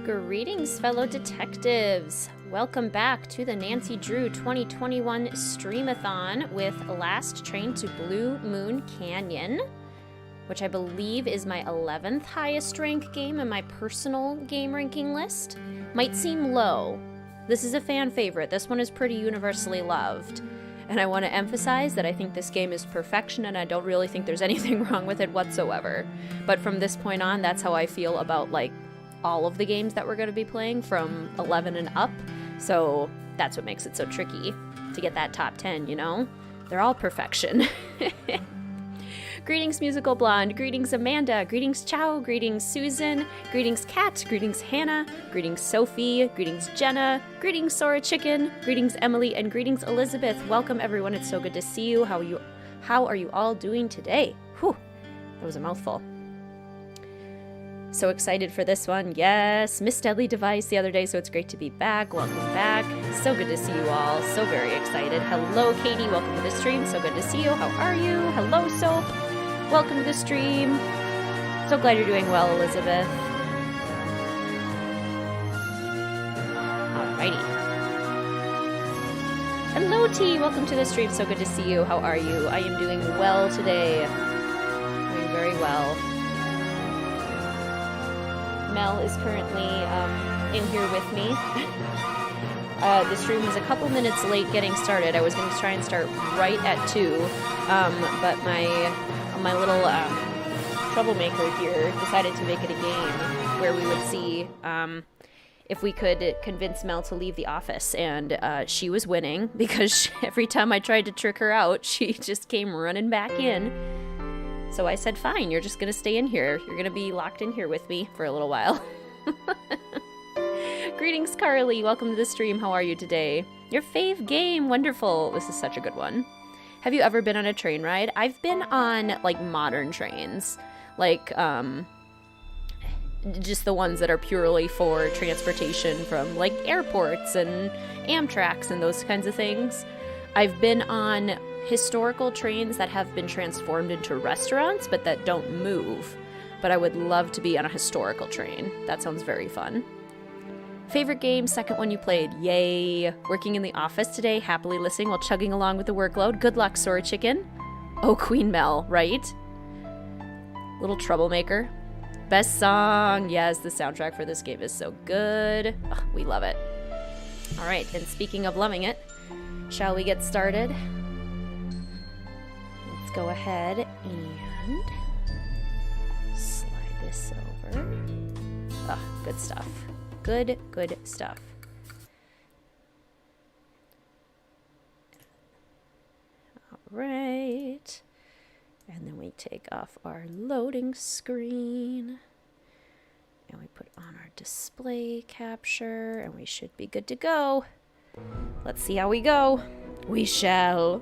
Greetings, fellow detectives! Welcome back to the Nancy Drew 2021 Streamathon with Last Train to Blue Moon Canyon, which I believe is my 11th highest rank game in my personal game ranking list. Might seem low. This is a fan favorite. This one is pretty universally loved. And I want to emphasize that I think this game is perfection and I don't really think there's anything wrong with it whatsoever. But from this point on, that's how I feel about, like, all of the games that we're going to be playing from 11 and up. So that's what makes it so tricky to get that top 10, you know? They're all perfection. Greetings, Musical Blonde. Greetings, Amanda. Greetings, Chow. Greetings, Susan. Greetings, Kat. Greetings, Hannah. Greetings, Sophie. Greetings, Jenna. Greetings, Sora Chicken. Greetings, Emily. And greetings, Elizabeth. Welcome, everyone. It's so good to see you. How are you all doing today? Whew, that was a mouthful. So excited for this one. Yes, missed Deadly Device the other day, so it's great to be back. Welcome back. So good to see you all. So very excited. Hello, Katie. Welcome to the stream. So good to see you. How are you? Hello, Soap. Welcome to the stream. So glad you're doing well, Elizabeth. Alrighty. Hello, T. Welcome to the stream. So good to see you. How are you? I am doing well today. Doing very well. Mel is currently in here with me. The stream was a couple minutes late getting started. I was going to try and start right at 2, but my little troublemaker here decided to make it a game where we would see if we could convince Mel to leave the office, and she was winning because every time I tried to trick her out, she just came running back in. So I said, fine, you're just going to stay in here. You're going to be locked in here with me for a little while. Greetings, Carly. Welcome to the stream. How are you today? Your fave game. Wonderful. This is such a good one. Have you ever been on a train ride? I've been on, like, modern trains. Like, just the ones that are purely for transportation from, like, airports and Amtraks and those kinds of things. I've been on historical trains that have been transformed into restaurants, but that don't move. But I would love to be on a historical train. That sounds very fun. Favorite game, second one you played. Yay. Working in the office today, happily listening while chugging along with the workload. Good luck, Sora Chicken. Oh, Queen Mel, right? Little troublemaker. Best song. Yes, the soundtrack for this game is so good. Oh, we love it. All right, and speaking of loving it, shall we get started? Go ahead and slide this over. Oh, good stuff. Good stuff. All right. And then we take off our loading screen. And we put on our display capture. And we should be good to go. Let's see how we go. We shall.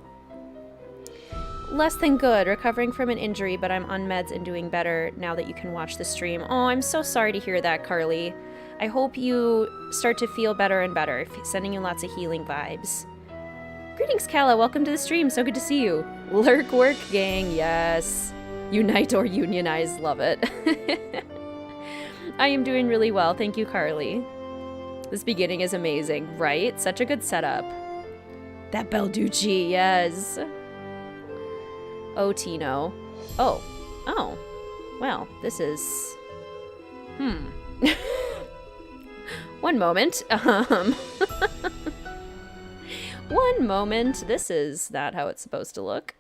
Less than good, recovering from an injury, but I'm on meds and doing better now that you can watch the stream. Oh, I'm so sorry to hear that, Carly. I hope you start to feel better and better, sending you lots of healing vibes. Greetings, Kala. Welcome to the stream. So good to see you. Lurk work, gang. Yes. Unite or unionize. Love it. I am doing really well. Thank you, Carly. This beginning is amazing, right? Such a good setup. That Balducci, yes. Oh, Tino. Oh. Well, this is... One moment. One moment. This is not how it's supposed to look.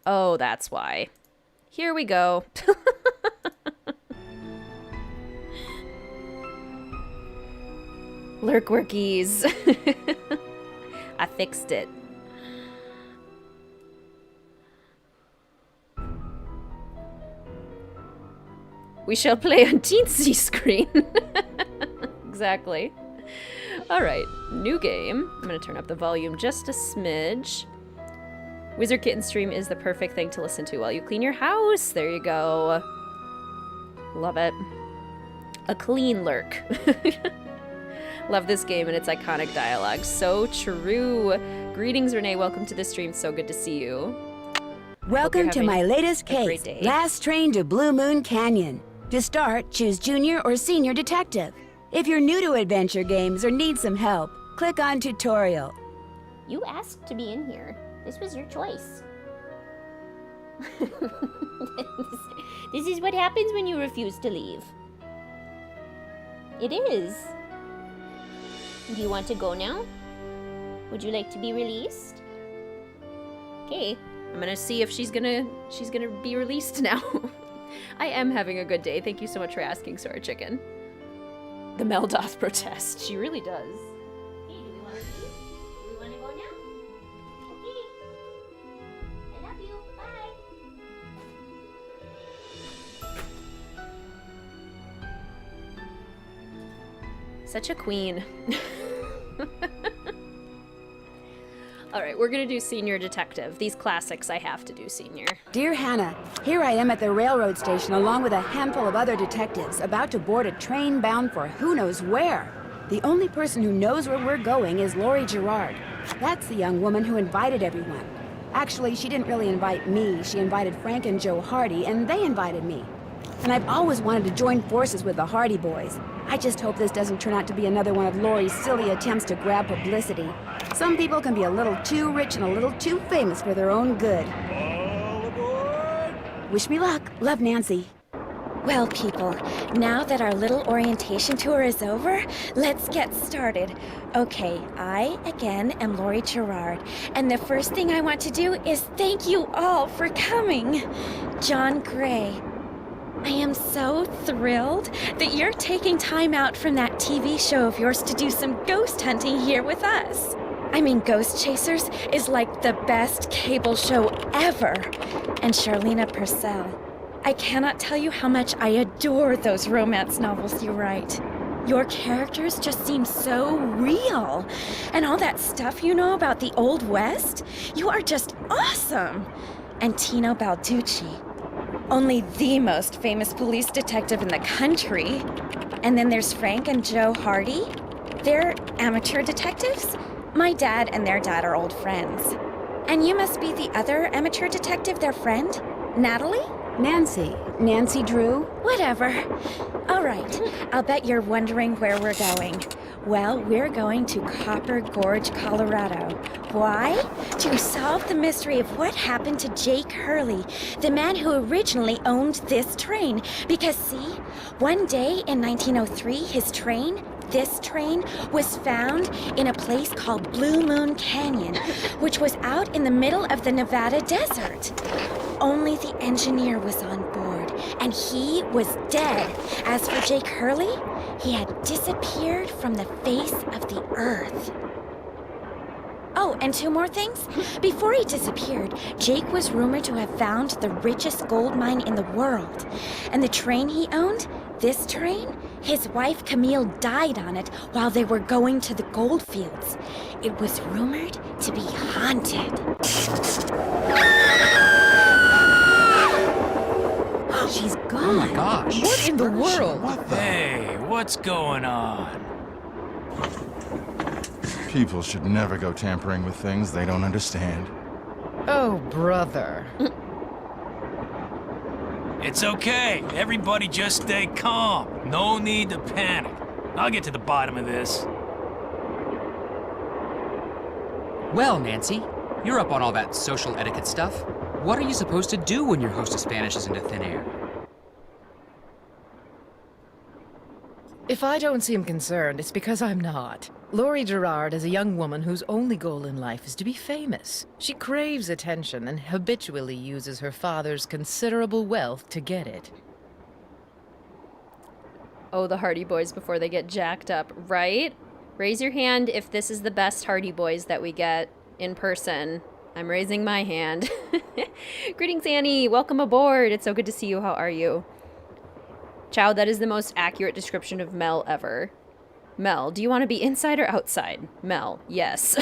Oh, that's why. Here we go. Lurk workies. I fixed it. We shall play on teensy screen. Exactly. Alright, new game. I'm going to turn up the volume just a smidge. WizardKitten stream is the perfect thing to listen to while you clean your house. There you go. Love it. A clean lurk. Love this game and its iconic dialogue. So true. Greetings, Renee. Welcome to the stream. So good to see you. Welcome to my latest case, day. Last Train to Blue Moon Canyon. To start, choose Junior or Senior Detective. If you're new to adventure games or need some help, click on Tutorial. You asked to be in here. This was your choice. This is what happens when you refuse to leave. It is. Do you want to go now? Would you like to be released? Okay. I'm gonna see if she's gonna be released now. I am having a good day. Thank you so much for asking, Sora Chicken. The Mel doth protest. She really does. Hey, do we want to leave? Do we want to go now? Okay. I love you. Bye. Such a queen. All right, we're gonna do Senior Detective. These classics, I have to do Senior. Dear Hannah, here I am at the railroad station along with a handful of other detectives about to board a train bound for who knows where. The only person who knows where we're going is Lori Gerard. That's the young woman who invited everyone. Actually, she didn't really invite me. She invited Frank and Joe Hardy, and they invited me. And I've always wanted to join forces with the Hardy Boys. I just hope this doesn't turn out to be another one of Lori's silly attempts to grab publicity. Some people can be a little too rich and a little too famous for their own good. All aboard! Wish me luck. Love, Nancy. Well, people, now that our little orientation tour is over, let's get started. Okay, I, again, am Lori Gerard, and the first thing I want to do is thank you all for coming. John Gray, I am so thrilled that you're taking time out from that TV show of yours to do some ghost hunting here with us. I mean, Ghost Chasers is like the best cable show ever. And Charlena Purcell, I cannot tell you how much I adore those romance novels you write. Your characters just seem so real. And all that stuff you know about the Old West, you are just awesome. And Tino Balducci, only the most famous police detective in the country. And then there's Frank and Joe Hardy. They're amateur detectives. My dad and their dad are old friends. And you must be the other amateur detective, their friend? Natalie? Nancy Drew? Whatever. All right, I'll bet you're wondering where we're going. Well, we're going to Copper Gorge, Colorado. Why? To solve the mystery of what happened to Jake Hurley, the man who originally owned this train. Because see, one day in 1903, this train was found in a place called Blue Moon Canyon, which was out in the middle of the Nevada desert. Only the engineer was on board, and he was dead. As for Jake Hurley, he had disappeared from the face of the earth. Oh, and two more things. Before he disappeared, Jake was rumored to have found the richest gold mine in the world. And the train he owned, this train, his wife Camille died on it while they were going to the gold fields. It was rumored to be haunted. She's gone. Oh my gosh. What in the world? Hey, what's going on? People should never go tampering with things they don't understand. Oh, brother. It's okay. Everybody just stay calm. No need to panic. I'll get to the bottom of this. Well, Nancy, you're up on all that social etiquette stuff. What are you supposed to do when your hostess vanishes into thin air? If I don't seem concerned, it's because I'm not. Lori Gerard is a young woman whose only goal in life is to be famous. She craves attention and habitually uses her father's considerable wealth to get it. Oh, the Hardy Boys before they get jacked up, right? Raise your hand if this is the best Hardy Boys that we get in person. I'm raising my hand. Greetings, Annie. Welcome aboard. It's so good to see you. How are you? Chow, that is the most accurate description of Mel ever. Mel, do you want to be inside or outside? Mel, yes.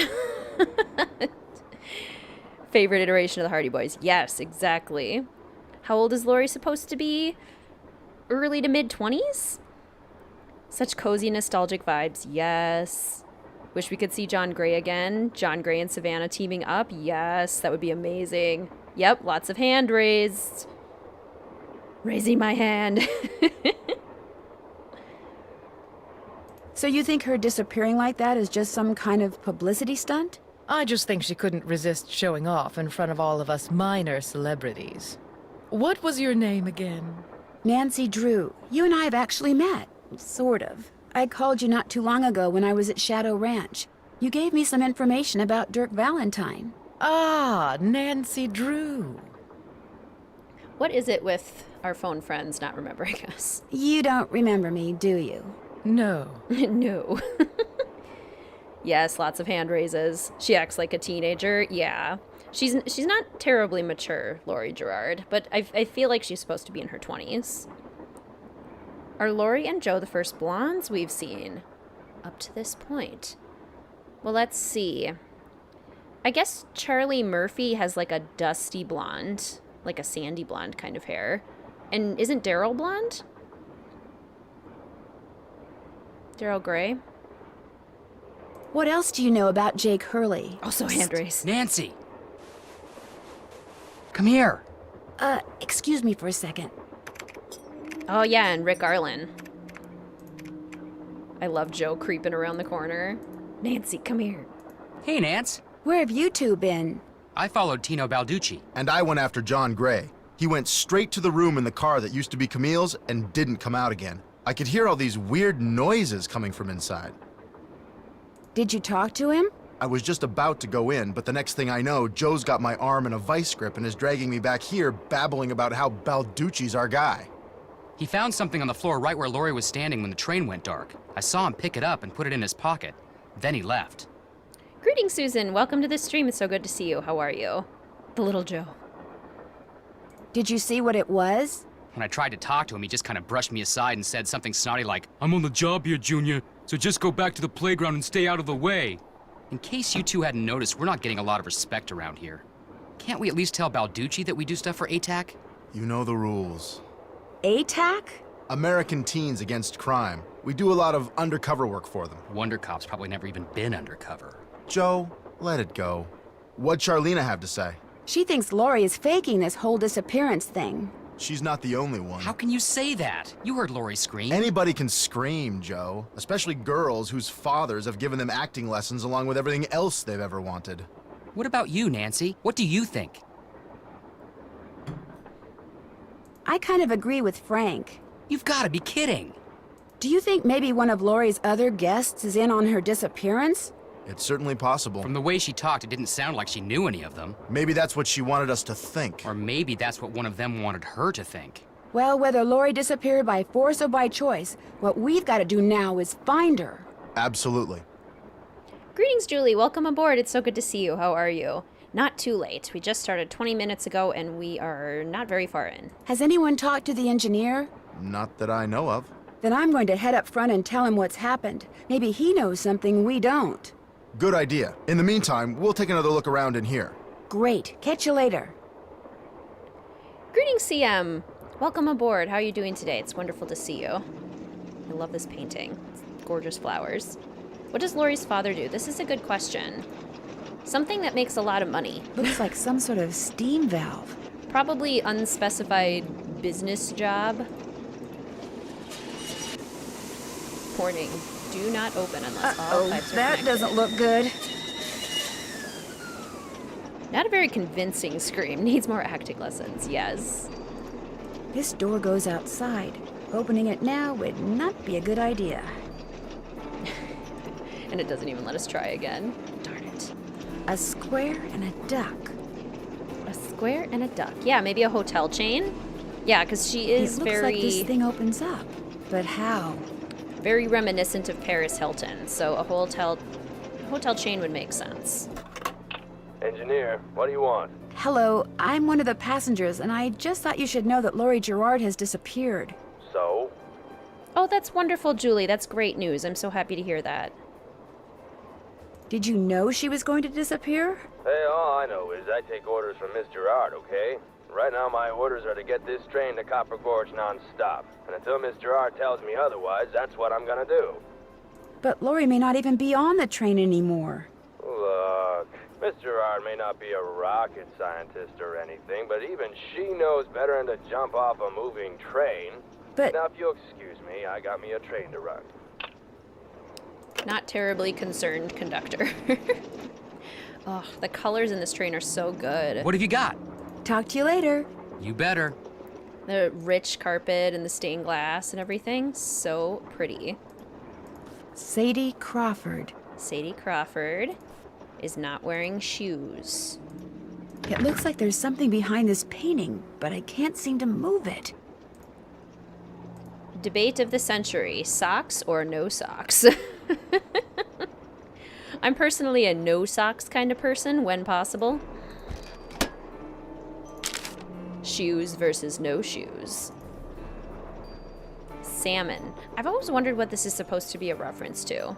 Favorite iteration of the Hardy Boys. Yes, exactly. How old is Lori supposed to be? Early to mid-20s? Such cozy, nostalgic vibes. Yes. Wish we could see John Gray again. John Gray and Savannah teaming up. Yes, that would be amazing. Yep, lots of hand raised. Raising my hand. So you think her disappearing like that is just some kind of publicity stunt? I just think she couldn't resist showing off in front of all of us minor celebrities. What was your name again? Nancy Drew, you and I have actually met. Sort of. I called you not too long ago when I was at Shadow Ranch. You gave me some information about Dirk Valentine. Ah, Nancy Drew. What is it with our phone friends not remembering us? You don't remember me, do you? No. No. Yes, lots of hand raises. She acts like a teenager. Yeah. She's not terribly mature, Laurie Gerard, but I feel like she's supposed to be in her 20s. Are Laurie and Joe the first blondes we've seen up to this point? Well, let's see. I guess Charlie Murphy has like a dusty blonde, like a sandy blonde kind of hair. And isn't Daryl blonde? Daryl Gray? What else do you know about Jake Hurley? Also hand raise. Nancy! Come here. Excuse me for a second. Oh yeah, and Rick Arlen. I love Joe creeping around the corner. Nancy, come here. Hey, Nance. Where have you two been? I followed Tino Balducci. And I went after John Gray. He went straight to the room in the car that used to be Camille's and didn't come out again. I could hear all these weird noises coming from inside. Did you talk to him? I was just about to go in, but the next thing I know, Joe's got my arm in a vice grip and is dragging me back here, babbling about how Balducci's our guy. He found something on the floor right where Laurie was standing when the train went dark. I saw him pick it up and put it in his pocket. Then he left. Greetings, Susan. Welcome to the stream. It's so good to see you. How are you? The little Joe. Did you see what it was? When I tried to talk to him, he just kind of brushed me aside and said something snotty like, "I'm on the job here, Junior, so just go back to the playground and stay out of the way." In case you two hadn't noticed, we're not getting a lot of respect around here. Can't we at least tell Balducci that we do stuff for ATAC? You know the rules. ATAC? American Teens Against Crime. We do a lot of undercover work for them. Wonder Cop's probably never even been undercover. Joe, let it go. What'd Charlena have to say? She thinks Laurie is faking this whole disappearance thing. She's not the only one. How can you say that? You heard Laurie scream. Anybody can scream, Joe. Especially girls whose fathers have given them acting lessons along with everything else they've ever wanted. What about you, Nancy? What do you think? I kind of agree with Frank. You've got to be kidding. Do you think maybe one of Laurie's other guests is in on her disappearance? It's certainly possible. From the way she talked, it didn't sound like she knew any of them. Maybe that's what she wanted us to think. Or maybe that's what one of them wanted her to think. Well, whether Laurie disappeared by force or by choice, what we've got to do now is find her. Absolutely. Greetings, Julie. Welcome aboard. It's so good to see you. How are you? Not too late. We just started 20 minutes ago, and we are not very far in. Has anyone talked to the engineer? Not that I know of. Then I'm going to head up front and tell him what's happened. Maybe he knows something we don't. Good idea. In the meantime, we'll take another look around in here. Great. Catch you later. Greetings, CM. Welcome aboard. How are you doing today? It's wonderful to see you. I love this painting. It's gorgeous flowers. What does Laurie's father do? This is a good question. Something that makes a lot of money. Looks like some sort of steam valve. Probably unspecified business job. Warning. Do not open unless all pipes are that connected. doesn't look good. Not a very convincing scream. Needs more acting lessons, yes. This door goes outside. Opening it now would not be a good idea. And it doesn't even let us try again. Darn it. A square and a duck. A square and a duck. Yeah, maybe a hotel chain? Yeah, because she is It looks very... like this thing opens up. But how? very reminiscent of Paris Hilton, so a hotel chain would make sense. Engineer, what do you want? Hello, I'm one of the passengers, and I just thought you should know that Laurie Gerard has disappeared. So? Oh, that's wonderful, Julie. That's great news. I'm so happy to hear that. Did you know she was going to disappear? Hey, all I know is I take orders from Miss Gerard, okay? Right now my orders are to get this train to Copper Gorge non-stop. And until Miss Gerard tells me otherwise, that's what I'm gonna do. But Laurie may not even be on the train anymore. Look, Miss Gerard may not be a rocket scientist or anything, but even she knows better than to jump off a moving train. But Now, if you'll excuse me, I got me a train to run. Not terribly concerned, conductor. Oh, the colors in this train are so good. What have you got? talk to you later. You better. The rich carpet and the stained glass and everything, so pretty. Sadie Crawford. Sadie Crawford is not wearing shoes. It looks like there's something behind this painting, but I can't seem to move it. Debate of the century, socks or no socks? I'm personally a no socks kind of person when possible. Shoes versus no shoes. Salmon. I've always wondered what this is supposed to be a reference to.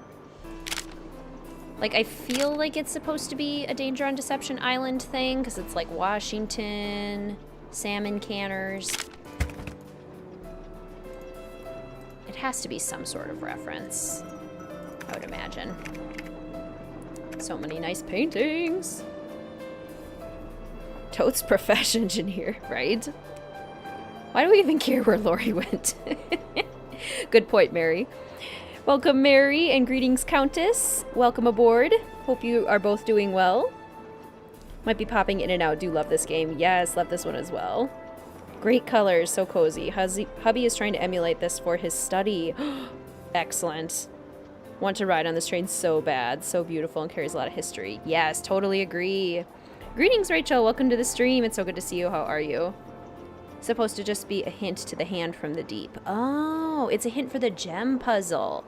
Like, I feel like it's supposed to be a Danger on Deception Island thing, because it's like Washington, salmon canners. It has to be some sort of reference, I would imagine. So many nice paintings. Toad's profession engineer, right? Why do we even care where Lori went? Good point, Mary. Welcome, Mary, and greetings, Countess. Welcome aboard. Hope you are both doing well. Might be popping in and out. Do love this game. Yes, love this one as well. Great colors, so cozy. Hubby is trying to emulate this for his study. Excellent. Want to ride on this train so bad. So beautiful and carries a lot of history. Yes, totally agree. Greetings, Rachel. Welcome to the stream. It's so good to see you. How are you? Supposed to just be a hint to the hand from the deep. Oh, it's a hint for the gem puzzle.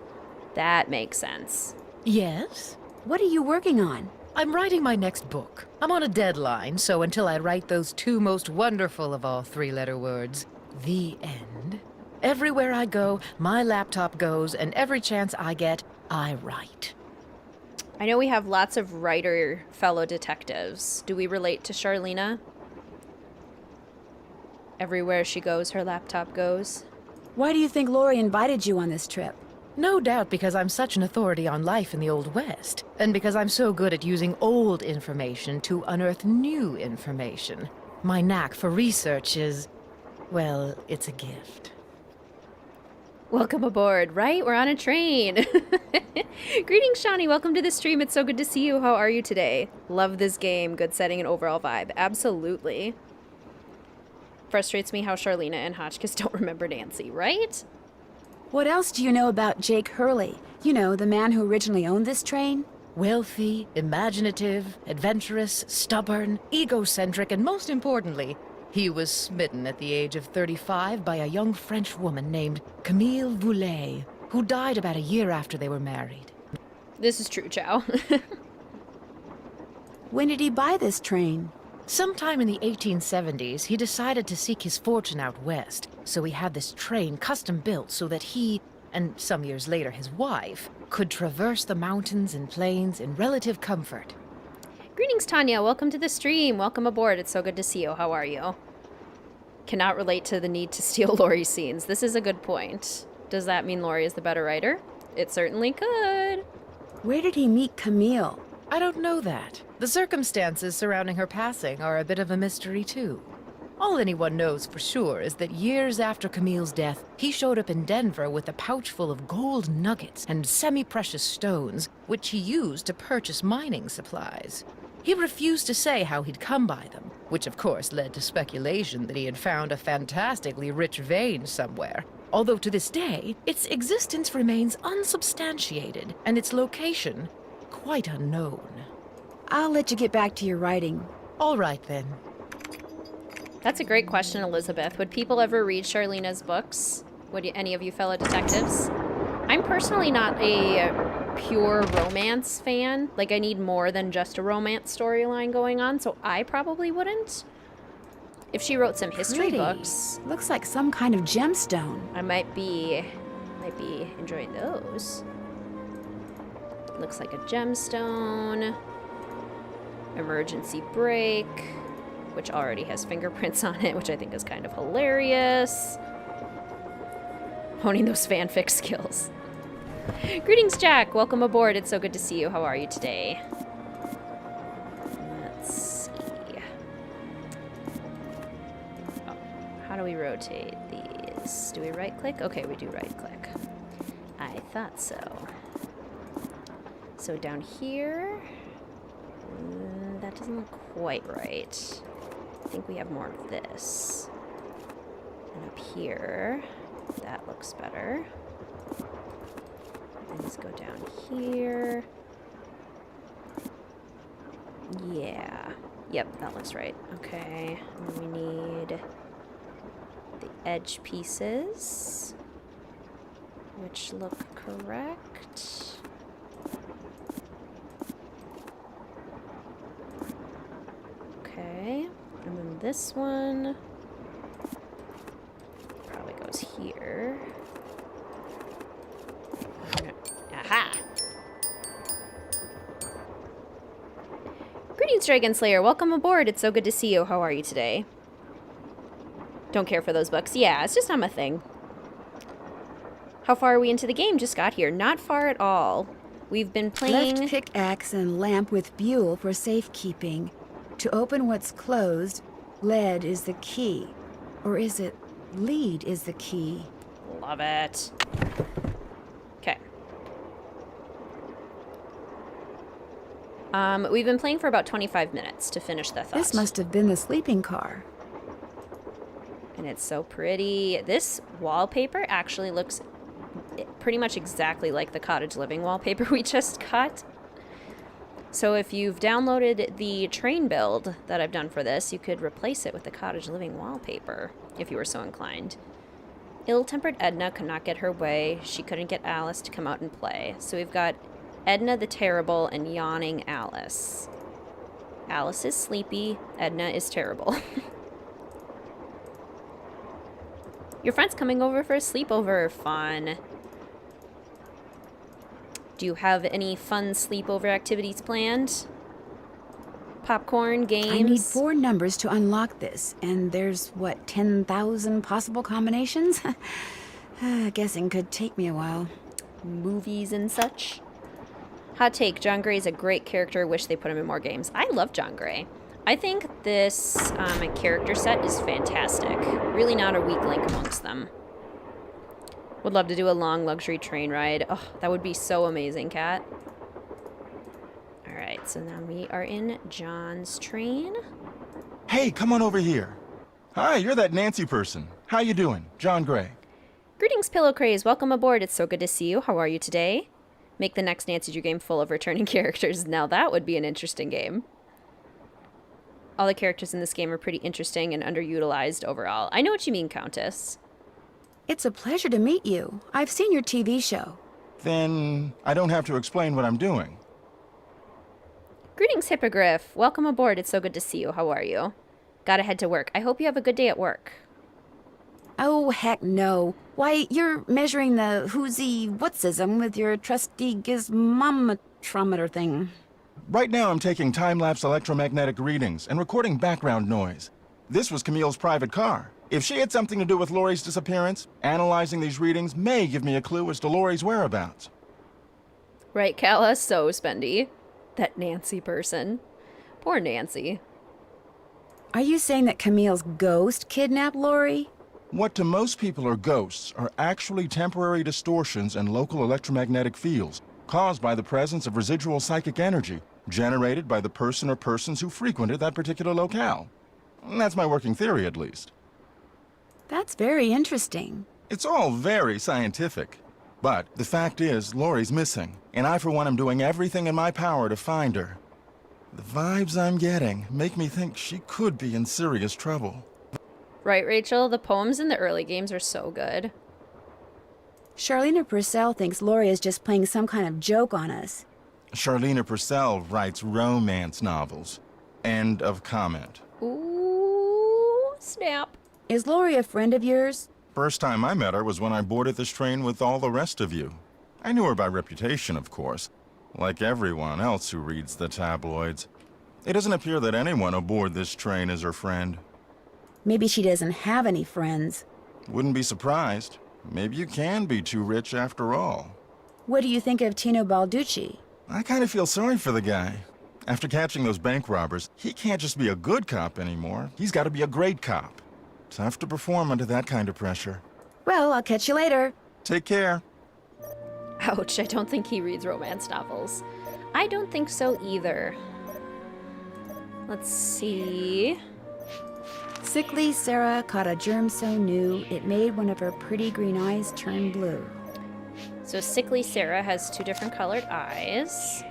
That makes sense. Yes? What are you working on? I'm writing my next book. I'm on a deadline, so until I write those two most wonderful of all three-letter words, the end, everywhere I go, my laptop goes, and every chance I get, I write. I know we have lots of writer fellow detectives. Do we relate to Charlena? Everywhere she goes, her laptop goes. Why do you think Lori invited you on this trip? No doubt because I'm such an authority on life in the Old West, and because I'm so good at using old information to unearth new information. My knack for research is, well, it's a gift. Welcome aboard, right? We're on a train. Greetings, Shawnee. Welcome to the stream. It's so good to see you. How are you today? Love this game. Good setting and overall vibe. Absolutely. Frustrates me how Charlena and Hotchkiss don't remember Nancy, right? What else do you know about Jake Hurley? You know, the man who originally owned this train? Wealthy, imaginative, adventurous, stubborn, egocentric, and most importantly, he was smitten at the age of 35 by a young French woman named Camille Voulet, who died about a year after they were married. This is true, Chow. When did he buy this train? Sometime in the 1870s, he decided to seek his fortune out west, so he had this train custom built so that he, and some years later his wife, could traverse the mountains and plains in relative comfort. Greetings, Tanya. Welcome to the stream. Welcome aboard. It's so good to see you. How are you? Cannot relate to the need to steal Lori's scenes. This is a good point. Does that mean Lori is the better writer? It certainly could. Where did he meet Camille? I don't know that. The circumstances surrounding her passing are a bit of a mystery, too. All anyone knows for sure is that years after Camille's death, he showed up in Denver with a pouch full of gold nuggets and semi-precious stones, which he used to purchase mining supplies. He refused to say how he'd come by them, which of course led to speculation that he had found a fantastically rich vein somewhere. Although to this day, its existence remains unsubstantiated, and its location quite unknown. I'll let you get back to your writing. All right, then. That's a great question, Elizabeth. Would people ever read Charlena's books? Would any of you fellow detectives? I'm personally not a pure romance fan. Like, I need more than just a romance storyline going on, so I probably wouldn't. If she wrote some history Pretty. books, Looks like some kind of gemstone. I might be enjoying those. Looks like a gemstone. Emergency brake, which already has fingerprints on it, which I think is kind of hilarious. Honing those fanfic skills. Greetings, Jack. Welcome aboard. It's so good to see you. How are you today? do we rotate these? Do we right click? Okay, we do right click. I thought so. So down here, that doesn't look quite right. I think we have more of this. And up here, that looks better. And let's go down here. Yeah. Yep, that looks right. Okay. And then we need the edge pieces, which look correct. Okay. And then this one probably goes here. Aha! Greetings, Dragon Slayer. Welcome aboard. It's so good to see you. How are you today? Don't care for those books. Yeah, it's just not my thing. How far are we into the game? Just got here. Not far at all. We've been playing... Left pickaxe and lamp with buell for safekeeping. To open what's closed, lead is the key. Or is it lead is the key? Love it. Okay. We've been playing for about 25 minutes to finish the thought. This must have been the sleeping car. And it's so pretty. This wallpaper actually looks pretty much exactly like the cottage living wallpaper we just got. So if you've downloaded the train build that I've done for this, you could replace it with the cottage living wallpaper, if you were so inclined. Ill-tempered Edna could not get her way. She couldn't get Alice to come out and play. So we've got Edna the Terrible and yawning Alice. Alice is sleepy. Edna is terrible. Your friend's coming over for a sleepover. Fun. Do you have any fun sleepover activities planned? Popcorn, games? I need 4 numbers to unlock this, and there's, what, 10,000 possible combinations? Guessing could take me a while. Movies and such? Hot take, John Gray's a great character. Wish they put him in more games. I love John Gray. I think this character set is fantastic. Really not a weak link amongst them. Would love to do a long luxury train ride. Oh, that would be so amazing, Kat. Alright, so now we are in John's train. Hey, come on over here. Hi, you're that Nancy person. How you doing? John Gray. Greetings, Pillow Craze. Welcome aboard. It's so good to see you. How are you today? Make the next Nancy Drew game full of returning characters. Now that would be an interesting game. All the characters in this game are pretty interesting and underutilized overall. I know what you mean, Countess. It's a pleasure to meet you. I've seen your TV show. Then I don't have to explain what I'm doing. Greetings, Hippogriff. Welcome aboard. It's so good to see you. How are you? Gotta head to work. I hope you have a good day at work. Oh, heck no. Why, you're measuring the whatsism with your trusty gizmometrometer thing. Right now I'm taking time-lapse electromagnetic readings and recording background noise. This was Camille's private car. If she had something to do with Laurie's disappearance, analyzing these readings may give me a clue as to Laurie's whereabouts. Right, Calla? So spendy. That Nancy person. Poor Nancy. Are you saying that Camille's ghost kidnapped Laurie? What to most people are ghosts are actually temporary distortions in local electromagnetic fields caused by the presence of residual psychic energy generated by the person or persons who frequented that particular locale. That's my working theory, at least. That's very interesting. It's all very scientific. But the fact is, Laurie's missing, and I, for one, am doing everything in my power to find her. The vibes I'm getting make me think she could be in serious trouble. Right, Rachel? The poems in the early games are so good. Charlena Purcell thinks Laurie is just playing some kind of joke on us. Charlena Purcell writes romance novels. End of comment. Ooh, snap. Is Laurie a friend of yours? First time I met her was when I boarded this train with all the rest of you. I knew her by reputation, of course, like everyone else who reads the tabloids. It doesn't appear that anyone aboard this train is her friend. Maybe she doesn't have any friends. Wouldn't be surprised. Maybe you can be too rich after all. What do you think of Tino Balducci? I kind of feel sorry for the guy. After catching those bank robbers, he can't just be a good cop anymore. He's got to be a great cop. Tough to perform under that kind of pressure. Well, I'll catch you later. Take care. Ouch, I don't think he reads romance novels. I don't think so either. Let's see. Sickly Sarah caught a germ so new, it made one of her pretty green eyes turn blue. So Sickly Sarah has 2 different colored eyes.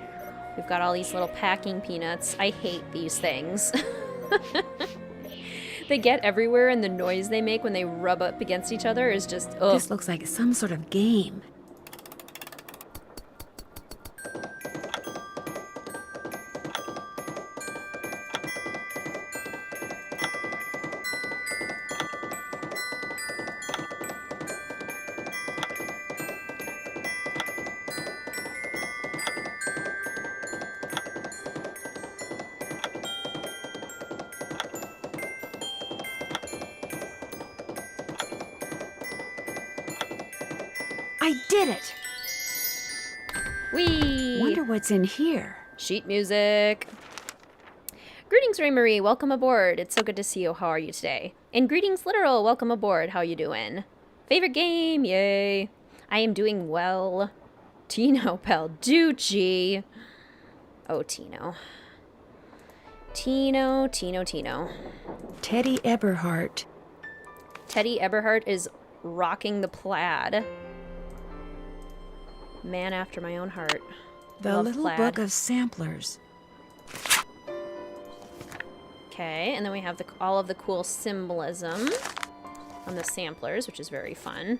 We've got all these little packing peanuts. I hate these things. They get everywhere, and the noise they make when they rub up against each other is just, ugh. This looks like some sort of game. I did it! Whee! Wonder what's in here. Sheet music. Greetings, Ray Marie. Welcome aboard. It's so good to see you. How are you today? And greetings, Literal. Welcome aboard. How you doing? Favorite game? Yay. I am doing well. Tino Palducci. Oh, Tino. Tino. Teddy Eberhardt. Teddy Eberhardt is rocking the plaid. Man after my own heart. The Love Little plaid. Book of Samplers. Okay, and then we have all of the cool symbolism on the samplers, which is very fun.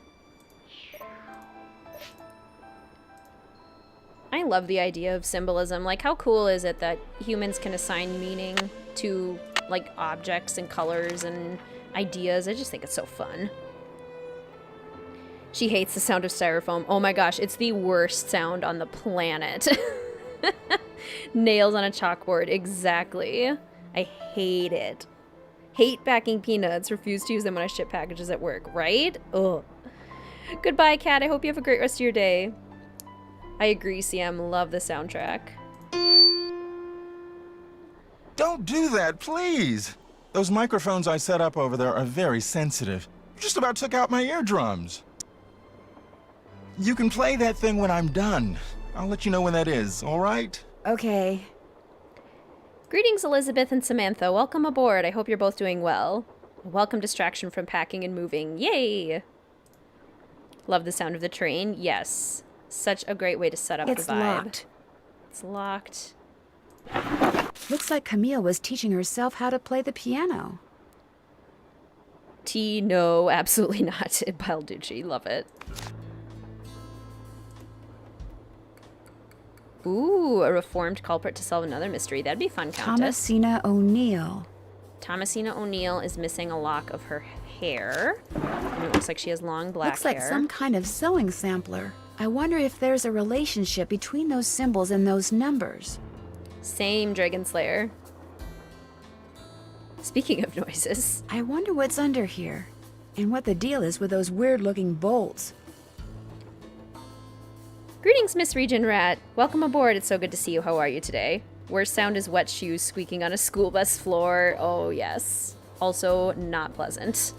I love the idea of symbolism. Like, how cool is it that humans can assign meaning to, like, objects and colors and ideas? I just think it's so fun. She hates the sound of styrofoam. Oh my gosh, it's the worst sound on the planet. Nails on a chalkboard, exactly. I hate it. Hate packing peanuts. Refuse to use them when I ship packages at work, right? Ugh. Goodbye, Kat. I hope you have a great rest of your day. I agree, CM. Love the soundtrack. Don't do that, please! Those microphones I set up over there are very sensitive. You just about took out my eardrums. You can play that thing when I'm done. I'll let you know when that is, all right? Okay. Greetings, Elizabeth and Samantha. Welcome aboard. I hope you're both doing well. A welcome distraction from packing and moving. Yay! Love the sound of the train. Yes. Such a great way to set up It's the vibe. locked. It's locked. Looks like Camille was teaching herself how to play the piano. No, absolutely not. Balducci, love it. Ooh, a reformed culprit to solve another mystery. That'd be fun, Countess. Thomasina O'Neill. Thomasina O'Neill is missing a lock of her hair. And it looks like she has long black Looks like hair. some kind of sewing sampler. I wonder if there's a relationship between those symbols and those numbers. Same, Dragon Slayer. Speaking of noises. I wonder what's under here, and what the deal is with those weird-looking bolts. Greetings, Miss Region Rat. Welcome aboard. It's so good to see you. How are you today? Worst sound is wet shoes squeaking on a school bus floor. Oh, yes. Also, not pleasant.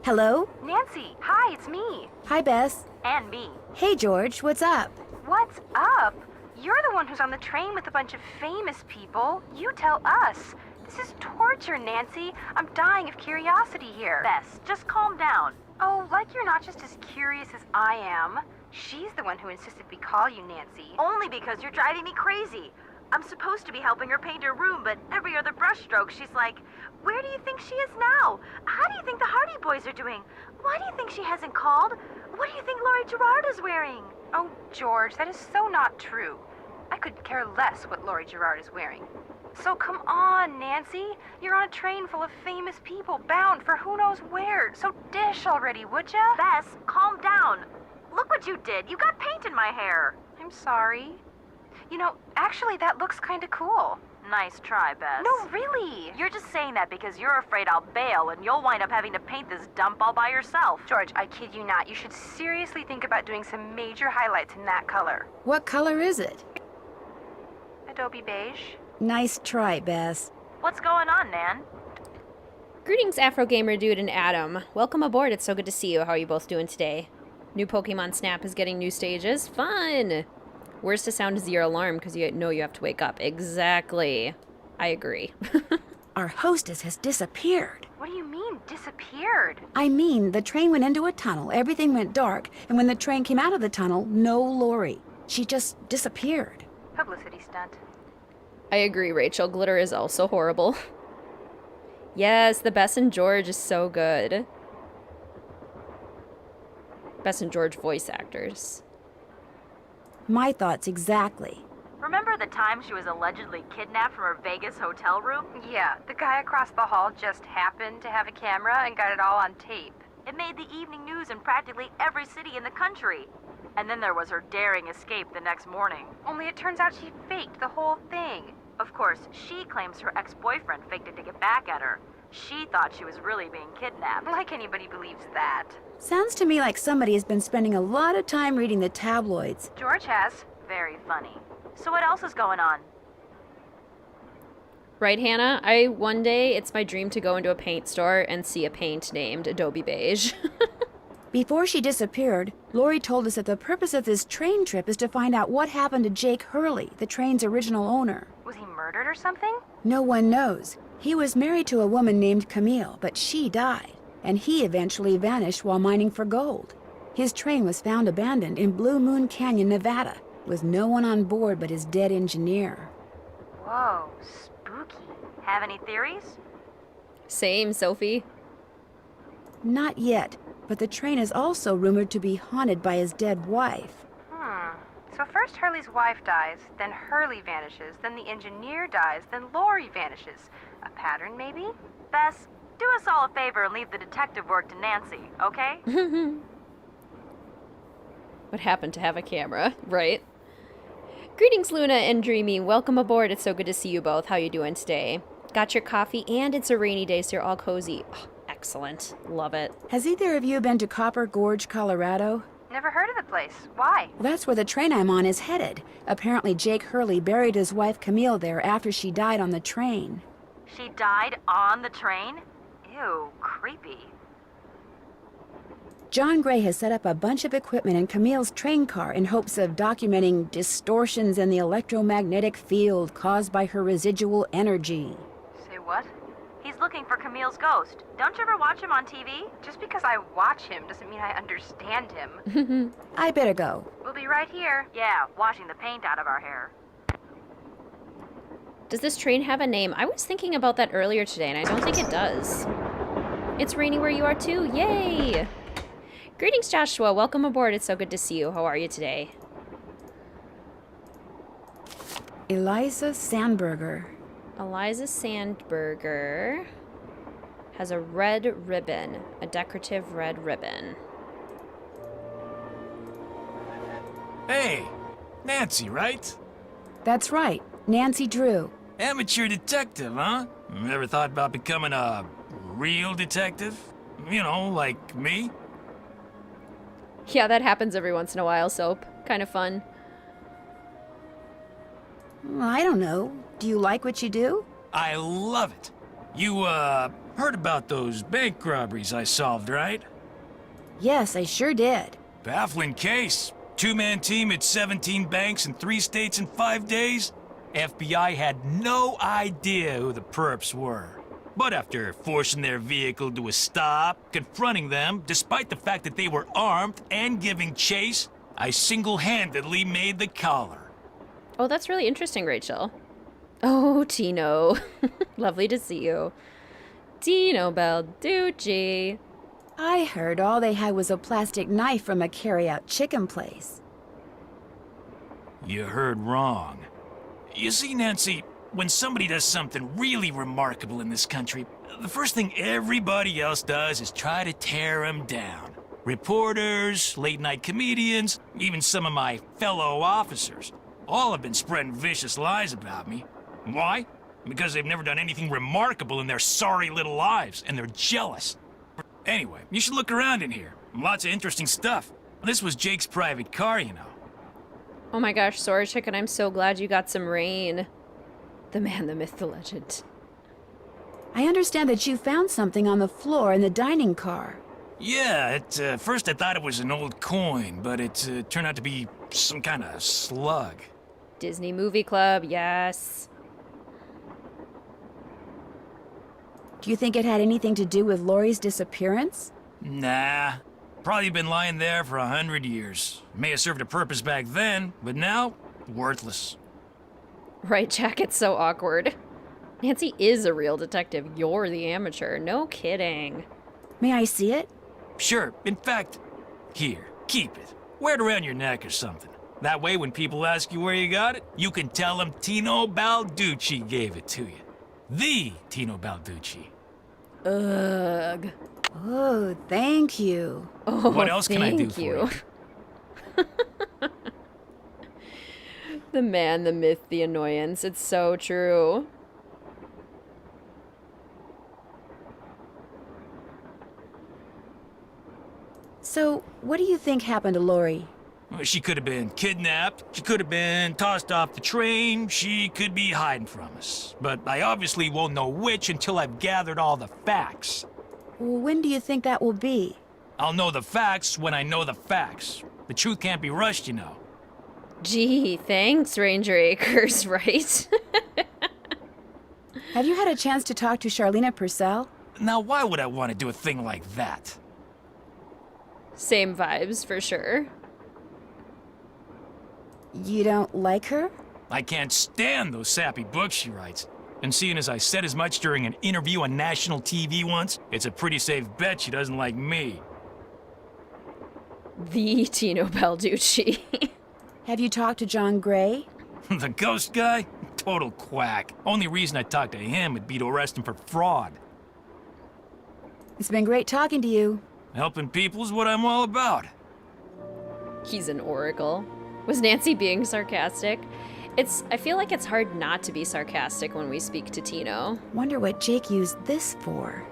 Hello? Nancy, hi, it's me. Hi, Bess. And me. Hey, George, what's up? What's up? You're the one who's on the train with a bunch of famous people. You tell us. This is torture, Nancy. I'm dying of curiosity here. Bess, just calm down. Oh, like you're not just as curious as I am. She's the one who insisted we call you Nancy. Only because you're driving me crazy. I'm supposed to be helping her paint her room, but every other brushstroke she's like, where do you think she is now? How do you think the Hardy Boys are doing? Why do you think she hasn't called? What do you think Laurie Gerard is wearing? Oh, George, that is so not true. I could care less what Laurie Gerard is wearing. So come on, Nancy. You're on a train full of famous people bound for who knows where. So dish already, would ya? Bess, calm down. Look what you did. You got paint in my hair. I'm sorry. You know, actually, that looks kind of cool. Nice try, Bess. No, really. You're just saying that because you're afraid I'll bail and you'll wind up having to paint this dump all by yourself. George, I kid you not. You should seriously think about doing some major highlights in that color. What color is it? Adobe beige. Nice try, Bess. What's going on, Nan? Greetings, Afro Gamer Dude and Adam. Welcome aboard. It's so good to see you. How are you both doing today? New Pokemon Snap is getting new stages. Fun! Worst to sound is your alarm because you know you have to wake up. Exactly. I agree. Our hostess has disappeared. What do you mean, disappeared? I mean, the train went into a tunnel, everything went dark, and when the train came out of the tunnel, no Lori. She just disappeared. Publicity stunt. I agree, Rachel. Glitter is also horrible. Yes, the Bess and George is so good. Bess and George voice actors. My thoughts exactly. Remember the time she was allegedly kidnapped from her Vegas hotel room? Yeah, the guy across the hall just happened to have a camera and got it all on tape. It made the evening news in practically every city in the country. And then there was her daring escape the next morning. Only it turns out she faked the whole thing. Of course, she claims her ex-boyfriend faked it to get back at her. She thought she was really being kidnapped. Like anybody believes that. Sounds to me like somebody has been spending a lot of time reading the tabloids. George has. Very funny. So what else is going on? Right, Hannah? One day, it's my dream to go into a paint store and see a paint named Adobe Beige. Before she disappeared, Lori told us that the purpose of this train trip is to find out what happened to Jake Hurley, the train's original owner. Was he murdered or something? No one knows. He was married to a woman named Camille, but she died, and he eventually vanished while mining for gold. His train was found abandoned in Blue Moon Canyon, Nevada, with no one on board but his dead engineer. Whoa, spooky. Have any theories? Same, Sophie. Not yet, but the train is also rumored to be haunted by his dead wife. So first Hurley's wife dies, then Hurley vanishes, then the engineer dies, then Lori vanishes. A pattern, maybe? Bess, do us all a favor and leave the detective work to Nancy, okay? What happened to have a camera, right? Greetings, Luna and Dreamy. Welcome aboard. It's so good to see you both. How you doing today? Got your coffee, and it's a rainy day, so you're all cozy. Oh, excellent. Love it. Has either of you been to Copper Gorge, Colorado? Never heard of the place. Why? Well, that's where the train I'm on is headed. Apparently Jake Hurley buried his wife Camille there after she died on the train. She died on the train? Ew, creepy. John Gray has set up a bunch of equipment in Camille's train car in hopes of documenting distortions in the electromagnetic field caused by her residual energy. Say what? He's looking for Camille's ghost. Don't you ever watch him on TV? Just because I watch him doesn't mean I understand him. I better go. We'll be right here. Yeah, washing the paint out of our hair. Does this train have a name? I was thinking about that earlier today, and I don't think it does. It's rainy where you are too. Yay! Greetings, Joshua. Welcome aboard. It's so good to see you. How are you today? Eliza Sandberger. Eliza Sandberger has a red ribbon, a decorative red ribbon. Hey, Nancy, right? That's right, Nancy Drew. Amateur detective, huh? Ever thought about becoming a real detective? You know, like me? Yeah, that happens every once in a while, Soap. Kind of fun. I don't know. Do you like what you do? I love it. You, heard about those bank robberies I solved, right? Yes, I sure did. Baffling case. Two-man team at 17 banks in 3 states in 5 days. FBI had no idea who the perps were. But after forcing their vehicle to a stop, confronting them, despite the fact that they were armed and giving chase, I single-handedly made the collar. Oh, that's really interesting, Rachel. Oh, Tino. Lovely to see you. Tino Balducci. I heard all they had was a plastic knife from a carry-out chicken place. You heard wrong. You see, Nancy, when somebody does something really remarkable in this country, the first thing everybody else does is try to tear them down. Reporters, late-night comedians, even some of my fellow officers. All have been spreading vicious lies about me. Why? Because they've never done anything remarkable in their sorry little lives, and they're jealous. Anyway, you should look around in here. Lots of interesting stuff. This was Jake's private car, you know. Oh my gosh, Sora Chicken, I'm so glad you got some rain. The man, the myth, the legend. I understand that you found something on the floor in the dining car. Yeah, at first I thought it was an old coin, but it turned out to be some kind of slug. Disney Movie Club, yes. Do you think it had anything to do with Lori's disappearance? Nah. Probably been lying there for 100 years. May have served a purpose back then, but now, worthless. Right, Jack, it's so awkward. Nancy is a real detective. You're the amateur. No kidding. May I see it? Sure. In fact, here, keep it. Wear it around your neck or something. That way, when people ask you where you got it, you can tell them Tino Balducci gave it to you. The Tino Balducci. Ugh. Oh, thank you. Oh, what else can I do for you? The man, the myth, the annoyance. It's so true. So, what do you think happened to Lori? Well, she could have been kidnapped. She could have been tossed off the train. She could be hiding from us. But I obviously won't know which until I've gathered all the facts. When do you think that will be? I'll know the facts when I know the facts. The truth can't be rushed, you know. Gee, thanks, Ranger Acres, right? Have you had a chance to talk to Charlena Purcell? Now, why would I want to do a thing like that? Same vibes, for sure. You don't like her? I can't stand those sappy books she writes. And seeing as I said as much during an interview on national TV once, it's a pretty safe bet she doesn't like me. The Tino Balducci. Have you talked to John Gray? The ghost guy? Total quack. Only reason I talked to him would be to arrest him for fraud. It's been great talking to you. Helping people is what I'm all about. He's an oracle. Was Nancy being sarcastic? I feel like it's hard not to be sarcastic when we speak to Tino. Wonder what Jake used this for.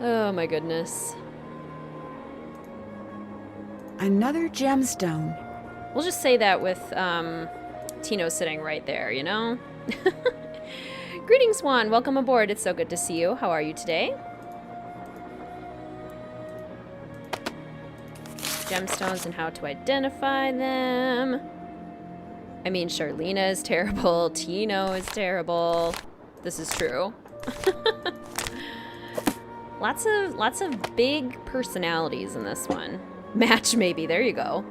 Oh my goodness. Another gemstone. We'll just say that with Tino sitting right there, you know? Greetings, Juan. Welcome aboard. It's so good to see you. How are you today? Gemstones and how to identify them. I mean, Charlena is terrible. Tino is terrible. This is true. Lots of big personalities in this one. Match, maybe. There you go.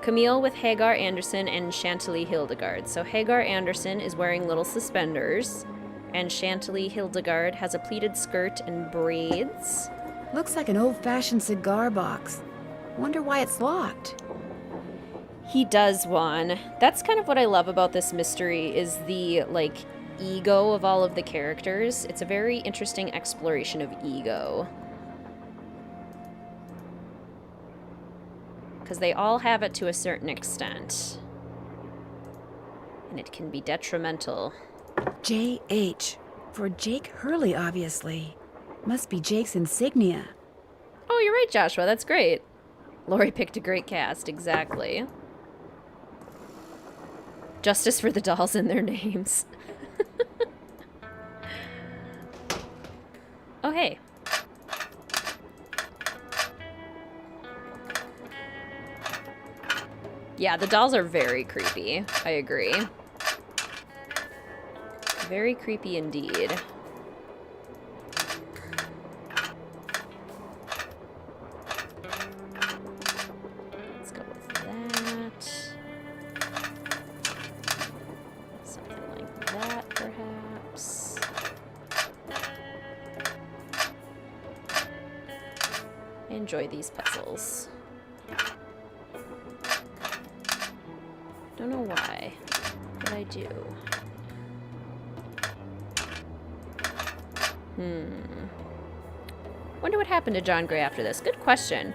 Camille with Hagar Anderson and Chantilly Hildegard. So Hagar Anderson is wearing little suspenders, and Chantilly Hildegard has a pleated skirt and braids. Looks like an old-fashioned cigar box. Wonder why it's locked. He does, Juan. That's kind of what I love about this mystery, is the, like, ego of all of the characters. It's a very interesting exploration of ego. Because they all have it to a certain extent. And it can be detrimental. J.H. For Jake Hurley, obviously. Must be Jake's insignia. Oh, you're right, Joshua. That's great. Lori picked a great cast, exactly. Justice for the dolls and their names. Oh, hey. Yeah, the dolls are very creepy. I agree. Very creepy indeed. Let's go with that. Something like that, perhaps. I enjoy these puzzles. Don't know why, but I do. Wonder what happened to John Gray after this. Good question.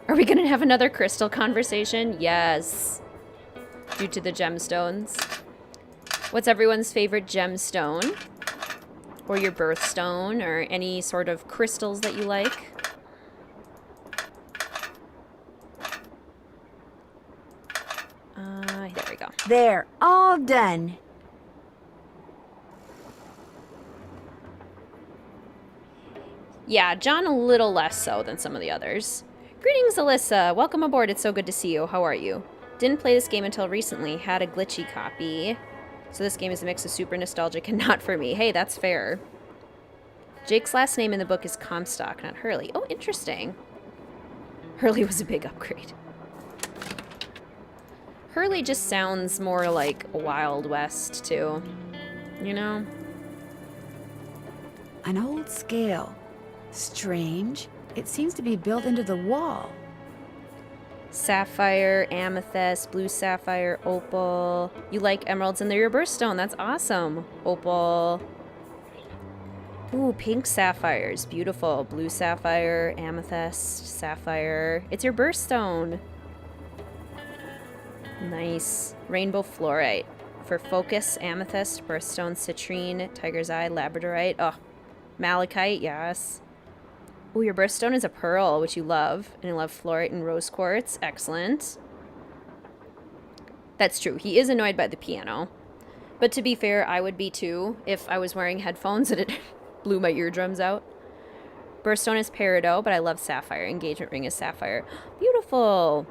Are we gonna have another crystal conversation? Yes. Due to the gemstones. What's everyone's favorite gemstone? Or your birthstone, or any sort of crystals that you like? There we go. There, all done. Yeah, John a little less so than some of the others. Greetings, Alyssa. Welcome aboard. It's so good to see you. How are you? Didn't play this game until recently. Had a glitchy copy. So this game is a mix of super nostalgic and not for me. Hey, that's fair. Jake's last name in the book is Comstock, not Hurley. Oh, interesting. Hurley was a big upgrade. Hurley just sounds more like Wild West, too. You know? An old scale. Strange. It seems to be built into the wall. Sapphire, amethyst, blue sapphire, opal. You like emeralds and they're your birthstone. That's awesome. Opal. Ooh, pink sapphires. Beautiful. Blue sapphire, amethyst, sapphire. It's your birthstone. Nice. Rainbow fluorite. For focus, amethyst, birthstone, citrine, tiger's eye, labradorite. Oh, malachite, yes. Ooh, your birthstone is a pearl, which you love. And you love fluorite and rose quartz. Excellent. That's true. He is annoyed by the piano. But to be fair, I would be too if I was wearing headphones and it blew my eardrums out. Birthstone is peridot, but I love sapphire. Engagement ring is sapphire. Beautiful.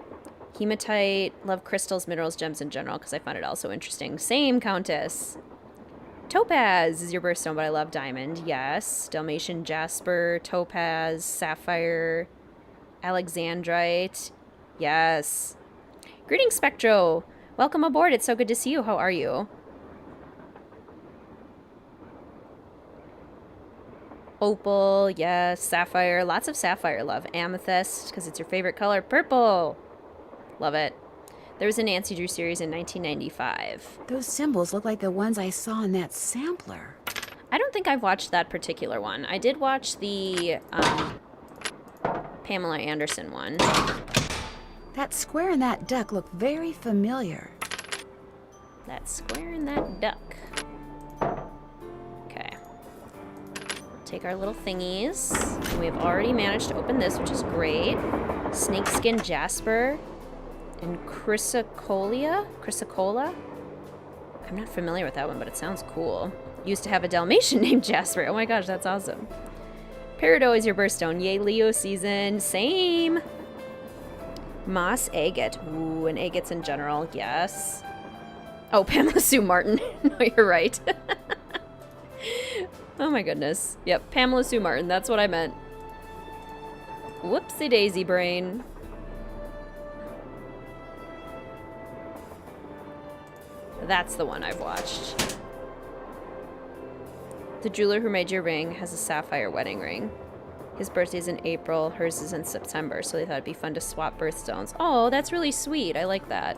Hematite. Love crystals, minerals, gems in general because I found it also interesting. Same, Countess. Topaz is your birthstone, but I love diamond. Yes. Dalmatian jasper, topaz, sapphire, alexandrite. Yes. Greetings, Spectro. Welcome aboard. It's so good to see you. How are you? Opal, yes. Sapphire. Lots of sapphire love. Amethyst, because it's your favorite color. Purple. Love it. There was a Nancy Drew series in 1995. Those symbols look like the ones I saw in that sampler. I don't think I've watched that particular one. I did watch the Pamela Anderson one. That square and that duck look very familiar. That square and that duck. Okay. Take our little thingies. And we've already managed to open this, which is great. Snakeskin jasper. And chrysocolla? I'm not familiar with that one, but it sounds cool. Used to have a Dalmatian named Jasper. Oh my gosh, that's awesome. Peridot is your birthstone. Yay, Leo season. Same. Moss agate. Ooh, and agates in general. Yes. Oh, Pamela Sue Martin. No, you're right. Oh my goodness. Yep, Pamela Sue Martin. That's what I meant. Whoopsie daisy brain. That's the one I've watched. The jeweler who made your ring has a sapphire wedding ring. His birthday's in April, hers is in September, so they thought it'd be fun to swap birthstones. Oh, that's really sweet. I like that.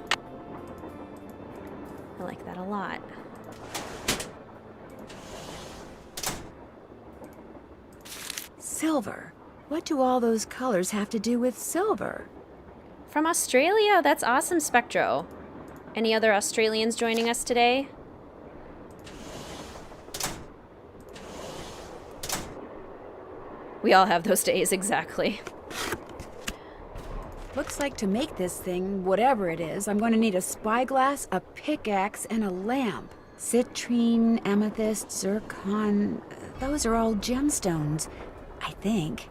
I like that a lot. Silver. What do all those colors have to do with silver? From Australia. That's awesome, Spectro. Any other Australians joining us today? We all have those days, exactly. Looks like to make this thing, whatever it is, I'm going to need a spyglass, a pickaxe, and a lamp. Citrine, amethyst, zircon, those are all gemstones, I think.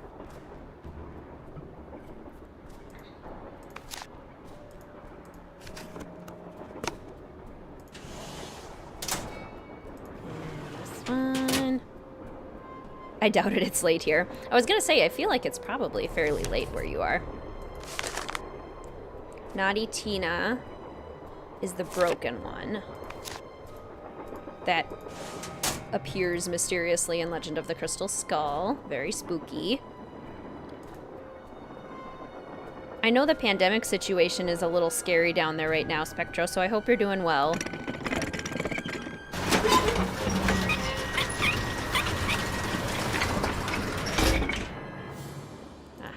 I doubted it's late here. I was gonna say, I feel like it's probably fairly late where you are. Naughty Tina is the broken one that appears mysteriously in Legend of the Crystal Skull. Very spooky. I know the pandemic situation is a little scary down there right now, Spectro, so I hope you're doing well.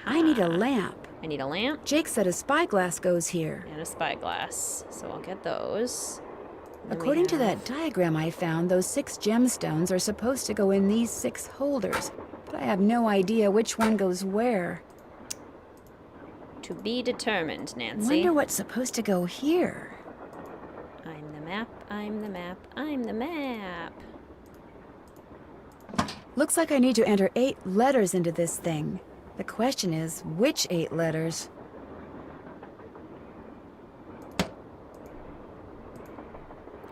I need a lamp. I need a lamp. Jake said a spyglass goes here. And a spyglass. So I'll get those. According to that diagram I found, those 6 gemstones are supposed to go in these 6 holders. But I have no idea which one goes where. To be determined, Nancy. Wonder what's supposed to go here. I'm the map, I'm the map, I'm the map. Looks like I need to enter 8 letters into this thing. The question is, which 8 letters?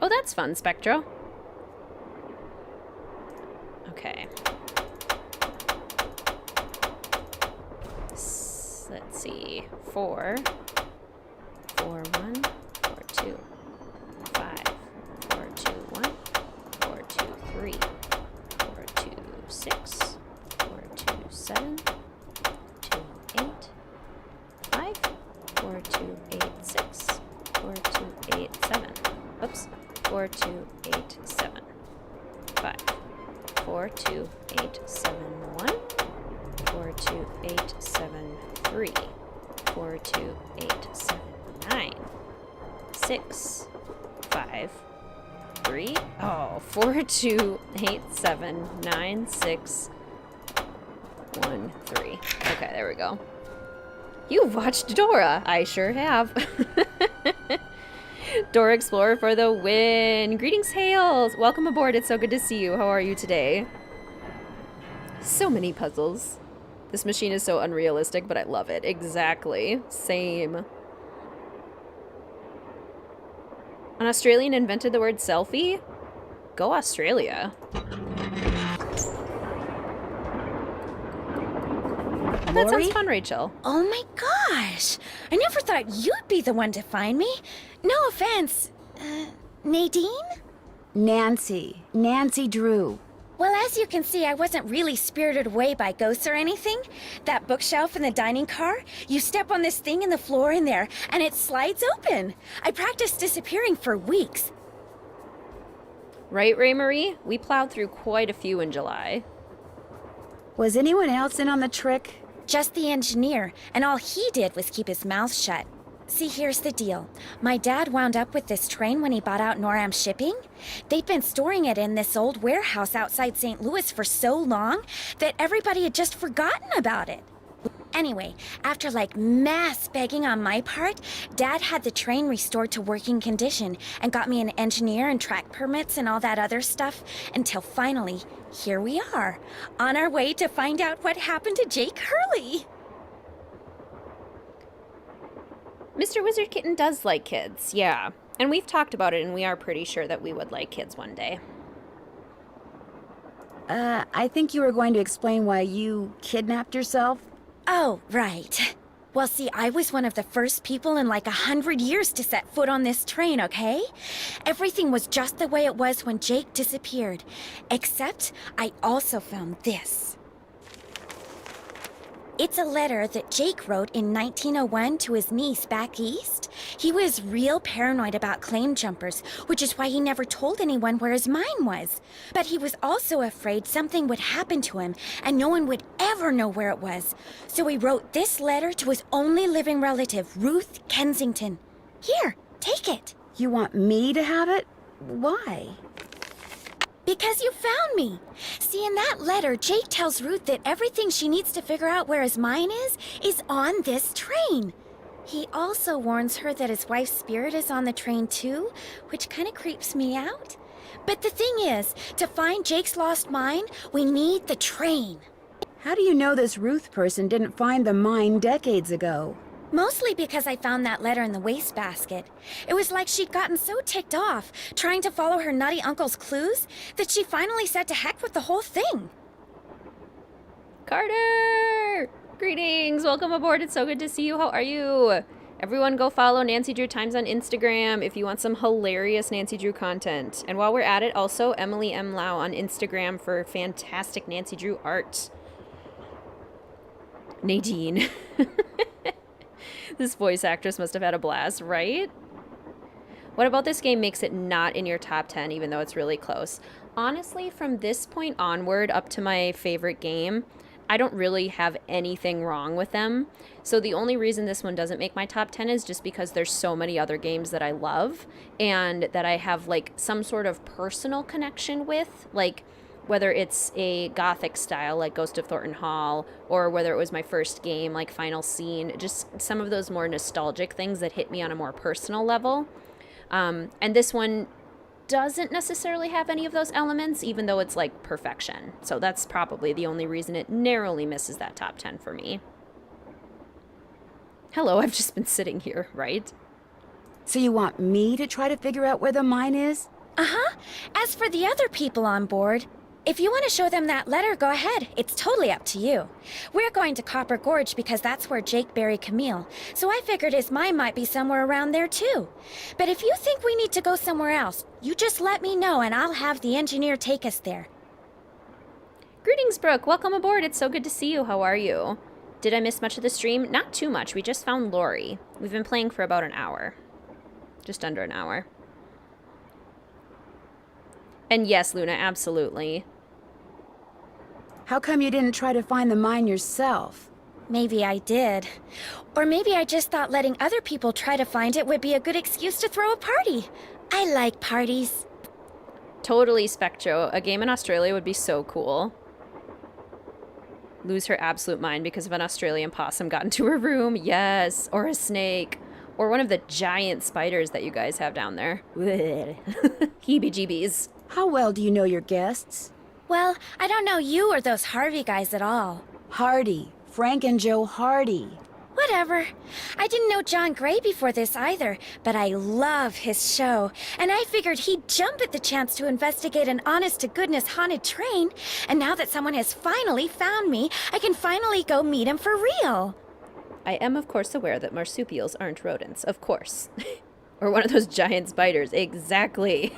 Oh, that's fun, Spectro. Okay. Let's see. 4, 4, 1, 4, 2, 5, 4, 2, 1, 4, 2, 3, 4, 2, 6, 4, 2, 7, 2, 8, 5, 4, 2, 8, 6, 4, 2, 8, 7. Oops. 4, 2, 8, 7. 5, 4, 2, 8, 7, 1, 4, 2, 8, 7, 3, 4, 2, 8, 7, 9, 6, 5, 3, oh, 4, 2, 8, 7, 9, 6, 1, 3. Okay, there we go. You've watched Dora. I sure have. Dora Explorer for the win. Greetings, Hales. Welcome aboard. It's so good to see you. How are you today? So many puzzles. This machine is so unrealistic, but I love it. Exactly. Same. An Australian invented the word selfie? Go Australia. That sounds fun, Rachel. Oh my gosh! I never thought you'd be the one to find me. No offense. Nadine? Nancy. Nancy Drew. Well, as you can see, I wasn't really spirited away by ghosts or anything. That bookshelf in the dining car, you step on this thing in the floor in there, and it slides open. I practiced disappearing for weeks. Right, Ray Marie? We plowed through quite a few in July. Was anyone else in on the trick? Just the engineer, and all he did was keep his mouth shut. See, here's the deal. My dad wound up with this train when he bought out Noram Shipping. They'd been storing it in this old warehouse outside St. Louis for so long that everybody had just forgotten about it. Anyway, after like mass begging on my part, Dad had the train restored to working condition and got me an engineer and track permits and all that other stuff until finally, here we are, on our way to find out what happened to Jake Hurley. Mr. WizardKitten does like kids, yeah. And we've talked about it, and we are pretty sure that we would like kids one day. I think you were going to explain why you kidnapped yourself. Oh, right. Well, see, I was one of the first people in like 100 years to set foot on this train, okay? Everything was just the way it was when Jake disappeared. Except I also found this. It's a letter that Jake wrote in 1901 to his niece back east. He was real paranoid about claim jumpers, which is why he never told anyone where his mine was. But he was also afraid something would happen to him and no one would ever know where it was. So he wrote this letter to his only living relative, Ruth Kensington. Here, take it. You want me to have it? Why? Because you found me. See, in that letter, Jake tells Ruth that everything she needs to figure out where his mine is on this train. He also warns her that his wife's spirit is on the train too, which kind of creeps me out. But the thing is, to find Jake's lost mine, we need the train. How do you know this Ruth person didn't find the mine decades ago? Mostly because I found that letter in the wastebasket. It was like she'd gotten so ticked off, trying to follow her nutty uncle's clues, that she finally said to heck with the whole thing. Carter! Greetings! Welcome aboard. It's so good to see you. How are you? Everyone go follow Nancy Drew Times on Instagram if you want some hilarious Nancy Drew content. And while we're at it, also Emily M. Lau on Instagram for fantastic Nancy Drew art. Nadine. This voice actress must have had a blast, right? What about this game makes it not in your top 10, even though it's really close? Honestly, from this point onward up to my favorite game, I don't really have anything wrong with them. So the only reason this one doesn't make my top 10 is just because there's so many other games that I love and that I have like some sort of personal connection with, like whether it's a gothic style like Ghost of Thornton Hall, or whether it was my first game like Final Scene, just some of those more nostalgic things that hit me on a more personal level. And this one doesn't necessarily have any of those elements, even though it's like perfection. So that's probably the only reason it narrowly misses that top 10 for me. Hello, I've just been sitting here, right? So you want me to try to figure out where the mine is? Uh-huh. As for the other people on board, if you want to show them that letter, go ahead. It's totally up to you. We're going to Copper Gorge because that's where Jake buried Camille, so I figured his mine might be somewhere around there too. But if you think we need to go somewhere else, you just let me know and I'll have the engineer take us there. Greetings, Brooke. Welcome aboard. It's so good to see you. How are you? Did I miss much of the stream? Not too much. We just found Lori. We've been playing for about an hour. Just under an hour. And yes, Luna, absolutely. How come you didn't try to find the mine yourself? Maybe I did. Or maybe I just thought letting other people try to find it would be a good excuse to throw a party. I like parties. Totally, Spectro. A game in Australia would be so cool. Lose her absolute mind because of an Australian possum got into her room. Yes. Or a snake. Or one of the giant spiders that you guys have down there. Heebie-jeebies. How well do you know your guests? Well, I don't know you or those Harvey guys at all. Hardy. Frank and Joe Hardy. Whatever. I didn't know John Gray before this either, but I love his show. And I figured he'd jump at the chance to investigate an honest-to-goodness haunted train. And now that someone has finally found me, I can finally go meet him for real. I am, of course, aware that marsupials aren't rodents. Of course. Or one of those giant spiders. Exactly.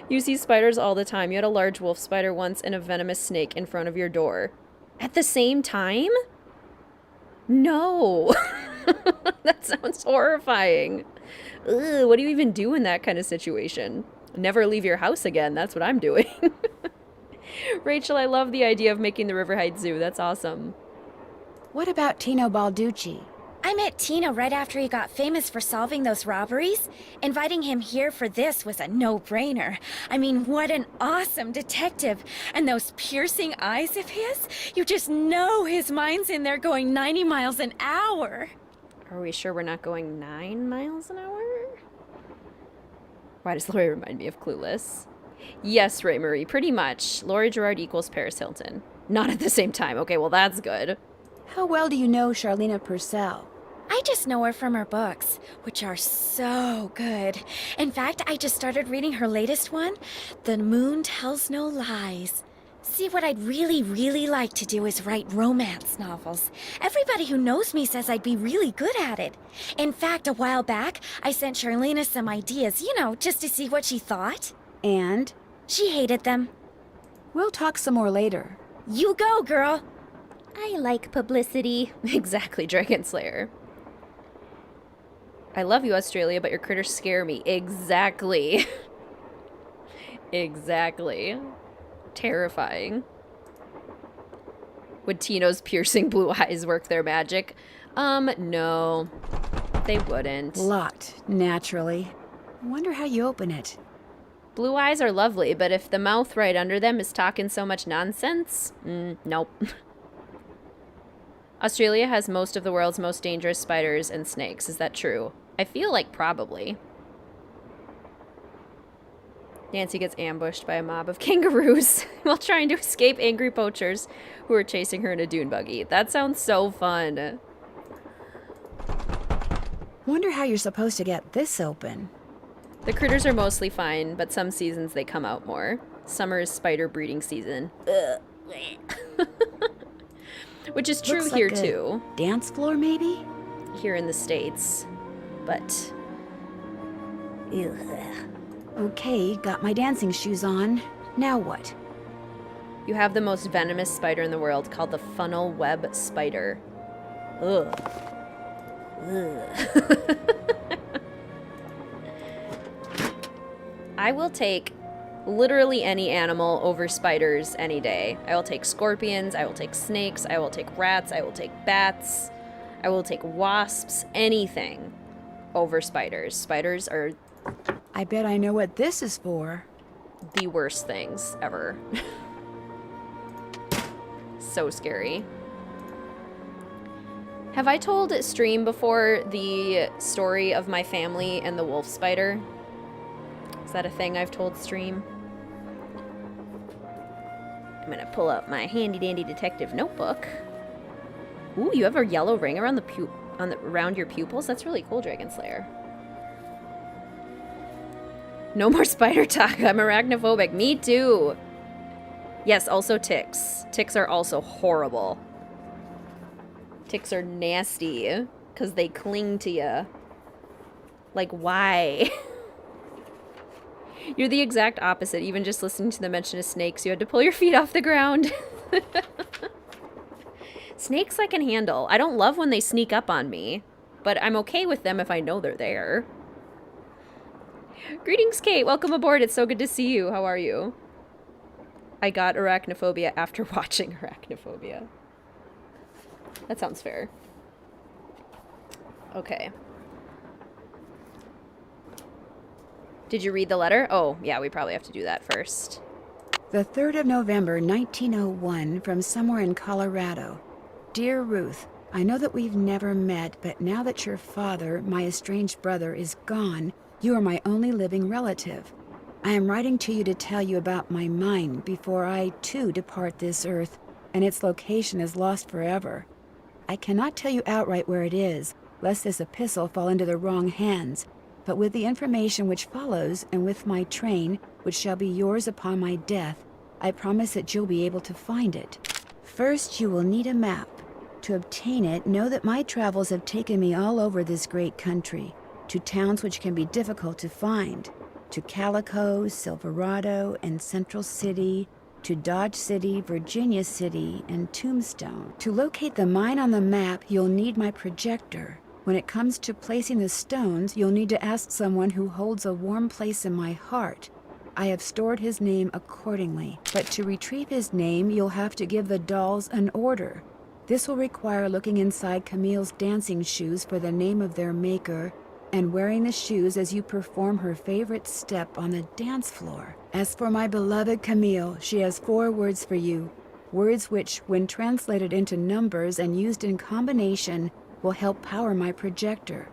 You see spiders all the time. You had a large wolf spider once and a venomous snake in front of your door. At the same time? No. That sounds horrifying. Ugh, what do you even do in that kind of situation? Never leave your house again. That's what I'm doing. Rachel, I love the idea of making the Riverhide Zoo. That's awesome. What about Tino Balducci? I met Tino right after he got famous for solving those robberies. Inviting him here for this was a no-brainer. I mean, what an awesome detective. And those piercing eyes of his, you just know his mind's in there going 90 miles an hour. Are we sure we're not going 9 miles an hour? Why does Laurie remind me of Clueless? Yes, Ray Marie, pretty much. Laurie Gerard equals Paris Hilton. Not at the same time. Okay, well, that's good. How well do you know Charlena Purcell? I just know her from her books, which are so good. In fact, I just started reading her latest one, The Moon Tells No Lies. See, what I'd really like to do is write romance novels. Everybody who knows me says I'd be really good at it. In fact, a while back, I sent Charlena some ideas, you know, just to see what she thought. And? She hated them. We'll talk some more later. You go, girl. I like publicity. Exactly, Dragon Slayer. I love you, Australia, but your critters scare me. Exactly. Exactly. Terrifying. Would Tino's piercing blue eyes work their magic? No. They wouldn't. Locked, naturally. I wonder how you open it. Blue eyes are lovely, but if the mouth right under them is talking so much nonsense, nope. Australia has most of the world's most dangerous spiders and snakes. Is that true? I feel like probably. Nancy gets ambushed by a mob of kangaroos while trying to escape angry poachers who are chasing her in a dune buggy. That sounds so fun. Wonder how you're supposed to get this open. The critters are mostly fine, but some seasons they come out more. Summer is spider breeding season. Which is true Looks here like a too. Dance floor, maybe? Here in the States. But... Okay, got my dancing shoes on. Now what? You have the most venomous spider in the world called the funnel web spider. Ugh. Ugh. I will take literally any animal over spiders any day. I will take scorpions, I will take snakes, I will take rats, I will take bats, I will take wasps, anything over spiders. Spiders are I bet I know what this is for. the worst things ever. So scary. Have I told Stream before the story of my family and the wolf spider? Is that a thing I've told Stream? I'm gonna pull out my handy dandy detective notebook. Ooh, you have a yellow ring around around your pupils? That's really cool, Dragon Slayer. No more spider talk. I'm arachnophobic. Me too. Yes, also ticks. Ticks are also horrible. Ticks are nasty because they cling to you. Like, why? You're the exact opposite. Even just listening to the mention of snakes, you had to pull your feet off the ground. Snakes I can handle. I don't love when they sneak up on me, but I'm okay with them if I know they're there. Greetings, Kate. Welcome aboard. It's so good to see you. How are you? I got arachnophobia after watching Arachnophobia. That sounds fair. Okay. Did you read the letter? Oh, yeah, we probably have to do that first. The 3rd of November, 1901, from somewhere in Colorado. Dear Ruth, I know that we've never met, but now that your father, my estranged brother, is gone, you are my only living relative. I am writing to you to tell you about my mind before I, too, depart this earth, and its location is lost forever. I cannot tell you outright where it is, lest this epistle fall into the wrong hands, but with the information which follows, and with my train, which shall be yours upon my death, I promise that you'll be able to find it. First, you will need a map. To obtain it, know that my travels have taken me all over this great country, to towns which can be difficult to find, to Calico, Silverado, and Central City, to Dodge City, Virginia City, and Tombstone. To locate the mine on the map, you'll need my projector. When it comes to placing the stones, you'll need to ask someone who holds a warm place in my heart. I have stored his name accordingly, but to retrieve his name, you'll have to give the dolls an order. This will require looking inside Camille's dancing shoes for the name of their maker, and wearing the shoes as you perform her favorite step on the dance floor. As for my beloved Camille, she has 4 words for you, words which, when translated into numbers and used in combination, will help power my projector.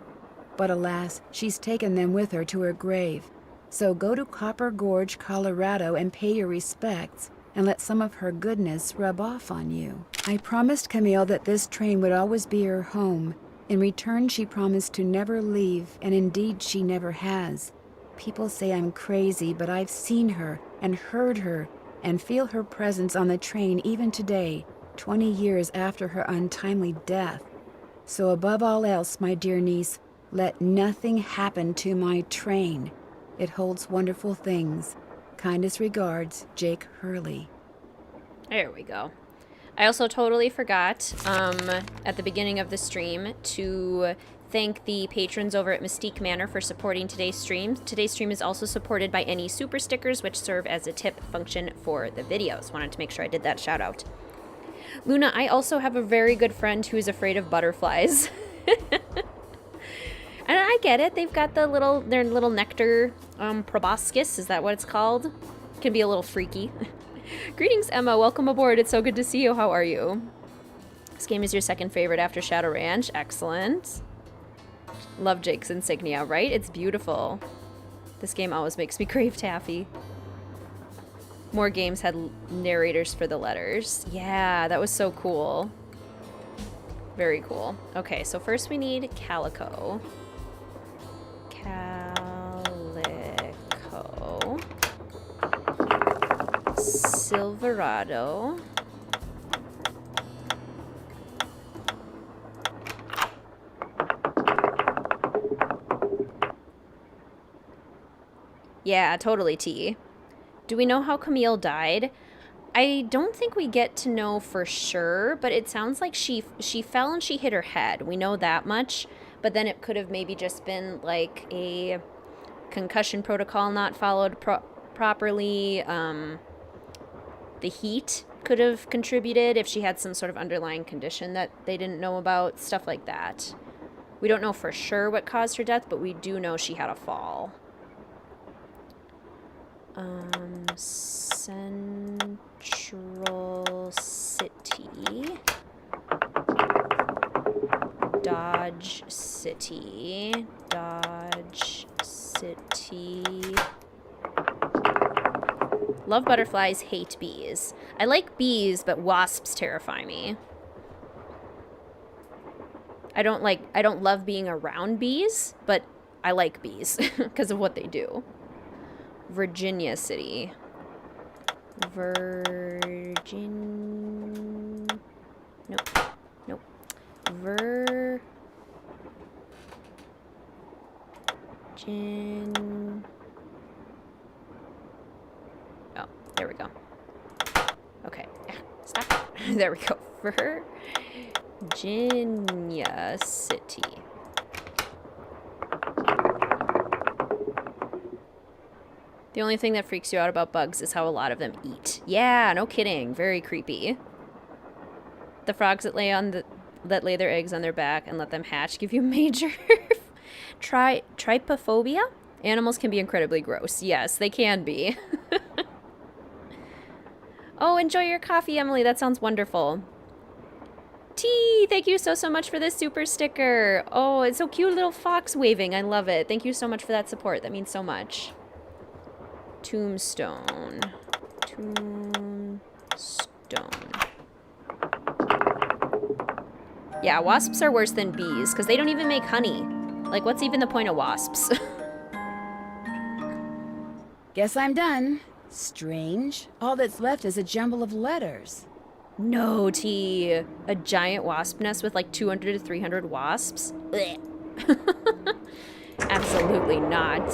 But alas, she's taken them with her to her grave. So go to Copper Gorge, Colorado, and pay your respects, and let some of her goodness rub off on you. I promised Camille that this train would always be her home. In return, she promised to never leave, and indeed she never has. People say I'm crazy, but I've seen her, and heard her, and feel her presence on the train even today, 20 years after her untimely death. So above all else, my dear niece, let nothing happen to my train. It holds wonderful things. Kindest regards, Jake Hurley. There we go. I also totally forgot at the beginning of the stream to thank the patrons over at Mystique Manor for supporting today's stream. Today's stream is also supported by any super stickers, which serve as a tip function for the videos. Wanted to make sure I did that shout out. Luna, I also have a very good friend who's afraid of butterflies. And I get it. They've got their little nectar proboscis. Is that what it's called? Can be a little freaky. Greetings, Emma. Welcome aboard. It's so good to see you. How are you? This game is your second favorite after Shadow Ranch. Excellent. Love Jake's insignia, right? It's beautiful. This game always makes me crave taffy. More games had narrators for the letters. Yeah, that was so cool. Very cool. Okay, so first we need Calico. Calico. Silverado. Yeah, totally T. Do we know how Camille died? I don't think we get to know for sure, but it sounds like she fell and she hit her head. We know that much, but then it could have maybe just been like a concussion protocol not followed properly. The heat could have contributed if she had some sort of underlying condition that they didn't know about, stuff like that. We don't know for sure what caused her death, but we do know she had a fall. Central City. Dodge City. Dodge City. Love butterflies, hate bees. I like bees, but wasps terrify me. I don't love being around bees, but I like bees because of what they do. Virginia City. Nope. Nope. Oh, there we go. Okay. Stop. There we go. Virginia City. The only thing that freaks you out about bugs is how a lot of them eat. Yeah, no kidding. Very creepy. The frogs that lay their eggs on their back and let them hatch give you major trypophobia. Animals can be incredibly gross. Yes, they can be. Oh, enjoy your coffee, Emily. That sounds wonderful. T, thank you so much for this super sticker. Oh, it's so cute, little fox waving. I love it. Thank you so much for that support. That means so much. Tombstone. Yeah, wasps are worse than bees because they don't even make honey. Like, what's even the point of wasps? Guess I'm done. Strange. All that's left is a jumble of letters. No, T. A giant wasp nest with like 200 to 300 wasps? Blech. Absolutely not.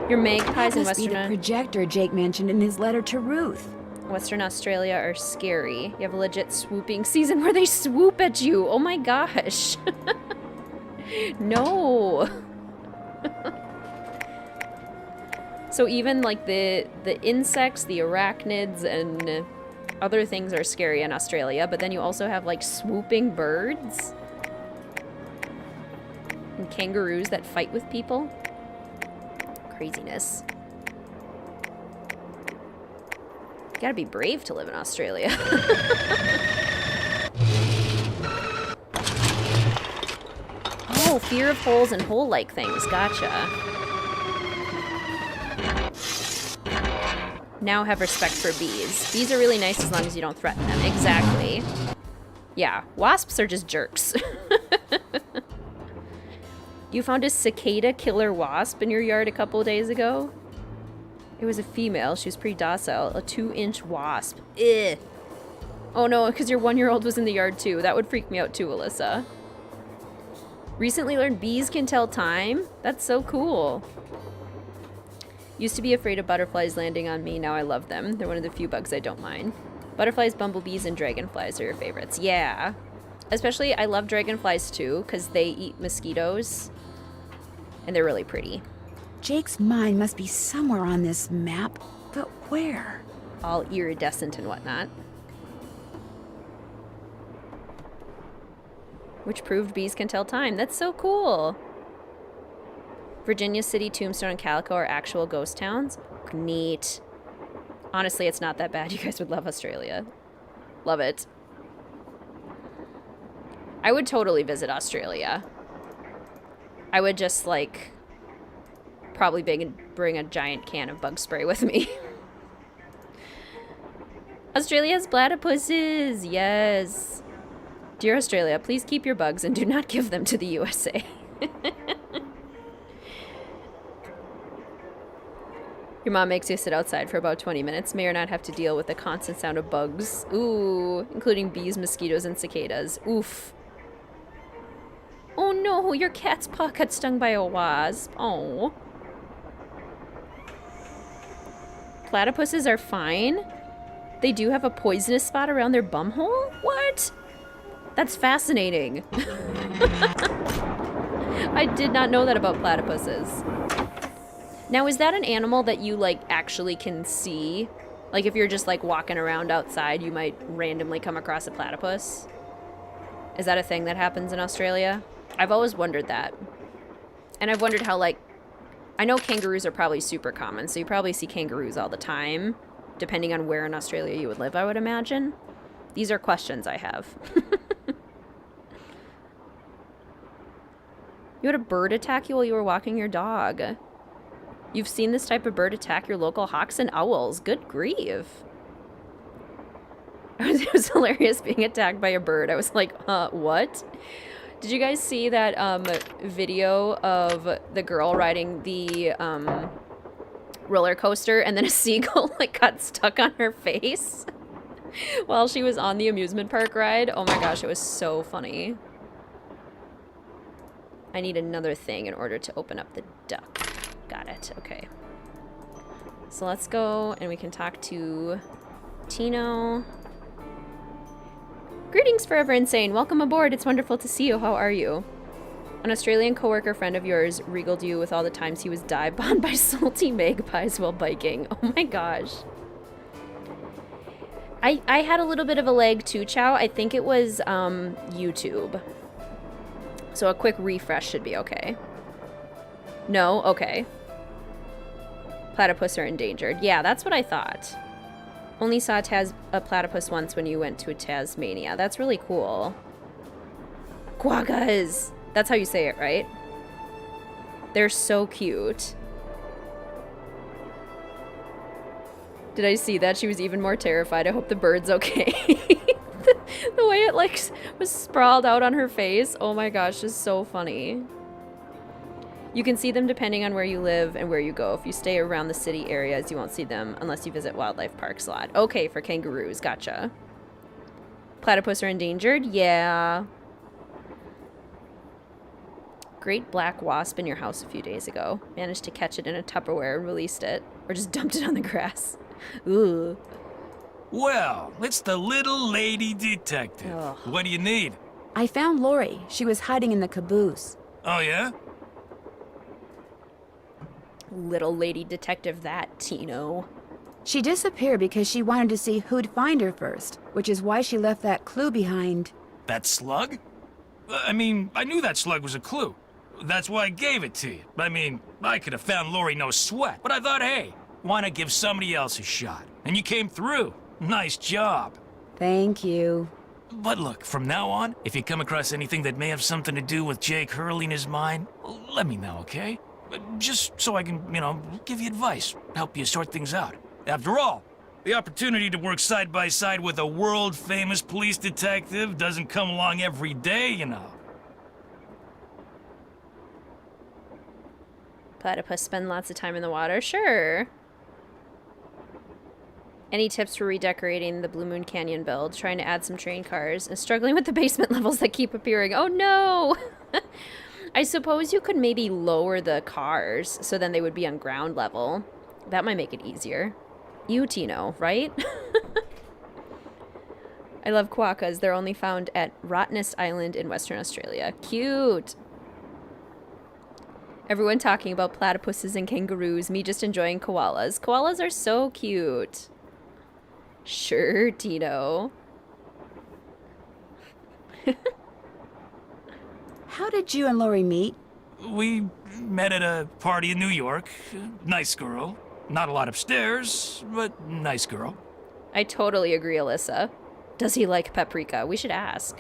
Your magpies in Must be the Western... projector Jake mentioned in his letter to Ruth. Western Australia are scary. You have a legit swooping season where they swoop at you. Oh my gosh. No. So even like the insects, the arachnids, and other things are scary in Australia, but then you also have like swooping birds and kangaroos that fight with people. Craziness. You gotta be brave to live in Australia. Oh, fear of holes and hole-like things. Gotcha. Now have respect for bees. Bees are really nice as long as you don't threaten them. Exactly. Yeah, wasps are just jerks. You found a cicada killer wasp in your yard a couple days ago? It was a female. She was pretty docile. A 2-inch wasp. Ugh. Oh no, because your 1-year-old was in the yard too. That would freak me out too, Alyssa. Recently learned bees can tell time? That's so cool. Used to be afraid of butterflies landing on me. Now I love them. They're one of the few bugs I don't mind. Butterflies, bumblebees, and dragonflies are your favorites. Yeah. Especially, I love dragonflies too, because they eat mosquitoes. And they're really pretty. Jake's mind must be somewhere on this map, but where? All iridescent and whatnot. Which proved bees can tell time. That's so cool. Virginia City, Tombstone, and Calico are actual ghost towns. Neat. Honestly, it's not that bad. You guys would love Australia. Love it. I would totally visit Australia. I would just, like, probably bring a giant can of bug spray with me. Australia has platypuses. Yes. Dear Australia, please keep your bugs and do not give them to the USA. Your mom makes you sit outside for about 20 minutes. May or not have to deal with the constant sound of bugs. Ooh, including bees, mosquitoes, and cicadas. Oof. Oh no, your cat's paw got stung by a wasp. Oh. Platypuses are fine. They do have a poisonous spot around their bumhole? What? That's fascinating. I did not know that about platypuses. Now, is that an animal that you, like, actually can see? Like, if you're just, like, walking around outside, you might randomly come across a platypus? Is that a thing that happens in Australia? I've always wondered that. And I've wondered how, like, I know kangaroos are probably super common, so you probably see kangaroos all the time, depending on where in Australia you would live, I would imagine. These are questions I have. You had a bird attack you while you were walking your dog. You've seen this type of bird attack your local hawks and owls. Good grief. It was hilarious being attacked by a bird. I was like, what? Did you guys see that video of the girl riding the roller coaster and then a seagull like got stuck on her face while she was on the amusement park ride? Oh my gosh, it was so funny. I need another thing in order to open up the duck. Got it. Okay. So let's go and we can talk to Tino. Greetings, Forever Insane. Welcome aboard. It's wonderful to see you. How are you? An Australian coworker friend of yours regaled you with all the times he was dive bombed by salty magpies while biking. Oh my gosh. I had a little bit of a lag too, Chow. I think it was YouTube. So a quick refresh should be okay. No? Okay. Platypus are endangered. Yeah, that's what I thought. Only saw a platypus once when you went to Tasmania. That's really cool. Quaggas! That's how you say it, right? They're so cute. Did I see that? She was even more terrified. I hope the bird's okay. The way it like was sprawled out on her face. Oh my gosh, is so funny. You can see them depending on where you live and where you go. If you stay around the city areas, you won't see them unless you visit wildlife parks a lot. Okay, for kangaroos. Gotcha. Platypus are endangered? Yeah. Great black wasp in your house a few days ago. Managed to catch it in a Tupperware and released it. Or just dumped it on the grass. Ooh. Well, it's the little lady detective. Ugh. What do you need? I found Lori. She was hiding in the caboose. Oh, yeah? Little lady detective that, Tino. She disappeared because she wanted to see who'd find her first, which is why she left that clue behind. That slug? I mean, I knew that slug was a clue. That's why I gave it to you. I mean, I could have found Lori no sweat. But I thought, hey, why not give somebody else a shot? And you came through. Nice job. Thank you. But look, from now on, if you come across anything that may have something to do with Jake Hurley and his mind, let me know, okay? Just so I can, give you advice, help you sort things out. After all, the opportunity to work side by side with a world-famous police detective doesn't come along every day, you know. Platypus spend lots of time in the water? Sure. Any tips for redecorating the Blue Moon Canyon build? Trying to add some train cars and struggling with the basement levels that keep appearing. Oh no! I suppose you could maybe lower the cars so then they would be on ground level. That might make it easier. You, Tino, right? I love quokkas. They're only found at Rottnest Island in Western Australia. Cute! Everyone talking about platypuses and kangaroos, me just enjoying koalas. Koalas are so cute. Sure, Tino. How did you and Lori meet? We met at a party in New York. Nice girl. Not a lot upstairs, but nice girl. I totally agree, Alyssa. Does he like paprika? We should ask.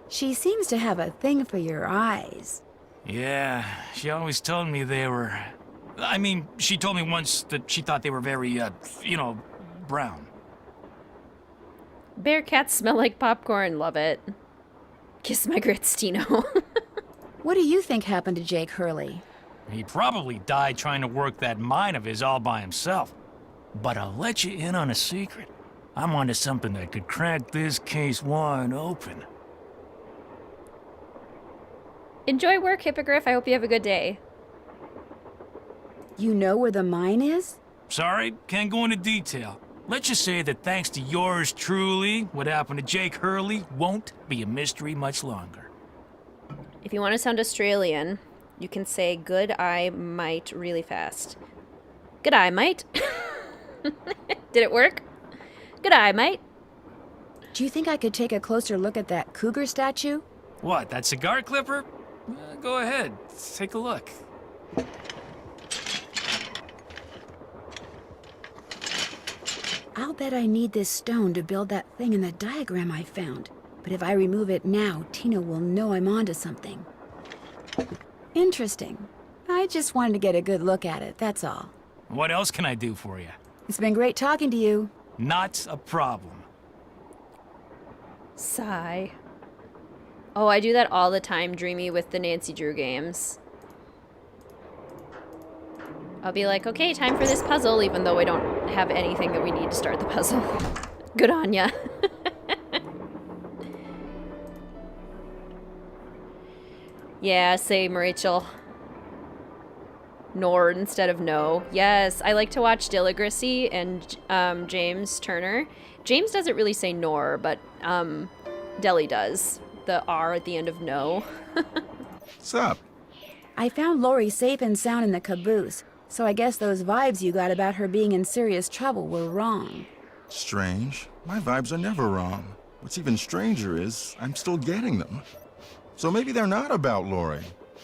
She seems to have a thing for your eyes. Yeah, she always told me they were... I mean, she told me once that she thought they were very, brown. Bear cats smell like popcorn. Love it. Kiss my grits, Tino. What do you think happened to Jake Hurley? He probably died trying to work that mine of his all by himself. But I'll let you in on a secret. I'm onto something that could crack this case wide open. Enjoy work, Hippogriff. I hope you have a good day. You know where the mine is? Sorry, can't go into detail. Let's just say that thanks to yours truly, what happened to Jake Hurley won't be a mystery much longer. If you want to sound Australian, you can say good eye might really fast. Good eye, mate. Did it work? Good eye, mate. Do you think I could take a closer look at that cougar statue? What, that cigar clipper? Go ahead, take a look. I'll bet I need this stone to build that thing in the diagram I found. But if I remove it now, Tina will know I'm onto something. Interesting. I just wanted to get a good look at it, that's all. What else can I do for you? It's been great talking to you. Not a problem. Sigh. Oh, I do that all the time, Dreamy, with the Nancy Drew games. I'll be like, okay, time for this puzzle, even though I don't have anything that we need to start the puzzle. Good on ya. Yeah, same, Rachel. Nor instead of no. Yes, I like to watch Diligracy and James Turner. James doesn't really say nor, but Deli does. The R at the end of no. What's up? I found Lori safe and sound in the caboose, so I guess those vibes you got about her being in serious trouble were wrong. Strange. My vibes are never wrong. What's even stranger is I'm still getting them. So maybe they're not about Lori.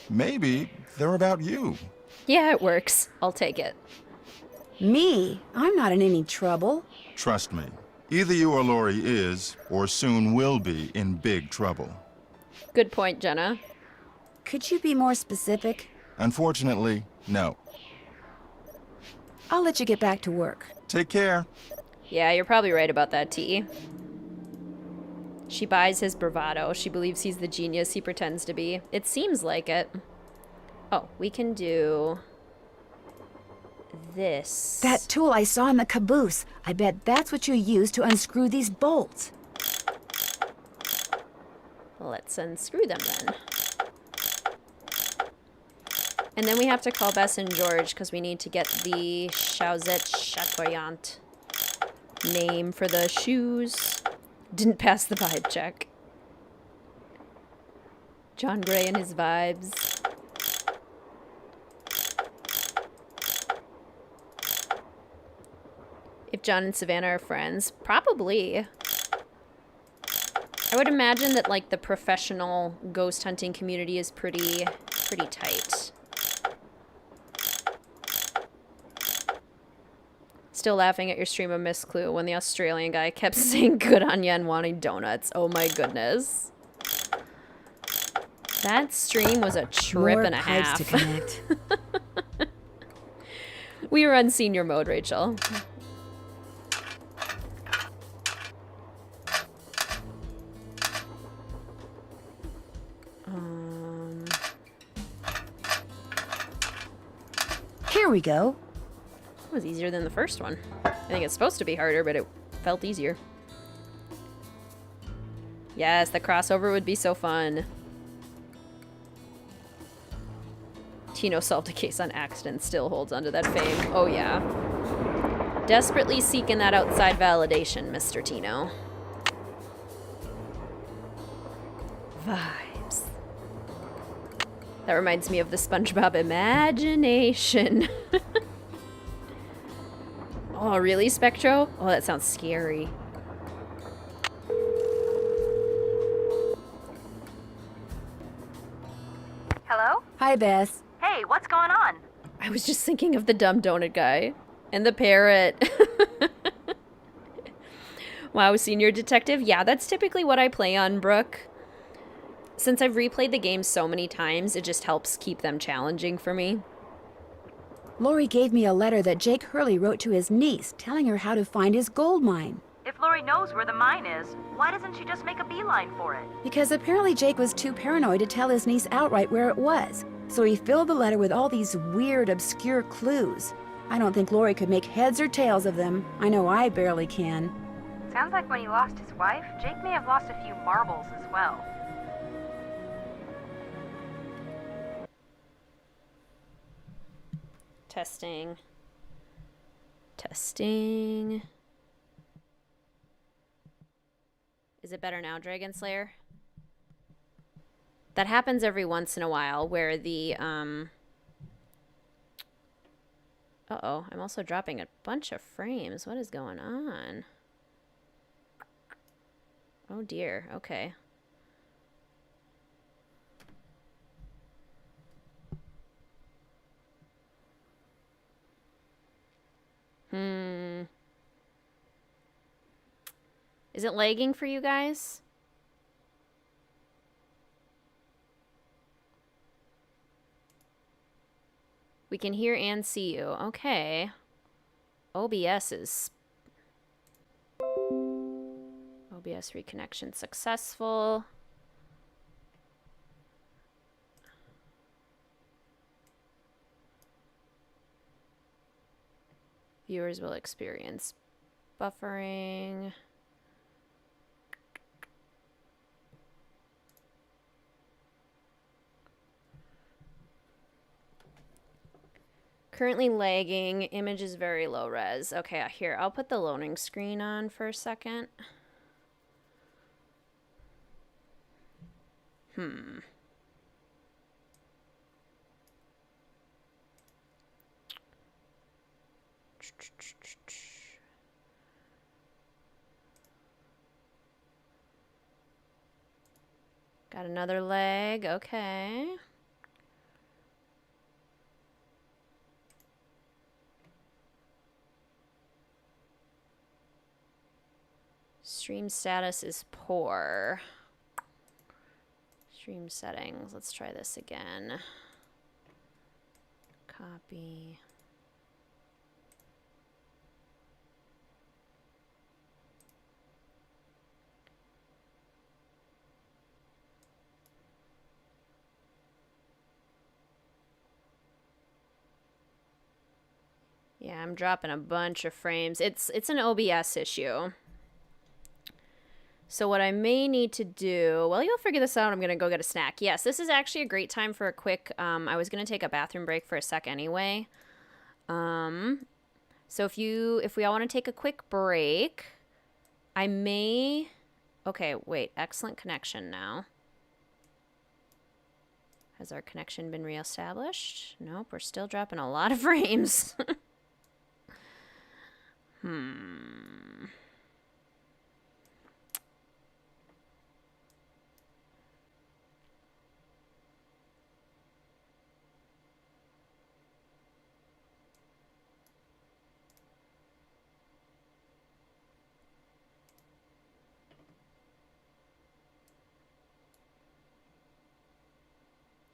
Maybe they're about you. Yeah, it works. I'll take it. Me? I'm not in any trouble. Trust me. Either you or Lori is, or soon will be, in big trouble. Good point, Jenna. Could you be more specific? Unfortunately, no. I'll let you get back to work. Take care. Yeah, you're probably right about that, T. She buys his bravado. She believes he's the genius he pretends to be. It seems like it. Oh, we can do this. That tool I saw in the caboose. I bet that's what you use to unscrew these bolts. Let's unscrew them then. And then we have to call Bess and George because we need to get the Chaussette Chatoyant name for the shoes. Didn't pass the vibe check. John Gray and his vibes. If John and Savannah are friends, probably. I would imagine that like the professional ghost hunting community is pretty tight. Still laughing at your stream of Miss Clue when the Australian guy kept saying good on ya and wanting donuts. Oh my goodness. That stream was a trip More and a pipes half. to connect. We were on senior mode, Rachel. Here we go. It was easier than the first one. I think it's supposed to be harder, but it felt easier. Yes, the crossover would be so fun. Tino solved a case on accident, still holds onto that fame. Oh yeah. Desperately seeking that outside validation, Mr. Tino. Vibes. That reminds me of the SpongeBob imagination. Oh, really, Spectro? Oh, that sounds scary. Hello? Hi, Bess. Hey, what's going on? I was just thinking of the dumb donut guy. And the parrot. Wow, senior detective. Yeah, that's typically what I play on, Brooke. Since I've replayed the game so many times, it just helps keep them challenging for me. Lori gave me a letter that Jake Hurley wrote to his niece, telling her how to find his gold mine. If Lori knows where the mine is, why doesn't she just make a beeline for it? Because apparently Jake was too paranoid to tell his niece outright where it was. So he filled the letter with all these weird, obscure clues. I don't think Lori could make heads or tails of them. I know I barely can. Sounds like when he lost his wife, Jake may have lost a few marbles as well. Testing. Testing. Is it better now, Dragon Slayer? That happens every once in a while where the, Uh-oh, I'm also dropping a bunch of frames. What is going on? Oh dear, okay. Is it lagging for you guys? We can hear and see you. Okay. OBS reconnection successful. Viewers will experience buffering. Currently lagging. Image is very low res. Okay, here, I'll put the loading screen on for a second. Got another leg. Okay. Stream status is poor. Stream settings. Let's try this again. Copy. Yeah, I'm dropping a bunch of frames. It's an OBS issue. So what I may need to do, well, you'll figure this out. I'm going to go get a snack. Yes, this is actually a great time for a quick, I was going to take a bathroom break for a sec anyway. So if we all want to take a quick break, I may, okay, wait, excellent connection now. Has our connection been reestablished? Nope, we're still dropping a lot of frames.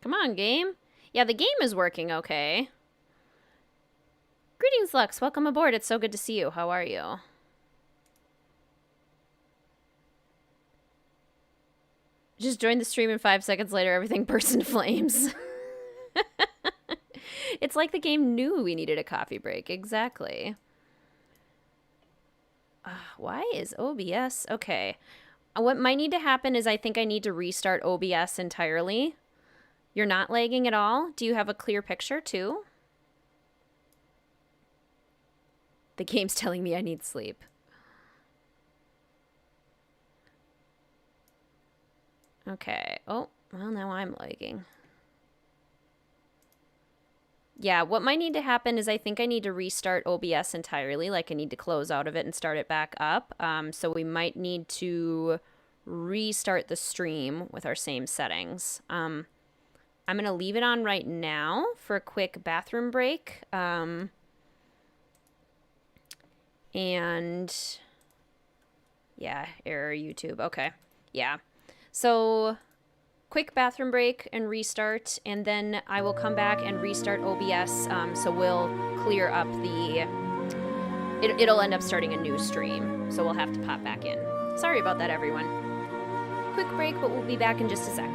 Come on, game. Yeah, the game is working okay. Greetings, Lux. Welcome aboard. It's so good to see you. How are you? Just joined the stream and 5 seconds later, everything burst into flames. It's like the game knew we needed a coffee break. Exactly. Why is OBS? Okay. What might need to happen is I think I need to restart OBS entirely. You're not lagging at all? Do you have a clear picture too? The game's telling me I need sleep. Okay. Oh, well, now I'm lagging. Yeah, what might need to happen is I think I need to restart OBS entirely. Like I need to close out of it and start it back up. So we might need to restart the stream with our same settings. I'm going to leave it on right now for a quick bathroom break. And yeah, error YouTube. Okay. Yeah. So quick bathroom break and restart, and then I will come back and restart OBS. So we'll clear up the, it'll end up starting a new stream. So we'll have to pop back in. Sorry about that, everyone. Quick break, but we'll be back in just a sec.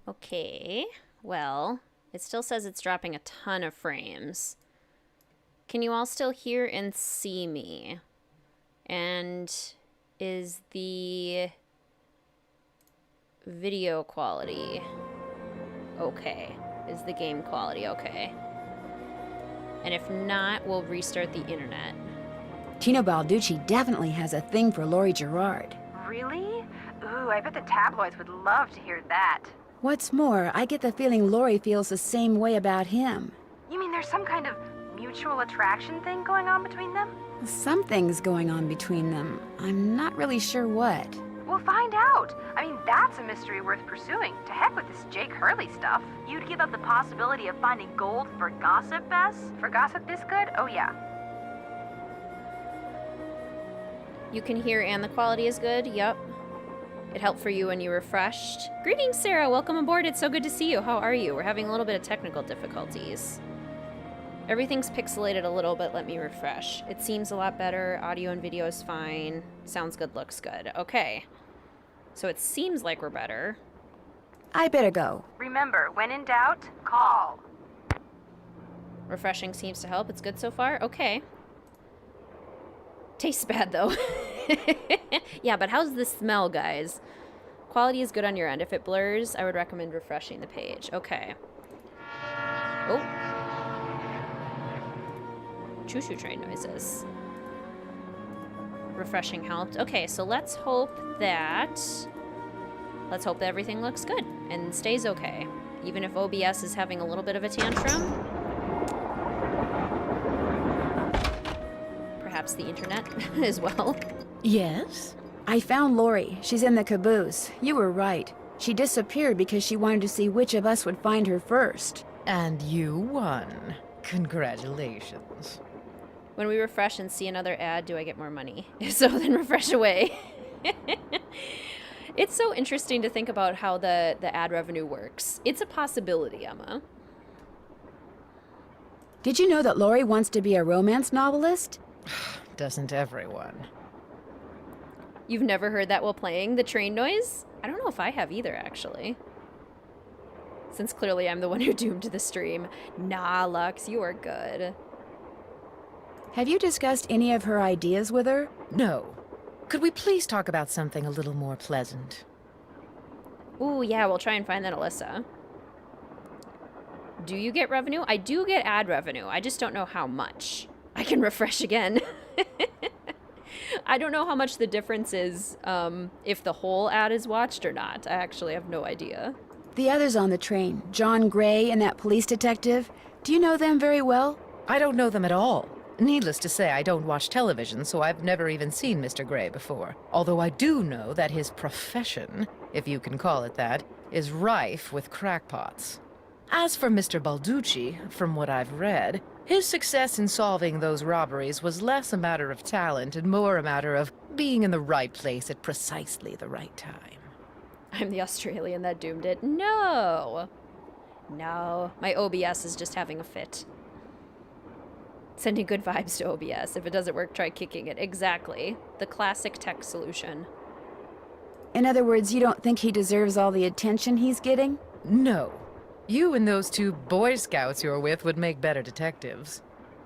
Okay, well, it still says it's dropping a ton of frames. Can you all still hear and see me? And is the video quality okay? Is the game quality okay? And if not, we'll restart the internet. Tino Balducci definitely has a thing for Laurie Gerard. Really? Ooh, I bet the tabloids would love to hear that. What's more, I get the feeling Laurie feels the same way about him. You mean there's some kind of mutual attraction thing going on between them? Something's going on between them. I'm not really sure what. We'll find out. I mean, that's a mystery worth pursuing. To heck with this Jake Hurley stuff. You'd give up the possibility of finding gold for gossip, Bess? For gossip this good? Oh yeah. You can hear and the quality is good? Yep. It helped for you when you refreshed. Greetings, Sarah. Welcome aboard. It's so good to see you. How are you? We're having a little bit of technical difficulties. Everything's pixelated a little bit. Let me refresh. It seems a lot better. Audio and video is fine. Sounds good, looks good. Okay. So it seems like we're better. I better go. Remember, when in doubt, call. Refreshing seems to help. It's good so far. Okay. Tastes bad, though. Yeah, but how's the smell, guys? Quality is good on your end. If it blurs, I would recommend refreshing the page. Okay. Oh. Choo-choo train noises. Refreshing helped. Okay, so let's hope that everything looks good and stays okay. Even if OBS is having a little bit of a tantrum. Perhaps the internet as well. Yes? I found Laurie. She's in the caboose. You were right. She disappeared because she wanted to see which of us would find her first. And you won. Congratulations. When we refresh and see another ad, do I get more money? If so, then refresh away. It's so interesting to think about how the ad revenue works. It's a possibility, Emma. Did you know that Laurie wants to be a romance novelist? Doesn't everyone? You've never heard that while playing the train noise? I don't know if I have either, actually. Since clearly I'm the one who doomed the stream. Nah, Lux, you are good. Have you discussed any of her ideas with her? No. Could we please talk about something a little more pleasant? Ooh, yeah, we'll try and find that, Alyssa. Do you get revenue? I do get ad revenue. I just don't know how much. I can refresh again. I don't know how much the difference is if the whole ad is watched or not. I actually have no idea. The others on the train, John Gray and that police detective, do you know them very well? I don't know them at all. Needless to say, I don't watch television, so I've never even seen Mr. Gray before. Although I do know that his profession, if you can call it that, is rife with crackpots. As for Mr. Balducci, from what I've read, his success in solving those robberies was less a matter of talent and more a matter of being in the right place at precisely the right time. I'm the Australian that doomed it. No! No, my OBS is just having a fit. Sending good vibes to OBS. If it doesn't work, try kicking it. Exactly. The classic tech solution. In other words, you don't think he deserves all the attention he's getting? No. You and those two Boy Scouts you're with would make better detectives.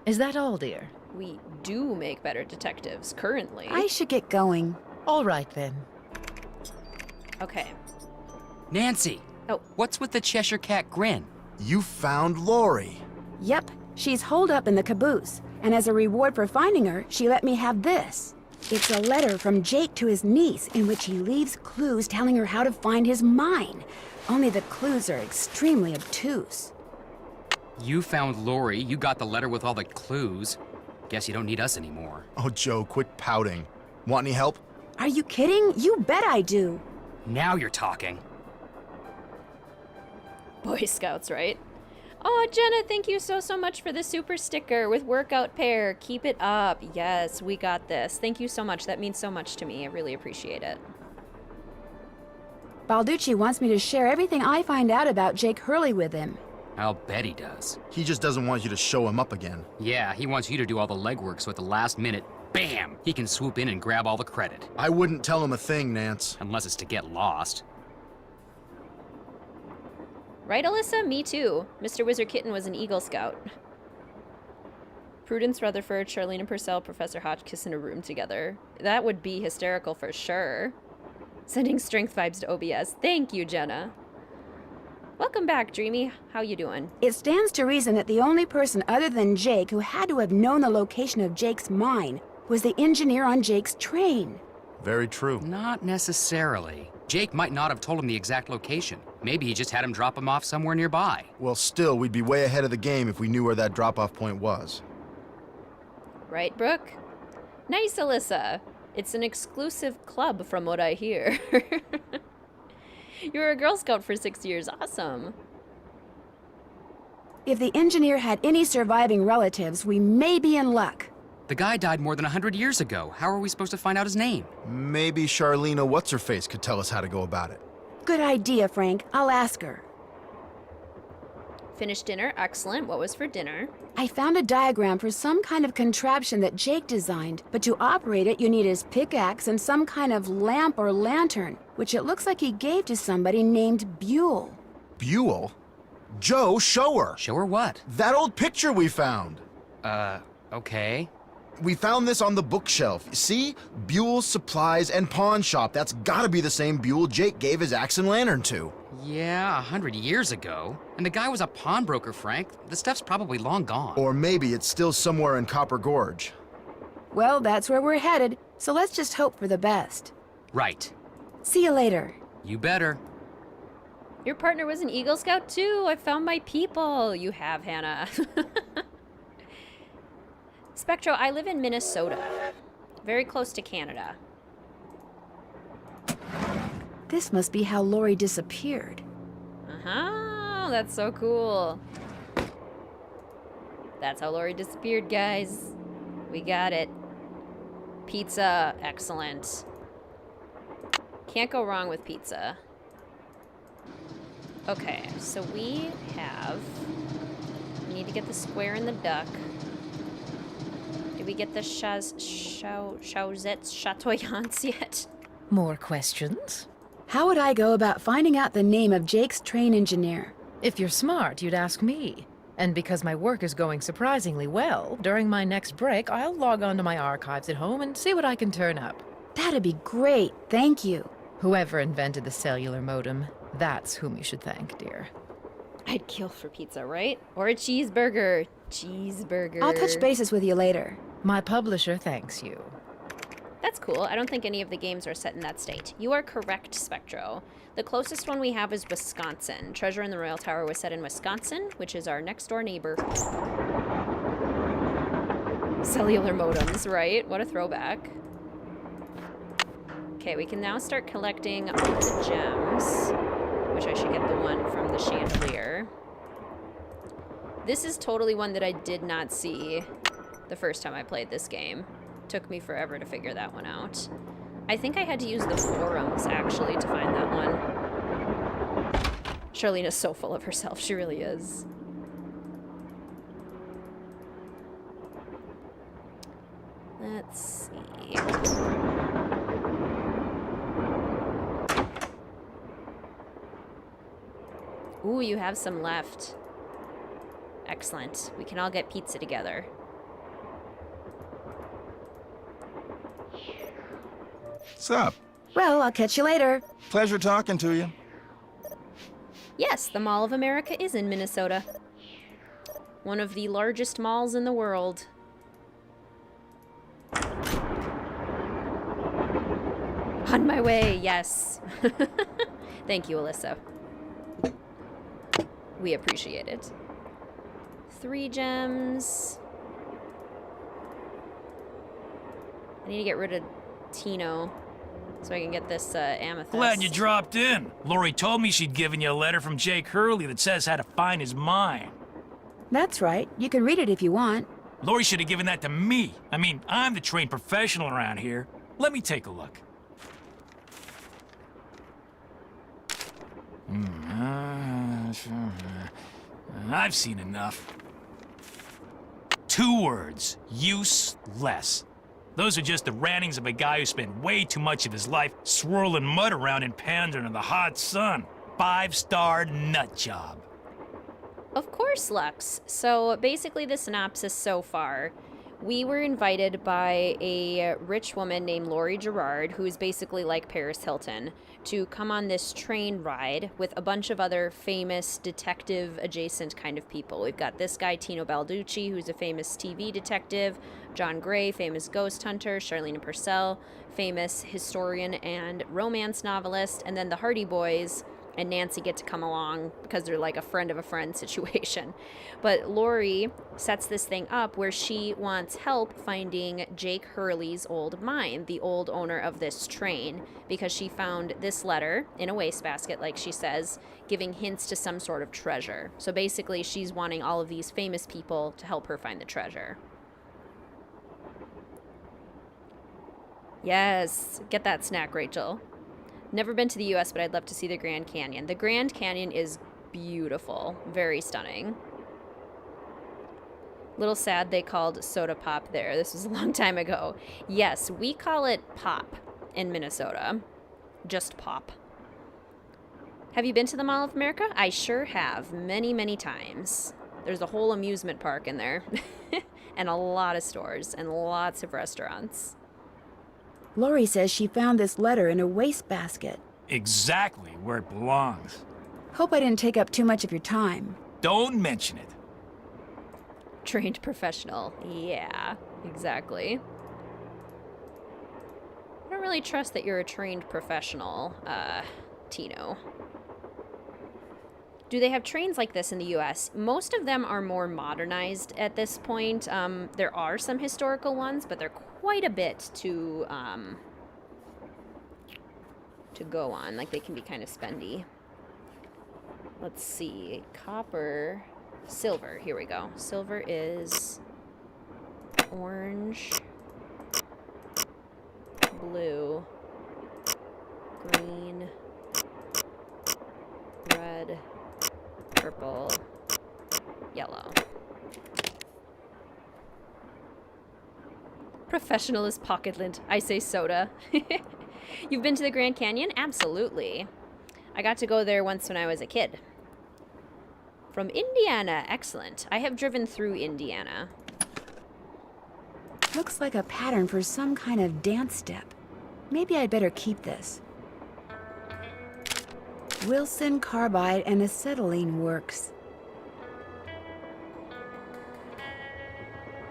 Is that all, dear? We do make better detectives, currently. I should get going. All right, then. Okay. Nancy! Oh. What's with the Cheshire Cat grin? You found Lori. Yep, she's holed up in the caboose, and as a reward for finding her, she let me have this. It's a letter from Jake to his niece in which he leaves clues telling her how to find his mine. Only the clues are extremely obtuse. You found Lori, you got the letter with all the clues. Guess you don't need us anymore. Oh, Joe, quit pouting. Want any help? Are you kidding? You bet I do. Now you're talking. Boy Scouts, right? Oh, Jenna, thank you so much for the super sticker with workout pair. Keep it up. Yes, we got this. Thank you so much. That means so much to me. I really appreciate it. Balducci wants me to share everything I find out about Jake Hurley with him. I'll bet he does. He just doesn't want you to show him up again. Yeah, he wants you to do all the legwork so at the last minute, bam, he can swoop in and grab all the credit. I wouldn't tell him a thing, Nance. Unless it's to get lost. Right, Alyssa? Me too. Mr. WizardKitten was an Eagle Scout. Prudence Rutherford, Charlene and Purcell, Professor Hotchkiss in a room together. That would be hysterical for sure. Sending strength vibes to OBS. Thank you, Jenna. Welcome back, Dreamy. How you doing? It stands to reason that the only person other than Jake who had to have known the location of Jake's mine was the engineer on Jake's train. Very true. Not necessarily. Jake might not have told him the exact location. Maybe he just had him drop him off somewhere nearby. Well, still, we'd be way ahead of the game if we knew where that drop-off point was. Right, Brooke? Nice, Alyssa. It's an exclusive club from what I hear. You were a Girl Scout for 6 years. Awesome. If the engineer had any surviving relatives, we may be in luck. The guy died more than 100 years ago. How are we supposed to find out his name? Maybe Charlena What's-Her-Face could tell us how to go about it. Good idea, Frank. I'll ask her. Finished dinner. Excellent. What was for dinner? I found a diagram for some kind of contraption that Jake designed, but to operate it, you need his pickaxe and some kind of lamp or lantern, which it looks like he gave to somebody named Buell. Buell? Joe, show her! Show her what? That old picture we found! Okay. We found this on the bookshelf. See? Buell's Supplies and Pawn Shop. That's gotta be the same Buell Jake gave his axe and lantern to. Yeah, 100 years ago. And the guy was a pawnbroker, Frank. The stuff's probably long gone. Or maybe it's still somewhere in Copper Gorge. Well, that's where we're headed, so let's just hope for the best. Right. See you later. You better. Your partner was an Eagle Scout too. I found my people. You have, Hannah. Spectro, I live in Minnesota. Very close to Canada. This must be how Lori disappeared. Uh-huh. That's so cool. That's how Lori disappeared, guys. We got it. Pizza. Excellent. Can't go wrong with pizza. Okay, so we need to get the square and the duck. Did we get the Chauzettes Chatoyants yet? More questions? How would I go about finding out the name of Jake's train engineer? If you're smart, you'd ask me. And because my work is going surprisingly well, during my next break, I'll log on to my archives at home and see what I can turn up. That'd be great, thank you. Whoever invented the cellular modem, that's whom you should thank, dear. I'd kill for pizza, right? Or a cheeseburger. Cheeseburger. I'll touch bases with you later. My publisher thanks you. That's cool. I don't think any of the games are set in that state. You are correct, Spectro. The closest one we have is Wisconsin. Treasure in the Royal Tower was set in Wisconsin, which is our next door neighbor. Cellular modems, right? What a throwback. Okay, we can now start collecting all the gems, which I should get the one from the chandelier. This is totally one that I did not see the first time I played this game. Took me forever to figure that one out. I think I had to use the forums, actually, to find that one. Charlene is so full of herself. She really is. Let's see. Ooh, you have some left. Excellent. We can all get pizza together. What's up? Well, I'll catch you later. Pleasure talking to you. Yes, the Mall of America is in Minnesota. One of the largest malls in the world. On my way, yes. Thank you, Alyssa. We appreciate it. 3 gems. I need to get rid of Tino so I can get this amethyst. Glad you dropped in. Lori told me she'd given you a letter from Jake Hurley that says how to find his mine. That's right. You can read it if you want. Lori should have given that to me. I mean, I'm the trained professional around here. Let me take a look. I've seen enough. 2 words. Useless. Those are just the rantings of a guy who spent way too much of his life swirling mud around in Pandora in the hot sun. 5-star nut job. Of course, Lux. So basically the synopsis so far. We were invited by a rich woman named Lori Gerard, who is basically like Paris Hilton, to come on this train ride with a bunch of other famous detective-adjacent kind of people. We've got this guy, Tino Balducci, who's a famous TV detective, John Gray, famous ghost hunter, Charlene Purcell, famous historian and romance novelist, and then the Hardy Boys and Nancy get to come along because they're like a friend of a friend situation. But Lori sets this thing up where she wants help finding Jake Hurley's old mine, the old owner of this train, because she found this letter in a wastebasket, like she says, giving hints to some sort of treasure. So basically she's wanting all of these famous people to help her find the treasure. Yes, get that snack, Rachel. Never been to the US, but I'd love to see the Grand Canyon. The Grand Canyon is beautiful, very stunning. Little sad they called soda pop there. This was a long time ago. Yes, we call it pop in Minnesota. Just pop. Have you been to the Mall of America? I sure have, many, many times. There's a whole amusement park in there. And a lot of stores and lots of restaurants. Lori says she found this letter in a wastebasket. Exactly where it belongs. Hope I didn't take up too much of your time. Don't mention it. Trained professional. Yeah, exactly. I don't really trust that you're a trained professional, Tino. Do they have trains like this in the US? Most of them are more modernized at this point. There are some historical ones, but they're quite a bit to go on. Like, they can be kind of spendy. Let's see. Copper. Silver. Here we go. Silver is orange, blue, green, red, purple, yellow. Professional is pocket-lint. I say soda. You've been to the Grand Canyon? Absolutely. I got to go there once when I was a kid. From Indiana. Excellent. I have driven through Indiana. Looks like a pattern for some kind of dance step. Maybe I'd better keep this. Wilson carbide and acetylene works.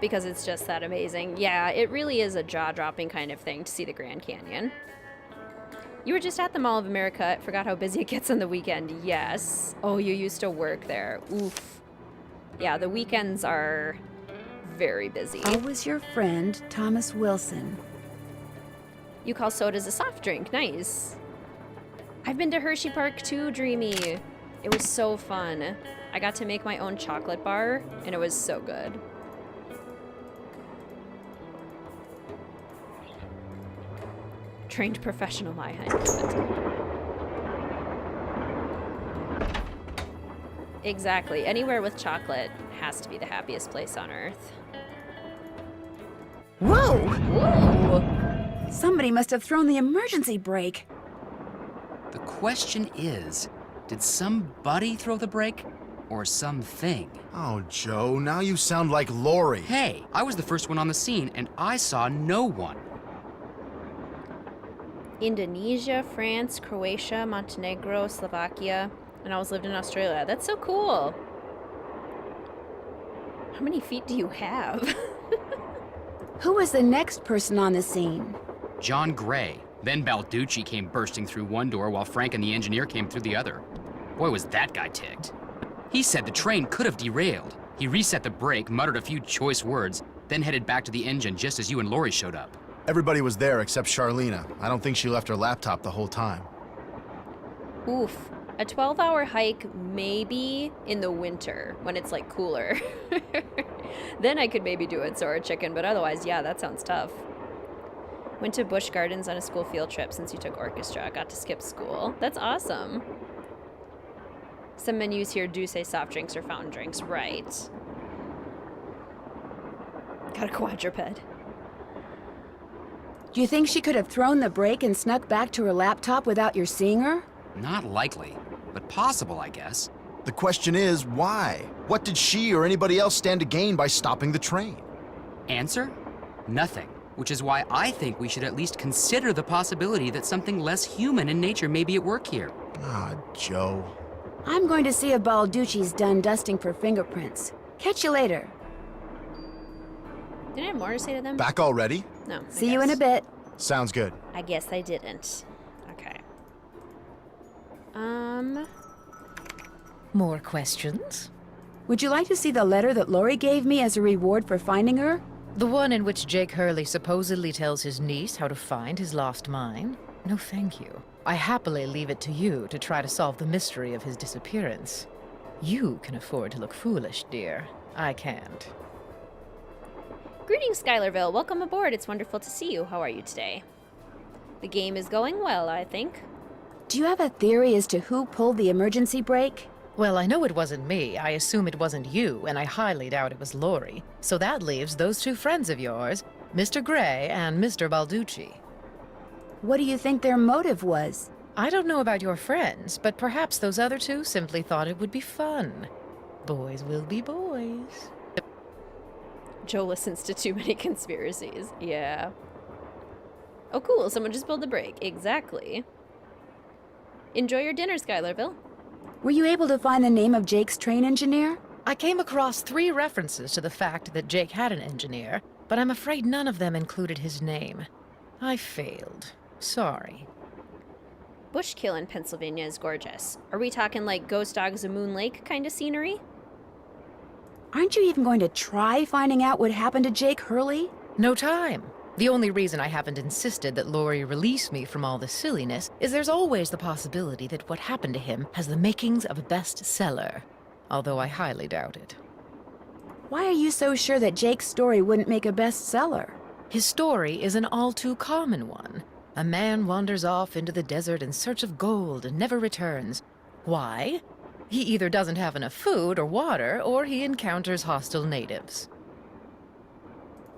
Because it's just that amazing. Yeah, it really is a jaw-dropping kind of thing to see the Grand Canyon. You were just at the Mall of America. I forgot how busy it gets on the weekend. Yes. Oh, you used to work there. Oof. Yeah, the weekends are very busy. Always your friend, Thomas Wilson. You call sodas a soft drink. Nice. I've been to Hershey Park too, Dreamy. It was so fun. I got to make my own chocolate bar, and it was so good. Trained professional, I Exactly. Anywhere with chocolate has to be the happiest place on earth. Whoa! Whoa! Somebody must have thrown the emergency brake. The question is, did somebody throw the brake? Or something? Oh, Joe, now you sound like Lori. Hey, I was the first one on the scene, and I saw no one. Indonesia, France, Croatia, Montenegro, Slovakia, and I was lived in Australia. That's so cool. How many feet do you have? Who was the next person on the scene? John Gray. Then Balducci came bursting through one door while Frank and the engineer came through the other. Boy, was that guy ticked. He said the train could have derailed. He reset the brake, muttered a few choice words, then headed back to the engine just as you and Lori showed up. Everybody was there except Charlena. I don't think she left her laptop the whole time. Oof. A 12-hour hike, maybe in the winter when it's like cooler. Then I could maybe do it, Sora Chicken, but otherwise, yeah, that sounds tough. Went to Busch Gardens on a school field trip since you took orchestra. Got to skip school. That's awesome. Some menus here do say soft drinks or fountain drinks. Right. Got a quadruped. Do you think she could have thrown the brake and snuck back to her laptop without your seeing her? Not likely, but possible, I guess. The question is, why? What did she or anybody else stand to gain by stopping the train? Answer? Nothing. Which is why I think we should at least consider the possibility that something less human in nature may be at work here. Ah, Joe. I'm going to see if Balducci's done dusting for fingerprints. Catch you later. Did I have more to say to them? Back already? No. See you in a bit. Sounds good. I guess I didn't. Okay. More questions? Would you like to see the letter that Lori gave me as a reward for finding her? The one in which Jake Hurley supposedly tells his niece how to find his lost mine? No, thank you. I happily leave it to you to try to solve the mystery of his disappearance. You can afford to look foolish, dear. I can't. Greetings, Skylarville. Welcome aboard. It's wonderful to see you. How are you today? The game is going well, I think. Do you have a theory as to who pulled the emergency brake? Well, I know it wasn't me. I assume it wasn't you, and I highly doubt it was Lori. So that leaves those two friends of yours, Mr. Gray and Mr. Balducci. What do you think their motive was? I don't know about your friends, but perhaps those other two simply thought it would be fun. Boys will be boys. Joe listens to too many conspiracies. Yeah. Oh, cool. Someone just pulled the brake. Exactly. Enjoy your dinner, Skylarville. Were you able to find the name of Jake's train engineer? I came across 3 references to the fact that Jake had an engineer, but I'm afraid none of them included his name. I failed. Sorry. Bushkill in Pennsylvania is gorgeous. Are we talking like Ghost Dogs of Moon Lake kind of scenery? Aren't you even going to try finding out what happened to Jake Hurley? No time. The only reason I haven't insisted that Lori release me from all this silliness is there's always the possibility that what happened to him has the makings of a bestseller, although I highly doubt it. Why are you so sure that Jake's story wouldn't make a bestseller? His story is an all too common one. A man wanders off into the desert in search of gold and never returns. Why? He either doesn't have enough food or water, or he encounters hostile natives.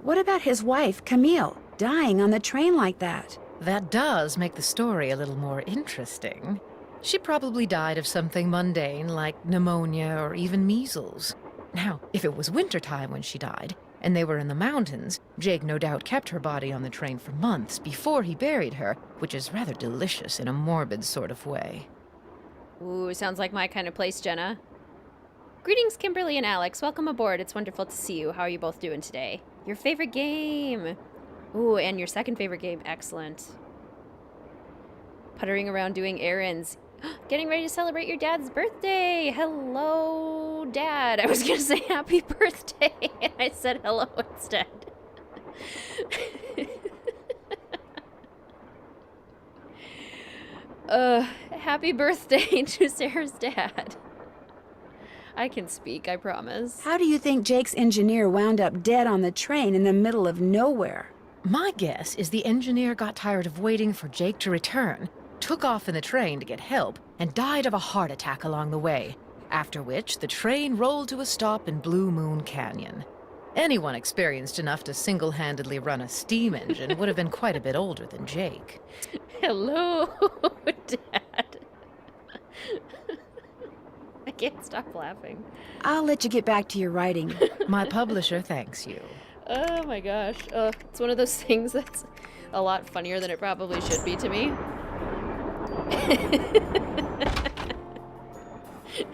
What about his wife, Camille, dying on the train like that? That does make the story a little more interesting. She probably died of something mundane like pneumonia or even measles. Now, if it was wintertime when she died, and they were in the mountains, Jake no doubt kept her body on the train for months before he buried her, which is rather delicious in a morbid sort of way. Ooh, sounds like my kind of place, Jenna. Greetings, Kimberly and Alex. Welcome aboard. It's wonderful to see you. How are you both doing today? Your favorite game. Ooh, and your second favorite game. Excellent. Puttering around doing errands. Getting ready to celebrate your dad's birthday. Hello, Dad. I was gonna say happy birthday, and I said hello instead. Happy birthday to Sarah's dad. I can speak, I promise. How do you think Jake's engineer wound up dead on the train in the middle of nowhere? My guess is the engineer got tired of waiting for Jake to return, took off in the train to get help, and died of a heart attack along the way, after which the train rolled to a stop in Blue Moon Canyon. Anyone experienced enough to single-handedly run a steam engine would have been quite a bit older than Jake. Hello, Dad. I can't stop laughing. I'll let you get back to your writing. My publisher thanks you. Oh my gosh. It's one of those things that's a lot funnier than it probably should be to me.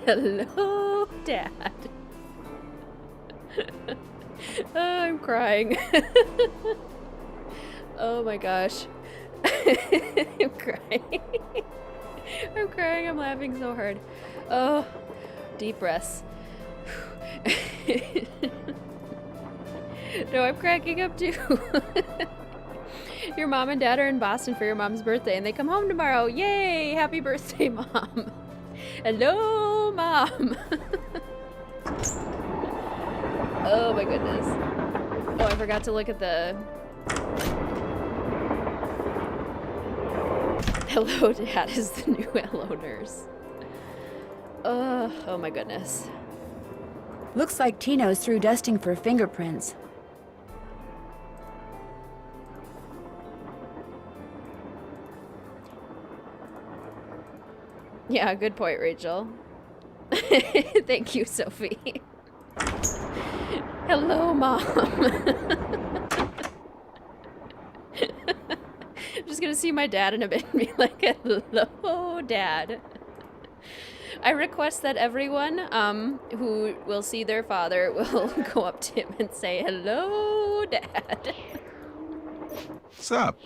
Hello, Dad. Oh, I'm crying. Oh my gosh. I'm crying. I'm crying. I'm laughing so hard. Oh, deep breaths. No, I'm cracking up too. Your mom and dad are in Boston for your mom's birthday and they come home tomorrow. Yay! Happy birthday, Mom. Hello, Mom. Oh my goodness. Oh, I forgot to look at the... Hello, Dad is the new Hello Nurse. Oh my goodness. Looks like Tino's through dusting for fingerprints. Yeah, good point, Rachel. Thank you, Sophie. Hello, Mom. I'm just gonna see my dad in a bit and be like, hello, Dad. I request that everyone who will see their father will go up to him and say, hello, Dad. What's up?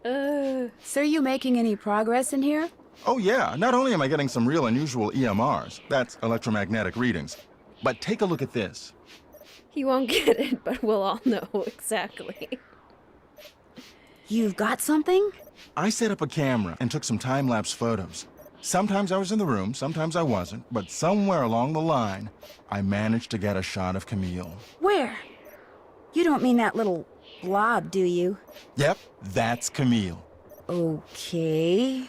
So are you making any progress in here? Oh yeah, not only am I getting some real unusual EMRs, that's electromagnetic readings, but take a look at this. He won't get it, but we'll all know exactly. You've got something? I set up a camera and took some time-lapse photos. Sometimes I was in the room, sometimes I wasn't, but somewhere along the line, I managed to get a shot of Camille. Where? You don't mean that little blob, do you? Yep, that's Camille. Okay.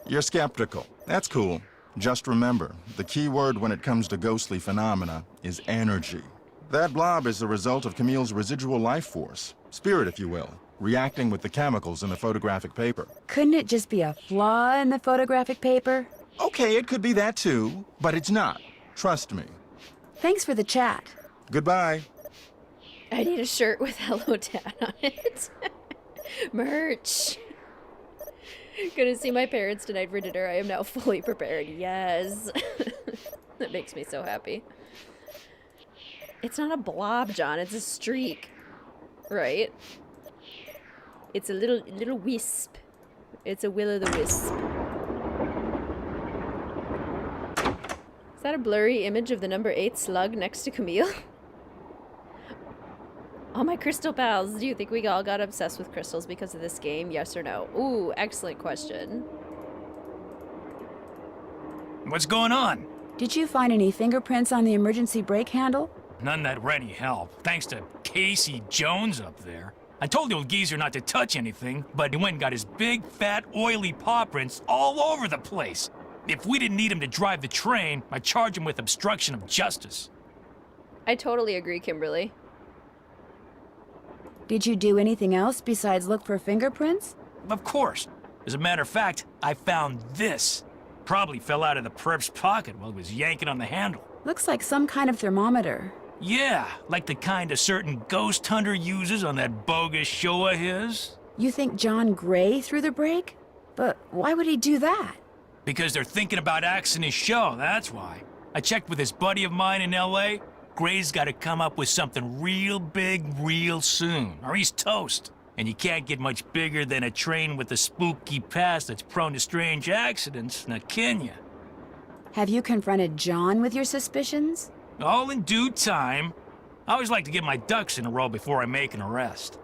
You're skeptical. That's cool. Just remember, the key word when it comes to ghostly phenomena is energy. That blob is the result of Camille's residual life force, spirit if you will, reacting with the chemicals in the photographic paper. Couldn't it just be a flaw in the photographic paper? Okay, it could be that too, but it's not. Trust me. Thanks for the chat. Goodbye. I need a shirt with Hello Dad on it. Merch. Gonna see my parents tonight for dinner. I am now fully prepared. Yes. That makes me so happy. It's not a blob, John. It's a streak. Right? It's a little wisp. It's a will-o'-the-wisp. Is that a blurry image of the number 8 slug next to Camille? All my crystal pals, do you think we all got obsessed with crystals because of this game? Yes or no? Ooh, excellent question. What's going on? Did you find any fingerprints on the emergency brake handle? None that were any help, thanks to Casey Jones up there. I told the old geezer not to touch anything, but he went and got his big, fat, oily paw prints all over the place. If we didn't need him to drive the train, I'd charge him with obstruction of justice. I totally agree, Kimberly. Did you do anything else besides look for fingerprints? Of course. As a matter of fact, I found this. Probably fell out of the perp's pocket while he was yanking on the handle. Looks like some kind of thermometer. Yeah, like the kind a certain ghost hunter uses on that bogus show of his. You think John Gray threw the brake? But why would he do that? Because they're thinking about axing his show, that's why. I checked with this buddy of mine in L.A. Gray's got to come up with something real big real soon, or he's toast. And you can't get much bigger than a train with a spooky past that's prone to strange accidents, now can ya? Have you confronted John with your suspicions? All in due time. I always like to get my ducks in a row before I make an arrest.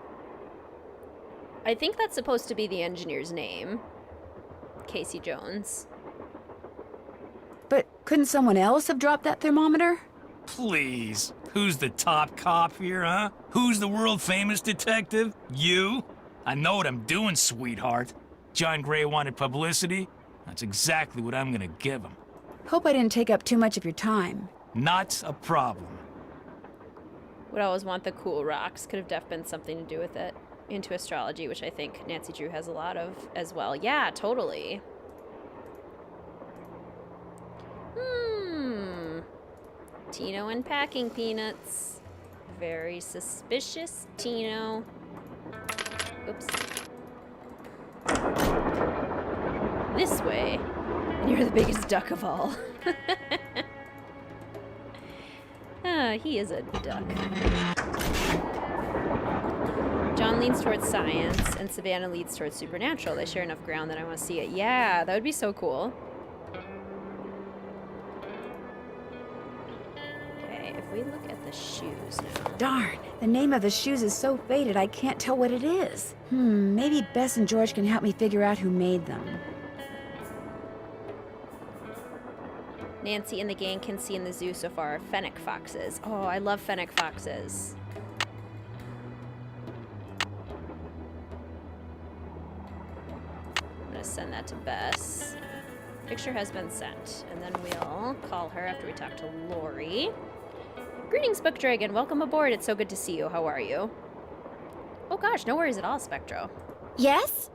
I think that's supposed to be the engineer's name. Casey Jones. But couldn't someone else have dropped that thermometer? Please. Who's the top cop here, huh? Who's the world-famous detective? You? I know what I'm doing, sweetheart. John Gray wanted publicity. That's exactly what I'm gonna give him. Hope I didn't take up too much of your time. Not a problem. Would always want the cool rocks. Could have definitely been something to do with it. Into astrology, which I think Nancy Drew has a lot of as well. Yeah, totally. Tino and packing peanuts. Very suspicious, Tino. Oops. This way. And you're the biggest duck of all. He is a duck. John leans towards science, and Savannah leads towards supernatural. They share enough ground that I want to see it. Yeah, that would be so cool. Okay, if we look at the shoes now. Darn, the name of the shoes is so faded I can't tell what it is. Maybe Bess and George can help me figure out who made them. Nancy and the gang can see in the zoo so far fennec foxes. Oh, I love fennec foxes. I'm gonna send that to Bess. Picture has been sent. And then we'll call her after we talk to Lori. Greetings, Book Dragon. Welcome aboard. It's so good to see you. How are you? Oh gosh, no worries at all, Spectro. Yes?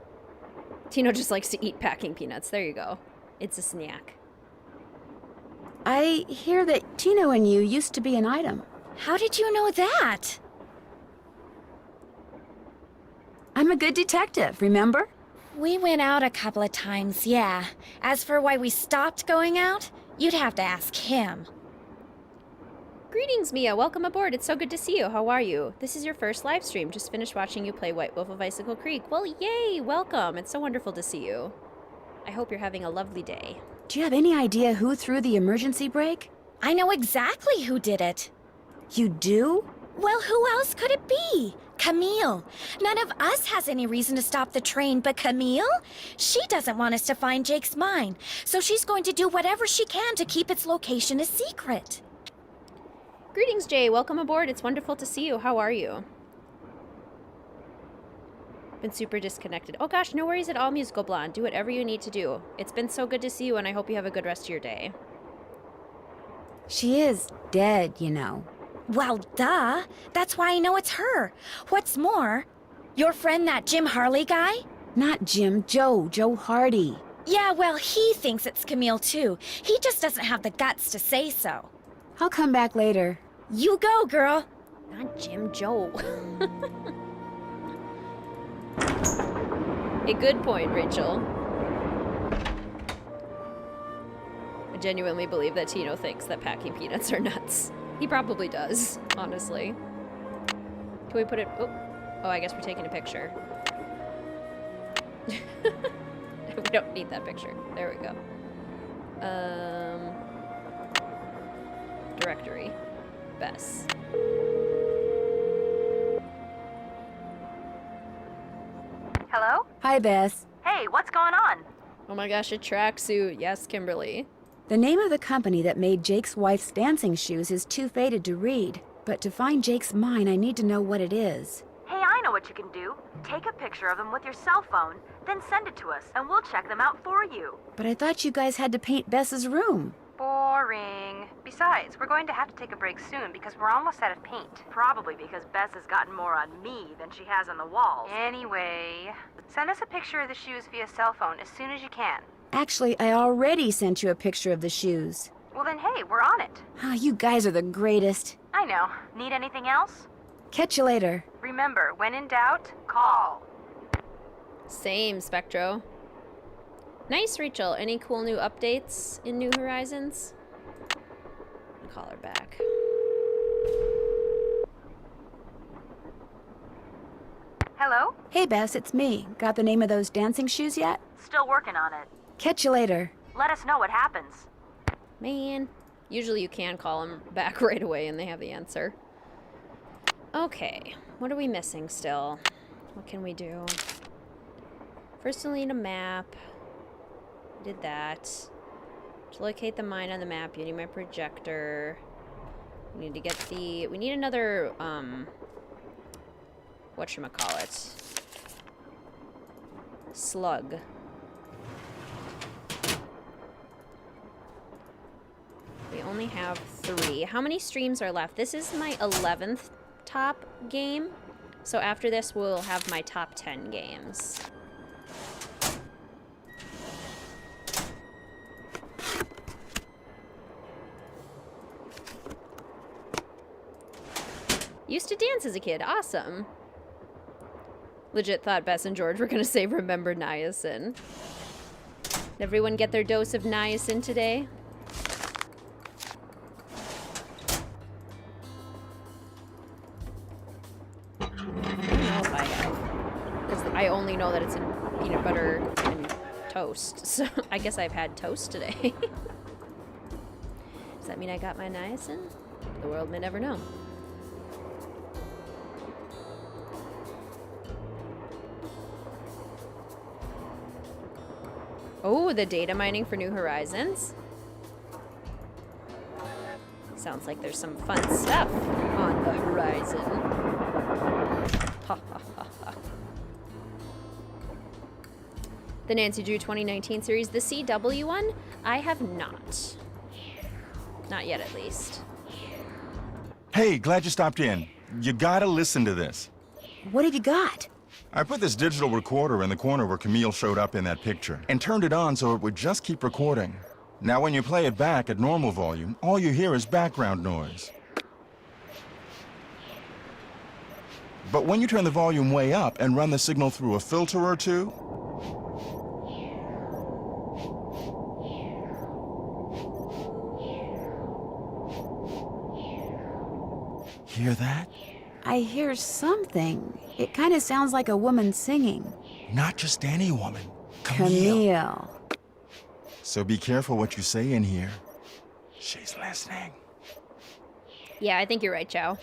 Tino just likes to eat packing peanuts. There you go. It's a snack. I hear that Tino and you used to be an item. How did you know that? I'm a good detective, remember? We went out a couple of times, yeah. As for why we stopped going out, you'd have to ask him. Greetings, Mia. Welcome aboard. It's so good to see you. How are you? This is your first live stream. Just finished watching you play White Wolf of Icicle Creek. Well, yay! Welcome. It's so wonderful to see you. I hope you're having a lovely day. Do you have any idea who threw the emergency brake? I know exactly who did it. You do? Well, who else could it be? Camille. None of us has any reason to stop the train but Camille. She doesn't want us to find Jake's mine, so she's going to do whatever she can to keep its location a secret. Greetings, Jay. Welcome aboard. It's wonderful to see you. How are you? Been super disconnected. Oh gosh, no worries at all, Musical Blonde. Do whatever you need to do. It's been so good to see you, and I hope you have a good rest of your day. She is dead, you know. Well, duh. That's why I know it's her. What's more, your friend, that Jim Harley guy? Not Jim, Joe Hardy. Yeah, well, he thinks it's Camille, too. He just doesn't have the guts to say so. I'll come back later. You go, girl. Not Jim, Joe. A good point, Rachel. I genuinely believe that Tino thinks that packing peanuts are nuts. He probably does, honestly. Can we put it... Oh, I guess we're taking a picture. We don't need that picture. There we go. Directory. Bess. Hello? Hi, Bess. Hey, what's going on? Oh my gosh, a tracksuit. Yes, Kimberly. The name of the company that made Jake's wife's dancing shoes is too faded to read. But to find Jake's mine, I need to know what it is. Hey, I know what you can do. Take a picture of them with your cell phone, then send it to us, and we'll check them out for you. But I thought you guys had to paint Bess's room. Boring. Besides, we're going to have to take a break soon because we're almost out of paint. Probably because Bess has gotten more on me than she has on the walls. Anyway, send us a picture of the shoes via cell phone as soon as you can. Actually, I already sent you a picture of the shoes. Well then, hey, we're on it. You guys are the greatest. I know. Need anything else? Catch you later. Remember, when in doubt, call. Same, Spectro. Nice, Rachel. Any cool new updates in New Horizons? I'll call her back. Hello? Hey, Bess, it's me. Got the name of those dancing shoes yet? Still working on it. Catch you later. Let us know what happens. Man. Usually you can call them back right away and they have the answer. Okay. What are we missing still? What can we do? First, we'll need a map. Did that. To locate the mine on the map, you need my projector. We need to get the... We need another, whatchamacallit? Slug. We only have 3. How many streams are left? This is my 11th top game. So after this, we'll have my top 10 games. Used to dance as a kid. Awesome. Legit thought Bess and George were going to say remember niacin. Did everyone get their dose of niacin today? I don't know if I have. Because I only know that it's in peanut butter and toast. So I guess I've had toast today. Does that mean I got my niacin? The world may never know. Oh, the data mining for New Horizons. Sounds like there's some fun stuff on the horizon. Ha ha ha ha. The Nancy Drew 2019 series, the CW one, I have not. Not yet, at least. Hey, glad you stopped in. You gotta listen to this. What have you got? I put this digital recorder in the corner where Camille showed up in that picture and turned it on so it would just keep recording. Now when you play it back at normal volume, all you hear is background noise. But when you turn the volume way up and run the signal through a filter or two, hear that? I hear something. It kind of sounds like a woman singing. Not just any woman. Camille. So be careful what you say in here. She's listening. Yeah, I think you're right, Chow.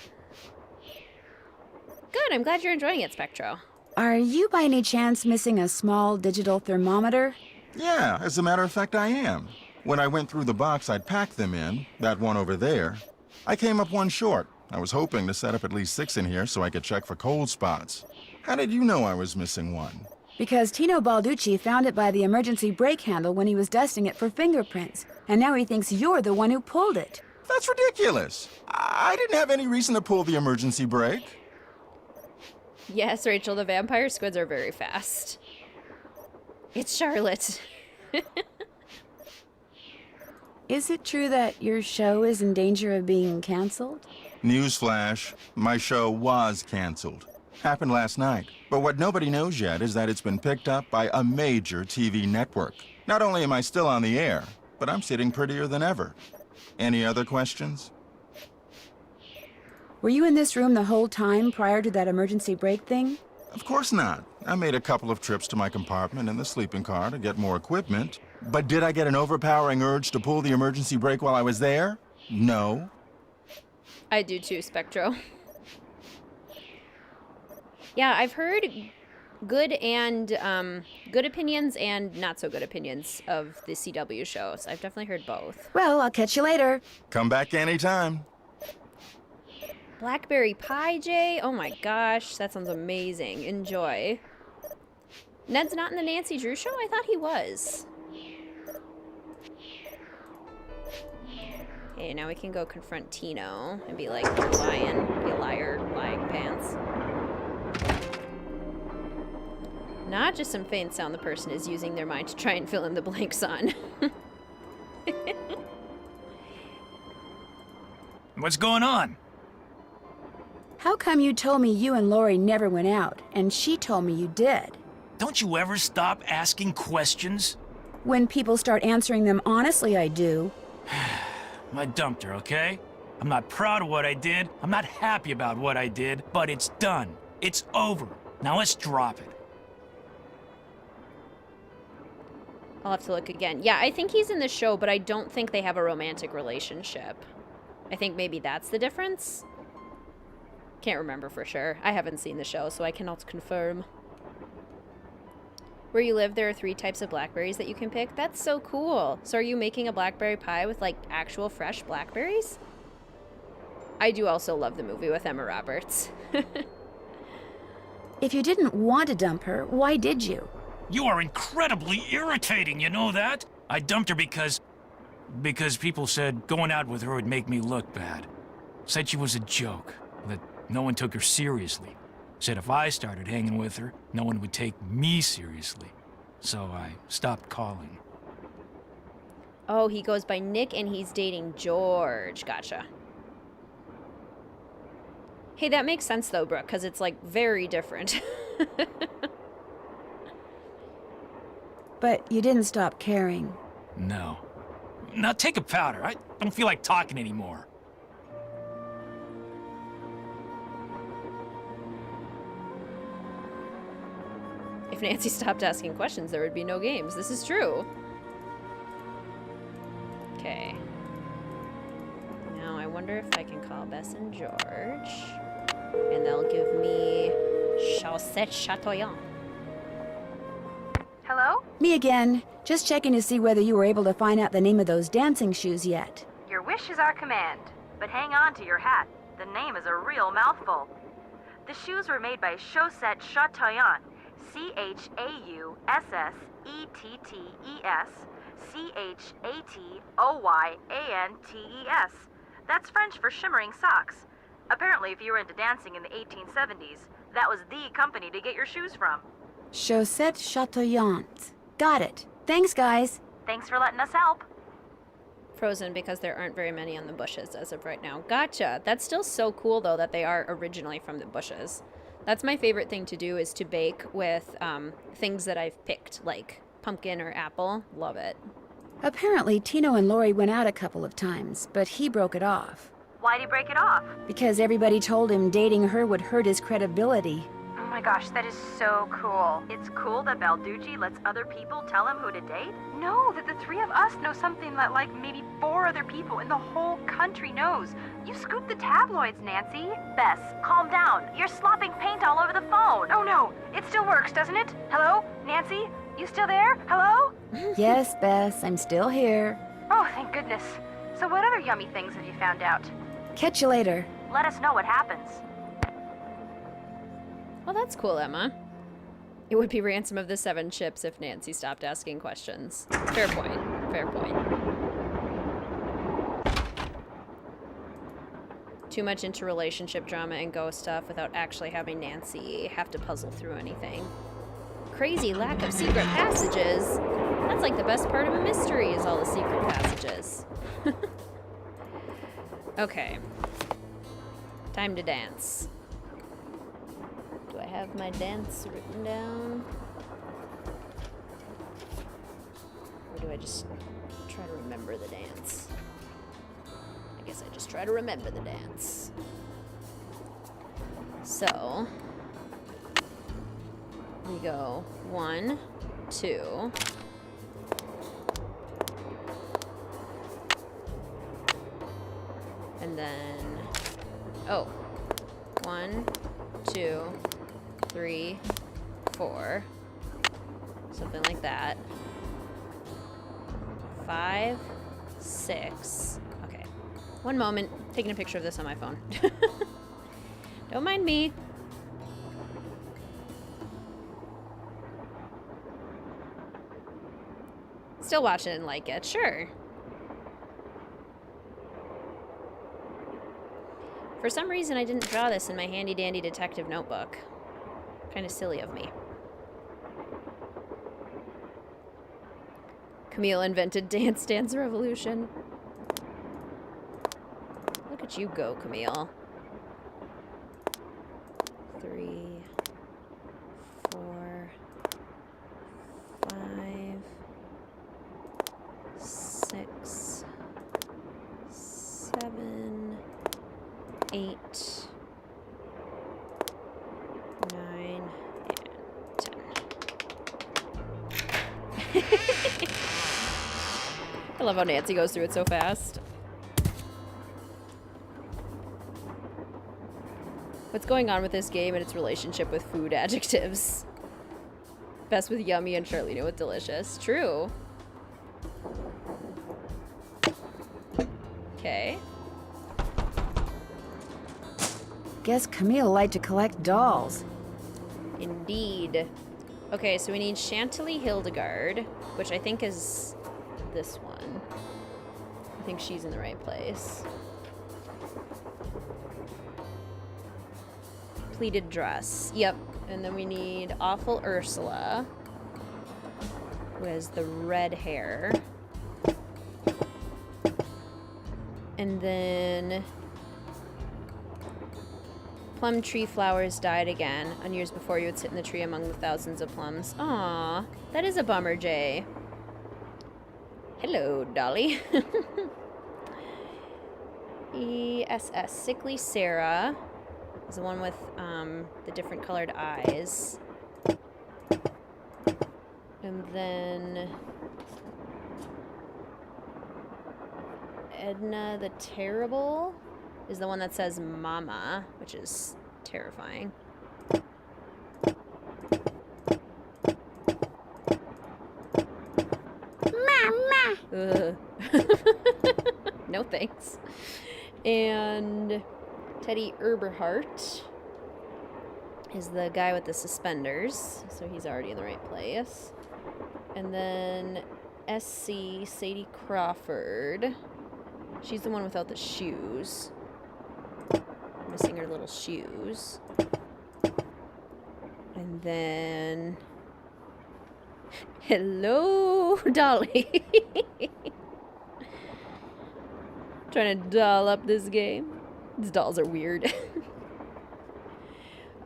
Good, I'm glad you're enjoying it, Spectro. Are you by any chance missing a small digital thermometer? Yeah, as a matter of fact, I am. When I went through the box I'd packed them in, that one over there, I came up one short. I was hoping to set up at least 6 in here so I could check for cold spots. How did you know I was missing one? Because Tino Balducci found it by the emergency brake handle when he was dusting it for fingerprints. And now he thinks you're the one who pulled it. That's ridiculous. I didn't have any reason to pull the emergency brake. Yes, Rachel, the vampire squids are very fast. It's Charlotte. Is it true that your show is in danger of being canceled? Newsflash, my show was canceled. Happened last night. But what nobody knows yet is that it's been picked up by a major TV network. Not only am I still on the air, but I'm sitting prettier than ever. Any other questions? Were you in this room the whole time prior to that emergency brake thing? Of course not. I made a couple of trips to my compartment in the sleeping car to get more equipment. But did I get an overpowering urge to pull the emergency brake while I was there? No. I do too, Spectro. Yeah, I've heard good and good opinions and not so good opinions of the CW shows. I've definitely heard both. Well, I'll catch you later. Come back anytime. Blackberry Pie, Jay? Oh my gosh, that sounds amazing. Enjoy. Ned's not in the Nancy Drew show? I thought he was. Okay, now we can go confront Tino and be like, lying, be a liar, lying pants. Not just some faint sound the person is using their mind to try and fill in the blanks on. What's going on? How come you told me you and Lori never went out, and she told me you did? Don't you ever stop asking questions? When people start answering them honestly, I do. I dumped her, okay? I'm not proud of what I did. I'm not happy about what I did, but it's done. It's over. Now let's drop it. I'll have to look again. Yeah, I think he's in the show, but I don't think they have a romantic relationship. I think maybe that's the difference. Can't remember for sure. I haven't seen the show, so I cannot confirm. Where you live, there are 3 types of blackberries that you can pick. That's so cool. So are you making a blackberry pie with, like, actual fresh blackberries? I do also love the movie with Emma Roberts. If you didn't want to dump her, why did you? You are incredibly irritating, you know that? I dumped her because people said going out with her would make me look bad. Said she was a joke, that no one took her seriously. Said if I started hanging with her, no one would take me seriously. So I stopped calling. Oh, he goes by Nick and he's dating George. Gotcha. Hey, that makes sense though, Brooke, because it's like very different. But you didn't stop caring. No. Now take a powder. I don't feel like talking anymore. If Nancy stopped asking questions, there would be no games. This is true. Okay. Now I wonder if I can call Bess and George. And they'll give me Chaussette Chatoyant. Hello? Me again. Just checking to see whether you were able to find out the name of those dancing shoes yet. Your wish is our command. But hang on to your hat. The name is a real mouthful. The shoes were made by Chaussette Chatoyant. Chaussette-Chatoyantes. That's French for shimmering socks. Apparently, if you were into dancing in the 1870s, that was the company to get your shoes from. Chaussette Chatoyant. Got it. Thanks, guys. Thanks for letting us help. Frozen because there aren't very many on the bushes as of right now. Gotcha. That's still so cool, though, that they are originally from the bushes. That's my favorite thing to do, is to bake with things that I've picked, like pumpkin or apple. Love it. Apparently, Tino and Lori went out a couple of times, but he broke it off. Why'd he break it off? Because everybody told him dating her would hurt his credibility. Oh my gosh, that is so cool. It's cool that Balducci lets other people tell him who to date? No, that the 3 of us know something that like maybe 4 other people in the whole country knows. You scooped the tabloids, Nancy. Bess, calm down. You're slopping paint all over the phone. Oh no, it still works, doesn't it? Hello? Nancy? You still there? Hello? Yes, Bess, I'm still here. Oh, thank goodness. So what other yummy things have you found out? Catch you later. Let us know what happens. Well, that's cool, Emma. It would be Ransom of the 7 Ships if Nancy stopped asking questions. Fair point. Fair point. Too much into relationship drama and ghost stuff without actually having Nancy have to puzzle through anything. Crazy lack of secret passages. That's like the best part of a mystery, is all the secret passages. Okay. Time to dance. Do I have my dance written down? Or do I just try to remember the dance? I guess I just try to remember the dance. So, we go 1, 2. And then, oh, 1, 2, 3, 4, something like that. 5, 6. Okay, one moment, taking a picture of this on my phone. Don't mind me. Still watch it and like it, sure. For some reason, I didn't draw this in my handy-dandy detective notebook. Kind of silly of me. Camille invented Dance Dance Revolution. Look at you go, Camille. 3, 4, 5, 6, 7, 8, 9, I love how Nancy goes through it so fast. What's going on with this game and its relationship with food adjectives? Best with yummy and Charlene with delicious. True. Okay. Guess Camille liked to collect dolls. Indeed. Okay, so we need Chantilly Hildegard, which I think is this one. I think she's in the right place. Pleated dress. Yep. And then we need Awful Ursula, who has the red hair. And then Plum tree flowers died again. On years before, you would sit in the tree among the thousands of plums. Aw, that is a bummer, Jay. Hello, Dolly. ESS, Sickly Sarah is the one with the different colored eyes. And then Edna the Terrible is the one that says Mama, which is terrifying. Mama! No thanks. And Teddy Eberhardt is the guy with the suspenders, so he's already in the right place. And then SC, Sadie Crawford. She's the one without the shoes. Missing her little shoes. And then... Hello, Dolly. Trying to doll up this game. These dolls are weird.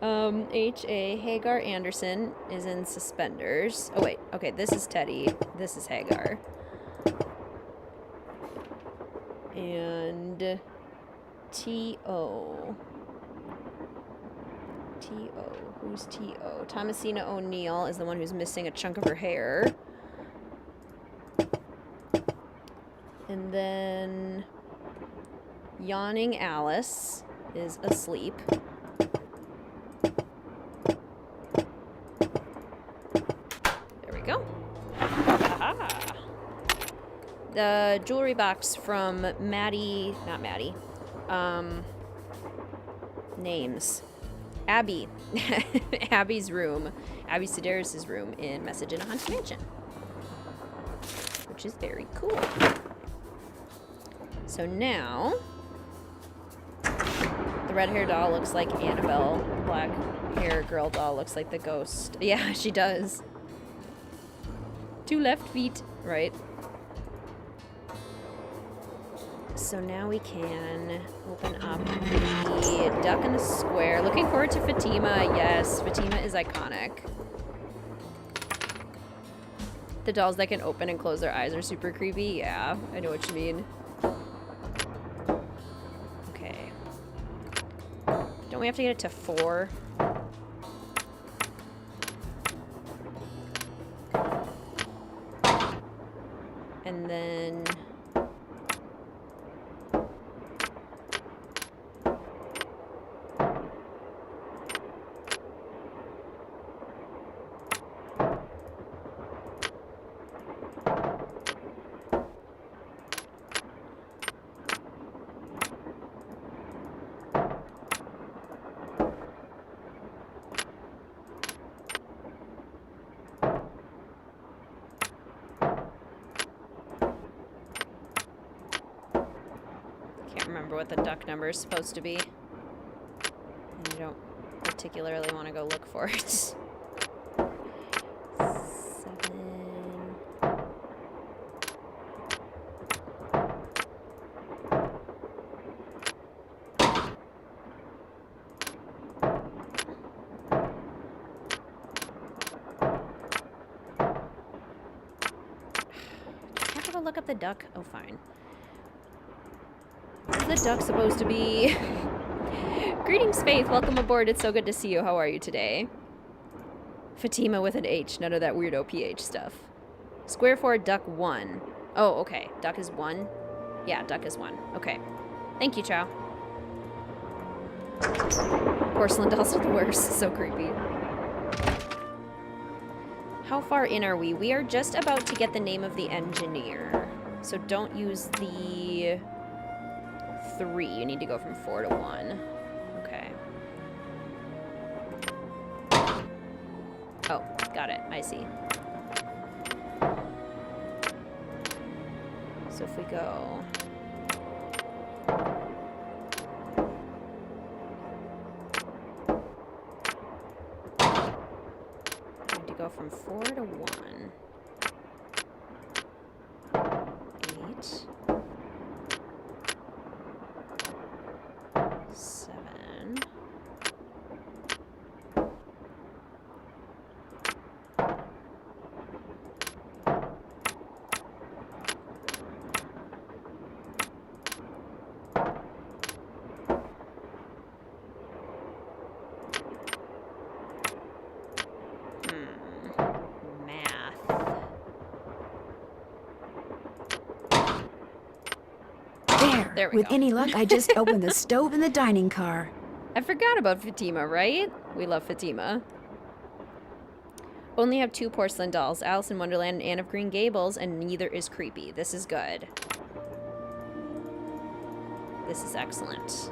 H.A. Hagar Anderson is in suspenders. Oh, wait. Okay, this is Teddy. This is Hagar. And T.O. T.O. Who's T.O.? Thomasina O'Neill is the one who's missing a chunk of her hair. And then Yawning Alice is asleep. There we go. Aha. The jewelry box from Maddie, not Maddie, names. Abby. Abby's room. Abby Sedaris' room in Message in a Haunted Mansion. Which is very cool. So now, the red hair doll looks like Annabelle. The black hair girl doll looks like the ghost. Yeah, she does. 2 left feet, right? So now we can open up the duck in the square. Looking forward to Fatima. Yes, Fatima is iconic. The dolls that can open and close their eyes are super creepy. Yeah, I know what you mean. Okay. Don't we have to get it to 4? And then... remember what the duck number is supposed to be. And I don't particularly want to go look for it. 7. I have to go look up the duck. Oh, fine. What's the duck supposed to be? Greetings, Faith. Welcome aboard. It's so good to see you. How are you today? Fatima with an H. None of that weirdo PH stuff. Square 4, duck 1. Oh, okay. Duck is 1? Yeah, duck is 1. Okay. Thank you, Chow. Porcelain dolls are the worst. So creepy. How far in are we? We are just about to get the name of the engineer. So don't use the 3. You need to go from 4 to 1. Okay. Oh, got it. I see. So if we go... I need to go from 4 to 1. 8. 7. There we With go. any luck, I just opened the stove in the dining car. I forgot about Fatima, right? We love Fatima. Only have 2 porcelain dolls, Alice in Wonderland and Anne of Green Gables, and neither is creepy. This is good. This is excellent.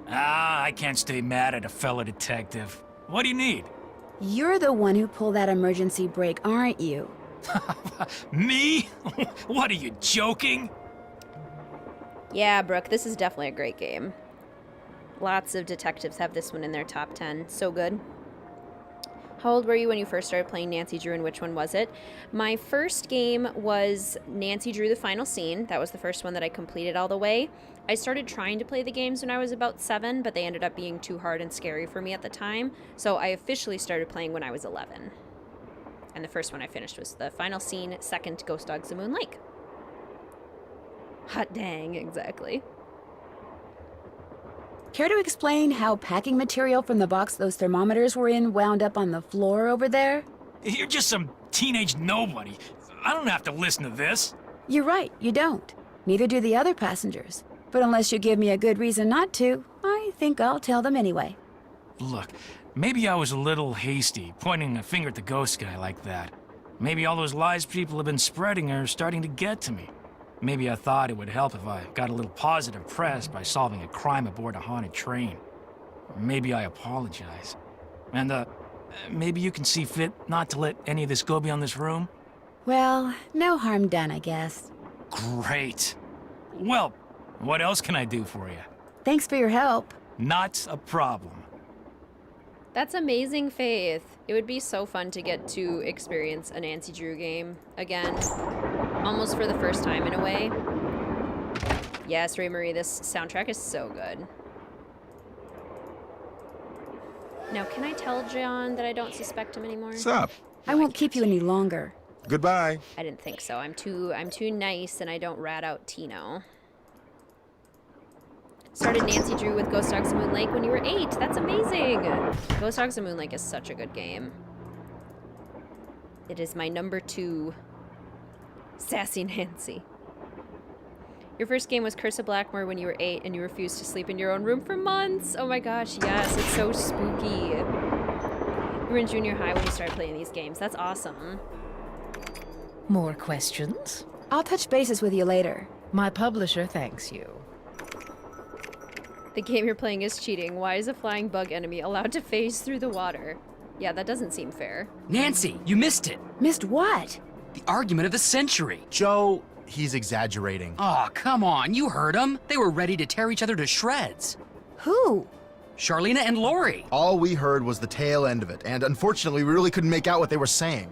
Ah, I can't stay mad at a fellow detective. What do you need? You're the one who pulled that emergency brake, aren't you? Me? What, are you joking? Yeah, Brooke, this is definitely a great game. Lots of detectives have this one in their top 10. So good. How old were you when you first started playing Nancy Drew, and which one was it? My first game was Nancy Drew: The Final Scene. That was the first one that I completed all the way. I started trying to play the games when I was about 7, but they ended up being too hard and scary for me at the time. So I officially started playing when I was 11. And the first one I finished was The Final Scene, second Ghost Dogs of Moon Lake. Hot dang, exactly. Care to explain how packing material from the box those thermometers were in wound up on the floor over there? You're just some teenage nobody. I don't have to listen to this. You're right, you don't. Neither do the other passengers. But unless you give me a good reason not to, I think I'll tell them anyway. Look, maybe I was a little hasty, pointing a finger at the ghost guy like that. Maybe all those lies people have been spreading are starting to get to me. Maybe I thought it would help if I got a little positive press by solving a crime aboard a haunted train. Or maybe I apologize. And, maybe you can see fit not to let any of this go beyond this room? Well, no harm done, I guess. Great. Well, what else can I do for you? Thanks for your help. Not a problem. That's amazing, Faith. It would be so fun to get to experience a Nancy Drew game again. Almost for the first time in a way. Yes, Ray Marie, this soundtrack is so good. Now, can I tell John that I don't suspect him anymore? What's up? I won't keep you any longer. Goodbye. I didn't think so. I'm too nice and I don't rat out Tino. Started Nancy Drew with Ghost Dogs of Moon Lake when you were 8. That's amazing. Ghost Dogs of Moon Lake is such a good game. It is my number 2. Sassy Nancy. Your first game was Curse of Blackmore when you were 8 and you refused to sleep in your own room for months. Oh my gosh, yes, it's so spooky. You were in junior high when you started playing these games. That's awesome. More questions? I'll touch bases with you later. My publisher thanks you. The game you're playing is cheating. Why is a flying bug enemy allowed to phase through the water? Yeah, that doesn't seem fair. Nancy, you missed it. Missed what? The argument of the century. Joe, he's exaggerating. Aw, come on, you heard them. They were ready to tear each other to shreds. Who? Charlena and Lori. All we heard was the tail end of it, and unfortunately, we really couldn't make out what they were saying.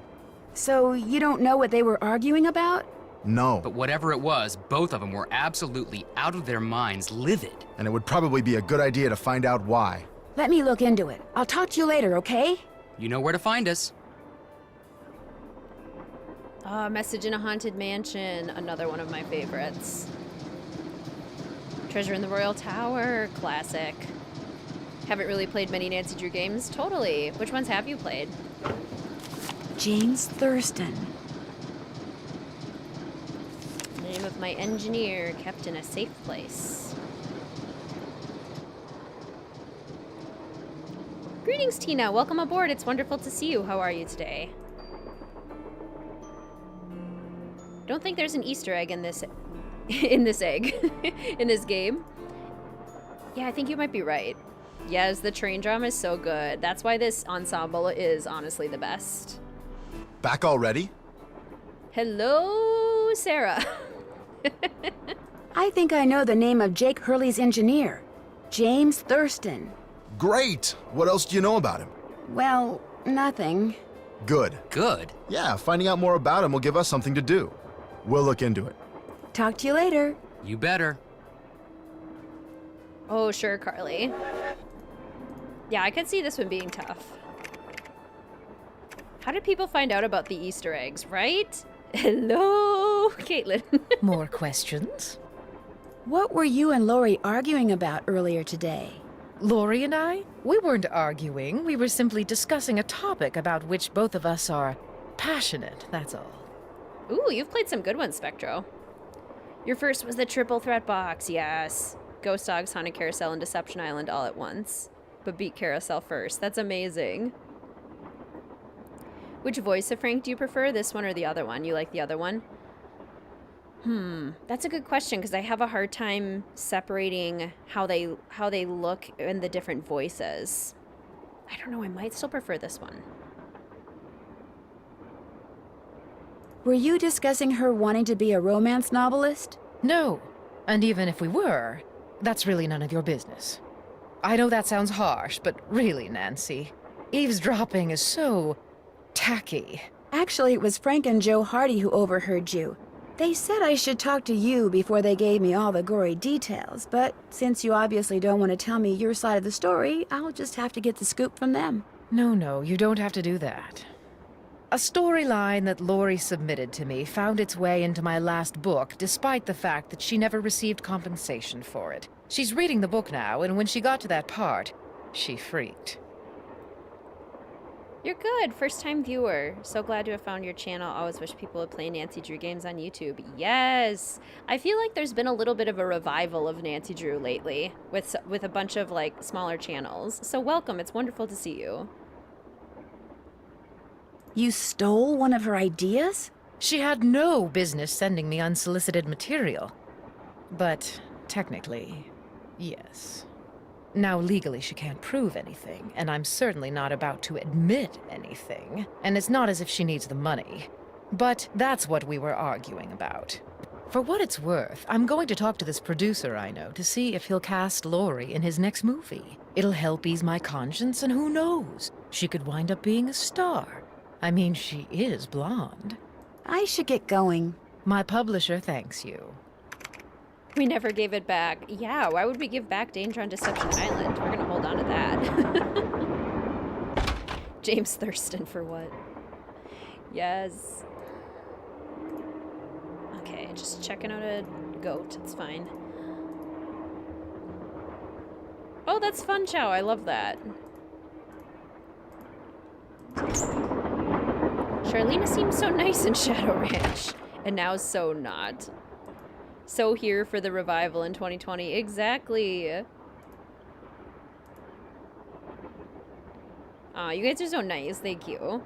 So you don't know what they were arguing about? No. But whatever it was, both of them were absolutely out of their minds, livid. And it would probably be a good idea to find out why. Let me look into it. I'll talk to you later, okay? You know where to find us. Message in a Haunted Mansion. Another one of my favorites. Treasure in the Royal Tower. Classic. Haven't really played many Nancy Drew games. Totally. Which ones have you played? James Thurston. my engineer kept in a safe place. Greetings, Tina. Welcome aboard. It's wonderful to see you. How are you today? Don't think there's an Easter egg in this in this game. Yeah, I think you might be right. Yes, the train drama is so good. That's why this ensemble is honestly the best. Back already? Hello, Sarah. I think I know the name of Jake Hurley's engineer. James Thurston. Great! What else do you know about him? Well, nothing. Good. Good? Yeah, finding out more about him will give us something to do. We'll look into it. Talk to you later. You better. Oh, sure, Carly. Yeah, I could see this one being tough. How did people find out about the Easter eggs, right? Hello, Caitlin. More questions? What were you and Lori arguing about earlier today? Lori and I? We weren't arguing. We were simply discussing a topic about which both of us are passionate, that's all. Ooh, you've played some good ones, Spectro. Your first was the Triple Threat Box, yes. Ghost Dogs, Haunted Carousel, and Deception Island all at once. But beat Carousel first. That's amazing. Which voice of Frank do you prefer? This one or the other one? You like the other one? That's a good question because I have a hard time separating how they look in the different voices. I don't know, I might still prefer this one. Were you discussing her wanting to be a romance novelist? No. And even if we were, that's really none of your business. I know that sounds harsh, but really, Nancy, eavesdropping is so tacky. Actually, it was Frank and Joe Hardy who overheard you. They said I should talk to you before they gave me all the gory details, but since you obviously don't want to tell me your side of the story, I'll just have to get the scoop from them. No, you don't have to do that. A storyline that Lori submitted to me found its way into my last book, despite the fact that she never received compensation for it. She's reading the book now, and when she got to that part, she freaked. You're good. First-time viewer. So glad to have found your channel. Always wish people would play Nancy Drew games on YouTube. Yes! I feel like there's been a little bit of a revival of Nancy Drew lately with a bunch of, like, smaller channels. So welcome. It's wonderful to see you. You stole one of her ideas? She had no business sending me unsolicited material. But technically, yes. Now, legally, she can't prove anything, and I'm certainly not about to admit anything. And it's not as if she needs the money. But that's what we were arguing about. For what it's worth, I'm going to talk to this producer I know to see if he'll cast Lori in his next movie. It'll help ease my conscience, and who knows? She could wind up being a star. I mean, she is blonde. I should get going. My publisher thanks you. We never gave it back. Yeah, why would we give back Danger on Deception Island? We're gonna hold on to that. James Thurston for what? Yes. Okay, just checking out a goat. It's fine. Oh, that's Fun Chow. I love that. Charlena seems so nice in Shadow Ranch, and now so not. So here for the revival in 2020. Exactly. Aw, you guys are so nice. Thank you.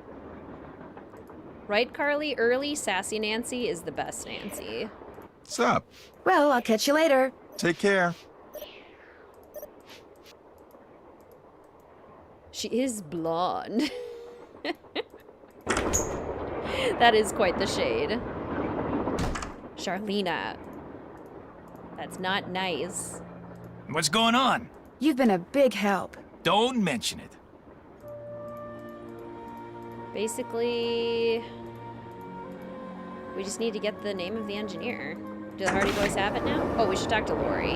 Right, Carly? Early, sassy Nancy is the best Nancy. What's up? Well, I'll catch you later. Take care. She is blonde. That is quite the shade. Charlena. That's not nice. What's going on? You've been a big help. Don't mention it. Basically, we just need to get the name of the engineer. Do the Hardy Boys have it now? Oh, we should talk to Lori.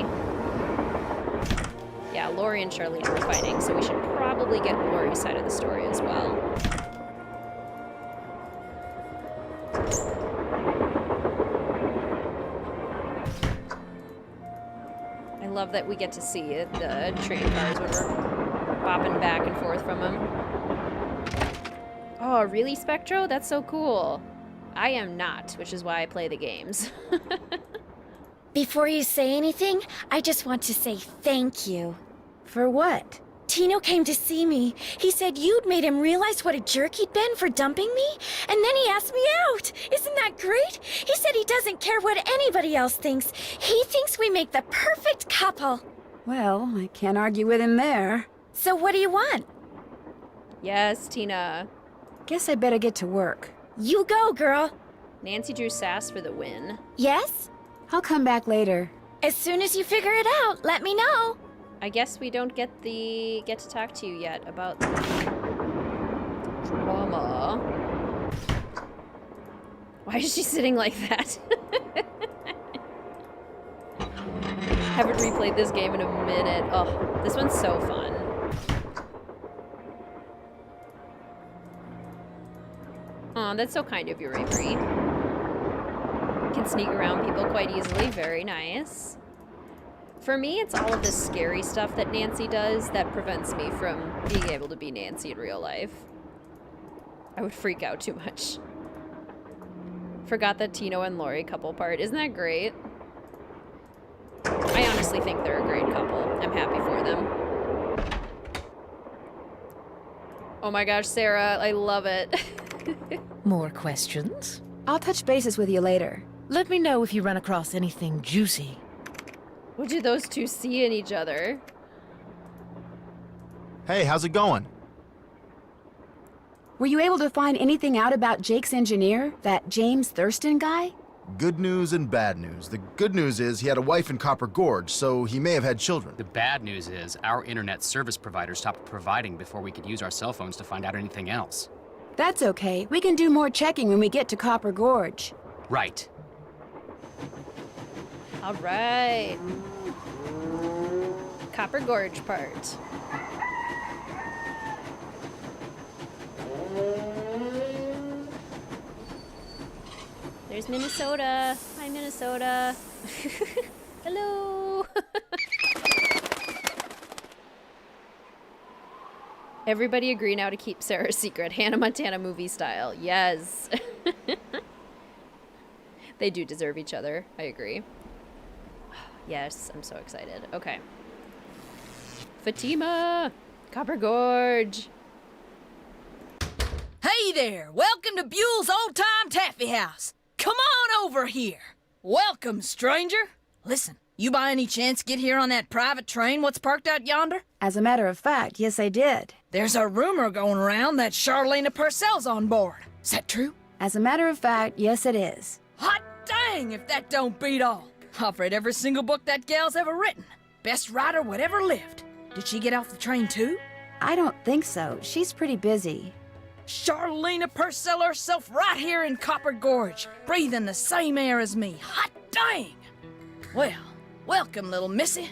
Yeah, Lori and Charlene were fighting, so we should probably get Lori's side of the story as well. I love that we get to see the train cars when we're bopping back and forth from them. Oh, really, Spectro? That's so cool. I am not, which is why I play the games. Before you say anything, I just want to say thank you. For what? Tino came to see me. He said you'd made him realize what a jerk he'd been for dumping me, and then he asked me out. Isn't that great? He said he doesn't care what anybody else thinks. He thinks we make the perfect couple. Well, I can't argue with him there. So what do you want? Yes, Tina. Guess I better get to work. You go, girl. Nancy drew sass for the win. Yes? I'll come back later. As soon as you figure it out, let me know. I guess we don't get to talk to you yet about the drama. Why is she sitting like that? Haven't replayed this game in a minute. Oh, this one's so fun. Aw, that's so kind of you, Avery. Can sneak around people quite easily. Very nice. For me, it's all of this scary stuff that Nancy does that prevents me from being able to be Nancy in real life. I would freak out too much. Forgot that Tino and Lori couple part. Isn't that great? I honestly think they're a great couple. I'm happy for them. Oh my gosh, Sarah, I love it. More questions? I'll touch bases with you later. Let me know if you run across anything juicy. What do those two see in each other? Hey, how's it going? Were you able to find anything out about Jake's engineer, that James Thurston guy? Good news and bad news. The good news is he had a wife in Copper Gorge, so he may have had children. The bad news is our internet service provider stopped providing before we could use our cell phones to find out anything else. That's okay. We can do more checking when we get to Copper Gorge. Right. All right. Copper Gorge part. There's Minnesota. Hi, Minnesota. Hello. Everybody agree now to keep Sarah's secret. Hannah Montana movie style. Yes. They do deserve each other. I agree. Yes, I'm so excited. Okay. Fatima! Copper Gorge! Hey there! Welcome to Buell's Old Time Taffy House. Come on over here. Welcome, stranger. Listen, you by any chance get here on that private train what's parked out yonder? As a matter of fact, yes I did. There's a rumor going around that Charlena Purcell's on board. Is that true? As a matter of fact, yes it is. Hot dang if that don't beat all. I've read every single book that gal's ever written. Best writer whatever lived. Did she get off the train too? I don't think so. She's pretty busy. Charlena Purcell herself right here in Copper Gorge, breathing the same air as me. Hot dang! Well, welcome, little missy.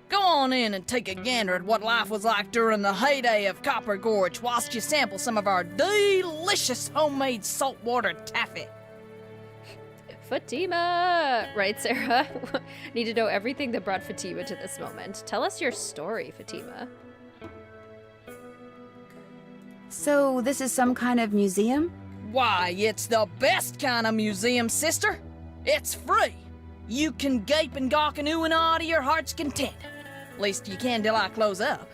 Go on in and take a gander at what life was like during the heyday of Copper Gorge whilst you sample some of our delicious homemade saltwater taffy. Fatima! Right, Sarah? Need to know everything that brought Fatima to this moment. Tell us your story, Fatima. So, this is some kind of museum? Why, it's the best kind of museum, sister. It's free. You can gape and gawk and ooh and ah to your heart's content. At least you can till I close up.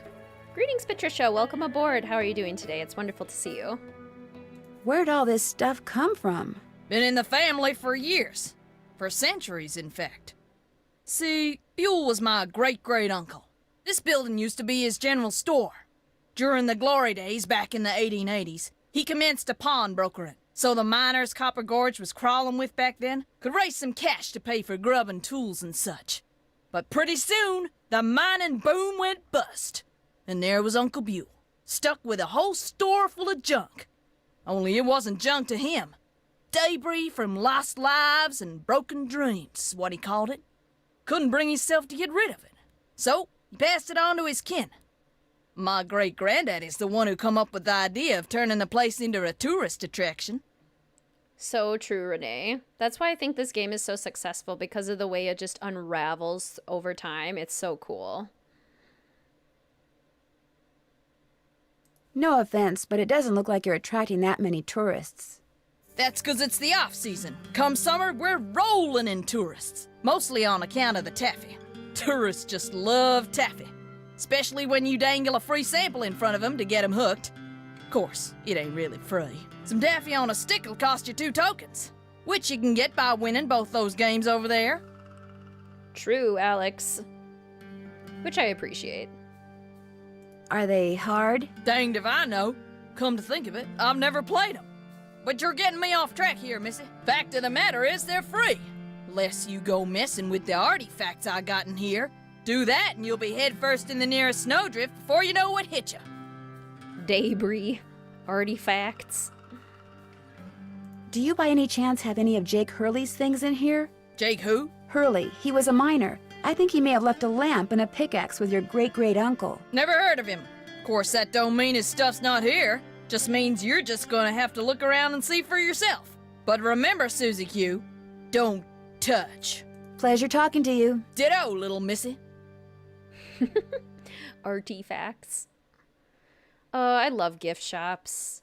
Greetings, Patricia. Welcome aboard. How are you doing today? It's wonderful to see you. Where'd all this stuff come from? Been in the family for years. For centuries, in fact. See, Buell was my great-great-uncle. This building used to be his general store. During the glory days back in the 1880s, he commenced a pawnbrokering, so the miners Copper Gorge was crawling with back then could raise some cash to pay for grub and tools and such. But pretty soon, the mining boom went bust. And there was Uncle Buell, stuck with a whole store full of junk. Only it wasn't junk to him. Debris from lost lives and broken dreams, is what he called it. Couldn't bring himself to get rid of it. So, he passed it on to his kin. My great-granddaddy's the one who come up with the idea of turning the place into a tourist attraction. So true, Renee. That's why I think this game is so successful, because of the way it just unravels over time. It's so cool. No offense, but it doesn't look like you're attracting that many tourists. That's 'cause it's the off-season. Come summer, we're rolling in tourists. Mostly on account of the taffy. Tourists just love taffy. Especially when you dangle a free sample in front of them to get them hooked. Of course, it ain't really free. Some taffy on a stick'll cost you 2 tokens, which you can get by winning both those games over there. True, Alex. Which I appreciate. Are they hard? Danged if I know. Come to think of it, I've never played them. But you're getting me off track here, missy. Fact of the matter is, they're free. Lest you go messing with the artifacts I got in here. Do that and you'll be headfirst in the nearest snowdrift before you know what hit you. Debris. Artifacts. Do you by any chance have any of Jake Hurley's things in here? Jake who? Hurley. He was a miner. I think he may have left a lamp and a pickaxe with your great-great-uncle. Never heard of him. Of course, that don't mean his stuff's not here. Just means you're just gonna have to look around and see for yourself. But remember, Susie Q, don't touch. Pleasure talking to you. Ditto, little missy. Artifacts. Oh, I love gift shops.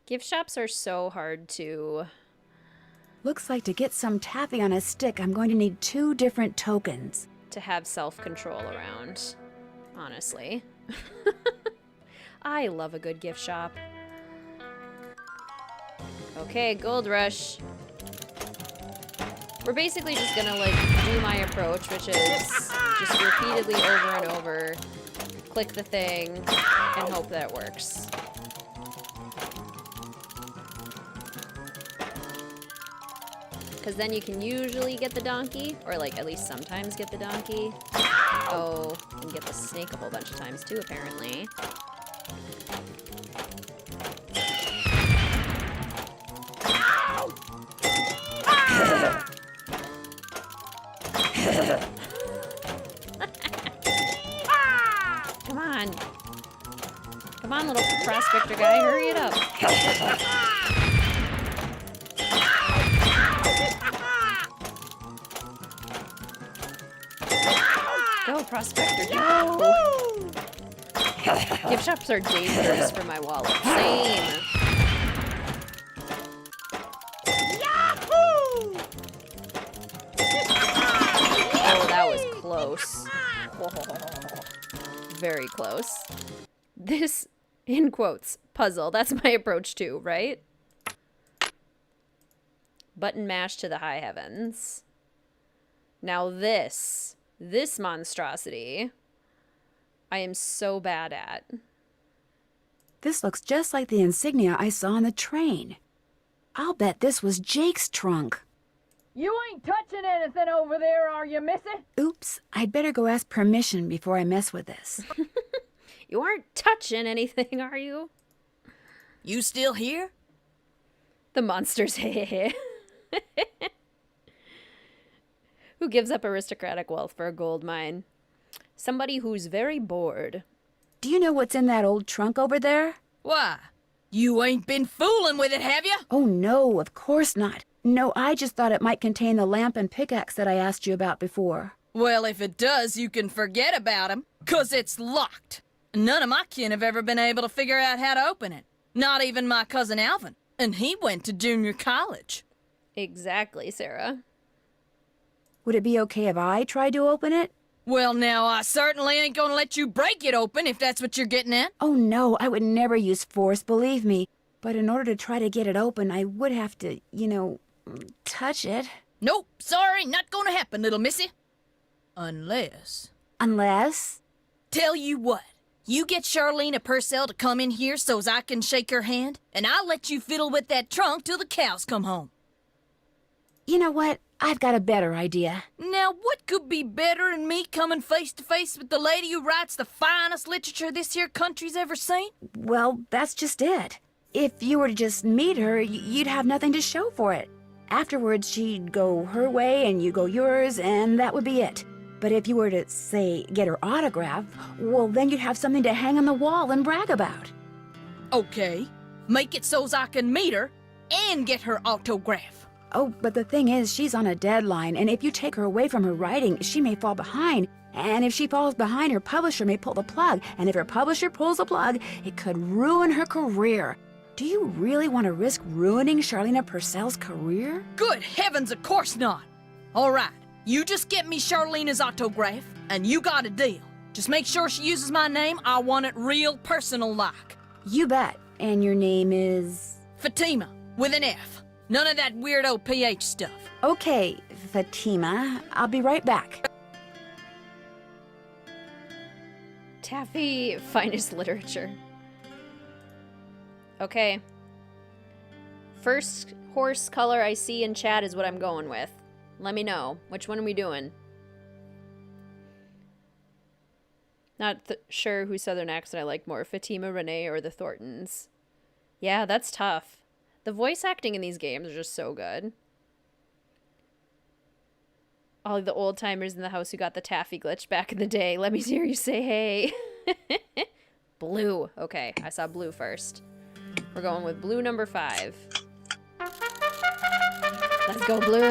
Gift shops are so hard to... Looks like to get some taffy on a stick, I'm going to need 2 different tokens. to have self-control around, honestly. I love a good gift shop. Okay, Gold Rush. We're basically just gonna, like, do my approach, which is just repeatedly over and over, click the thing, and hope that it works. Because then you can usually get the donkey, or, like, at least sometimes get the donkey. Oh, and get the snake a whole bunch of times, too, apparently. Come on. Come on, little prospector guy, hurry it up. Go, prospector, go! Gift shops are dangerous for my wallet. Same. Oh, that was close. Very close. This, in quotes, puzzle. That's my approach too, right? Button mash to the high heavens. Now this monstrosity, I am so bad at. This looks just like the insignia I saw on the train. I'll bet this was Jake's trunk. You ain't touching anything over there, are you, missy? Oops, I'd better go ask permission before I mess with this. You aren't touching anything, are you? You still here? The monster's hey. Who gives up aristocratic wealth for a gold mine? Somebody who's very bored. Do you know what's in that old trunk over there? Why? You ain't been fooling with it, have you? Oh, no, of course not. No, I just thought it might contain the lamp and pickaxe that I asked you about before. Well, if it does, you can forget about 'em, 'cause it's locked. None of my kin have ever been able to figure out how to open it. Not even my cousin Alvin, and he went to junior college. Exactly, Sarah. Would it be okay if I tried to open it? Well, now, I certainly ain't gonna let you break it open if that's what you're getting at. Oh, no, I would never use force, believe me. But in order to try to get it open, I would have to, touch it. Nope, sorry, not gonna happen, little missy. Unless... Unless? Tell you what, you get Charlene Purcell to come in here so's I can shake her hand, and I'll let you fiddle with that trunk till the cows come home. You know what? I've got a better idea. Now, what could be better than me coming face to face with the lady who writes the finest literature this here country's ever seen? Well, that's just it. If you were to just meet her, you'd have nothing to show for it. Afterwards, she'd go her way and you go yours, and that would be it. But if you were to, say, get her autograph, well, then you'd have something to hang on the wall and brag about. Okay, make it so's I can meet her and get her autograph. Oh, but the thing is, she's on a deadline, and if you take her away from her writing, she may fall behind. And if she falls behind, her publisher may pull the plug. And if her publisher pulls the plug, it could ruin her career. Do you really want to risk ruining Charlena Purcell's career? Good heavens, of course not. All right, you just get me Charlena's autograph, and you got a deal. Just make sure she uses my name. I want it real personal-like. You bet. And your name is... Fatima, with an F. None of that weirdo PH stuff. Okay, Fatima. I'll be right back. Taffy, finest literature. Okay. First horse color I see in chat is what I'm going with. Let me know. Which one are we doing? Not sure whose southern accent I like more, Fatima, Renee, or the Thorntons. Yeah, that's tough. The voice acting in these games are just so good. All the old timers in the house who got the taffy glitch back in the day. Let me hear you say hey. Blue. Okay, I saw blue first. We're going with blue number 5. Let's go blue.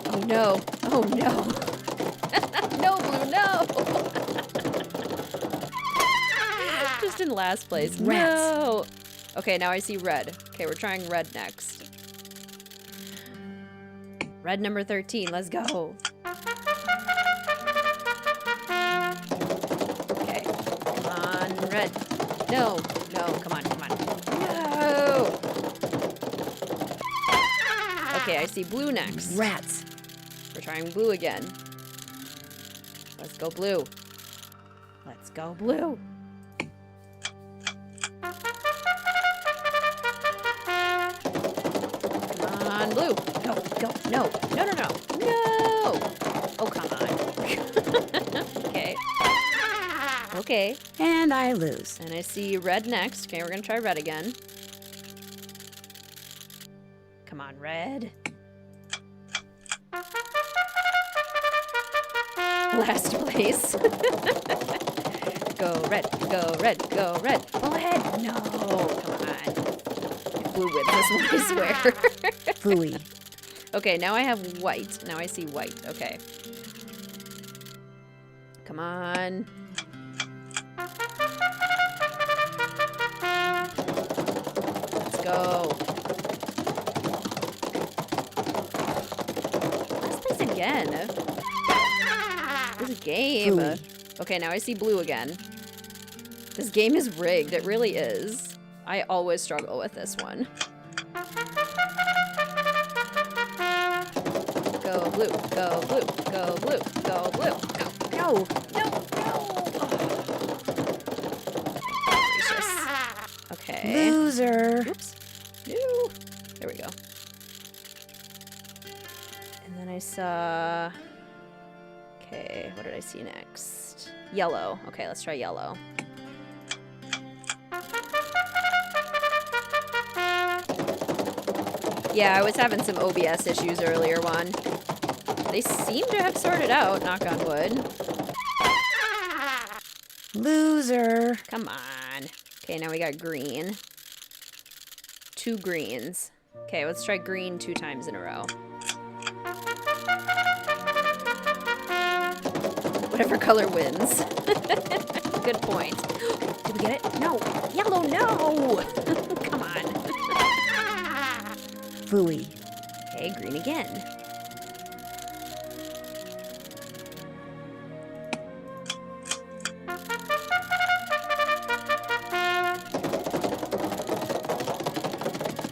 Oh no. Oh no. No, blue, no. Just in last place. Rats. No. Okay, now I see red. Okay, we're trying red next. Red number 13. Let's go. Okay. Come on, red. No. No, come on, come on. No. Okay, I see blue next. Rats. We're trying blue again. Let's go blue. Let's go blue. Come on, blue. Go, go. No. No, no, no. No. Oh, come on. Okay. Okay. And I lose. And I see red next. Okay, we're going to try red again. Come on, red. Last place. Go red, go red, go red. Go ahead. No, come on. I blue with this one, I swear. Fooey. Okay, now I have white. Now I see white. Okay. Come on. Let's go. Last place again. This game. Fooey. Okay, now I see blue again. This game is rigged. It really is. I always struggle with this one. Go blue, go blue, go blue, go blue. Go. No, no, no. Oh. Gracious. Okay. Loser. Oops. No. There we go. And then I saw... Okay, what did I see next? Yellow. Okay, let's try yellow. Yeah, I was having some OBS issues earlier one. They seem to have sorted out, knock on wood. Loser. Come on. Okay, now we got green. 2 greens. Okay, let's try green 2 times in a row. Whatever color wins. Good point. Did we get it? No. Yellow, no! Come on. Fooey. Okay, green again.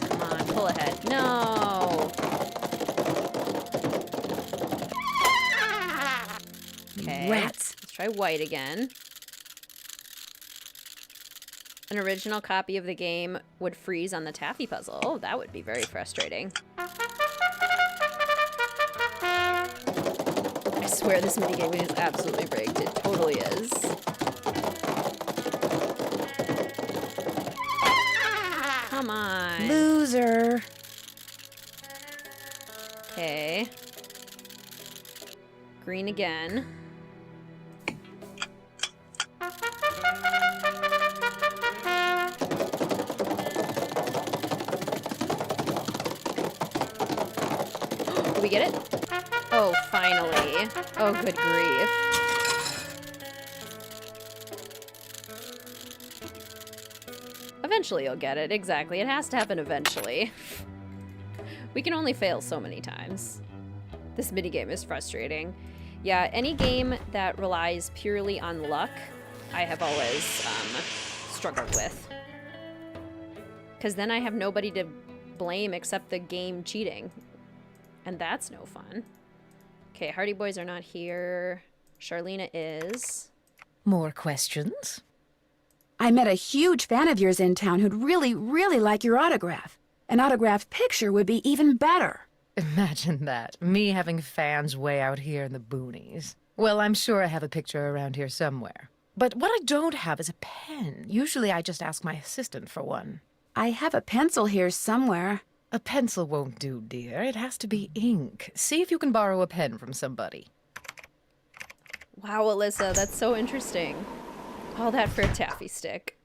Come on, pull ahead. No! Okay. Rats. Let's try white again. An original copy of the game would freeze on the taffy puzzle. Oh, that would be very frustrating. I swear this minigame is absolutely rigged. It totally is. Come on. Loser. Okay. Green again. Did we get it? Oh, finally. Oh, good grief. Eventually you'll get it, exactly. It has to happen eventually. We can only fail so many times. This minigame is frustrating. Yeah, any game that relies purely on luck, I have always struggled with. Because then I have nobody to blame except the game cheating. And that's no fun. Okay, Hardy Boys are not here. Charlena is. More questions? I met a huge fan of yours in town who'd really, really like your autograph. An autographed picture would be even better. Imagine that. Me having fans way out here in the boonies. Well, I'm sure I have a picture around here somewhere. But what I don't have is a pen. Usually I just ask my assistant for one. I have a pencil here somewhere. A pencil won't do, dear. It has to be ink. See if you can borrow a pen from somebody. Wow, Alyssa, that's so interesting. All that for a taffy stick.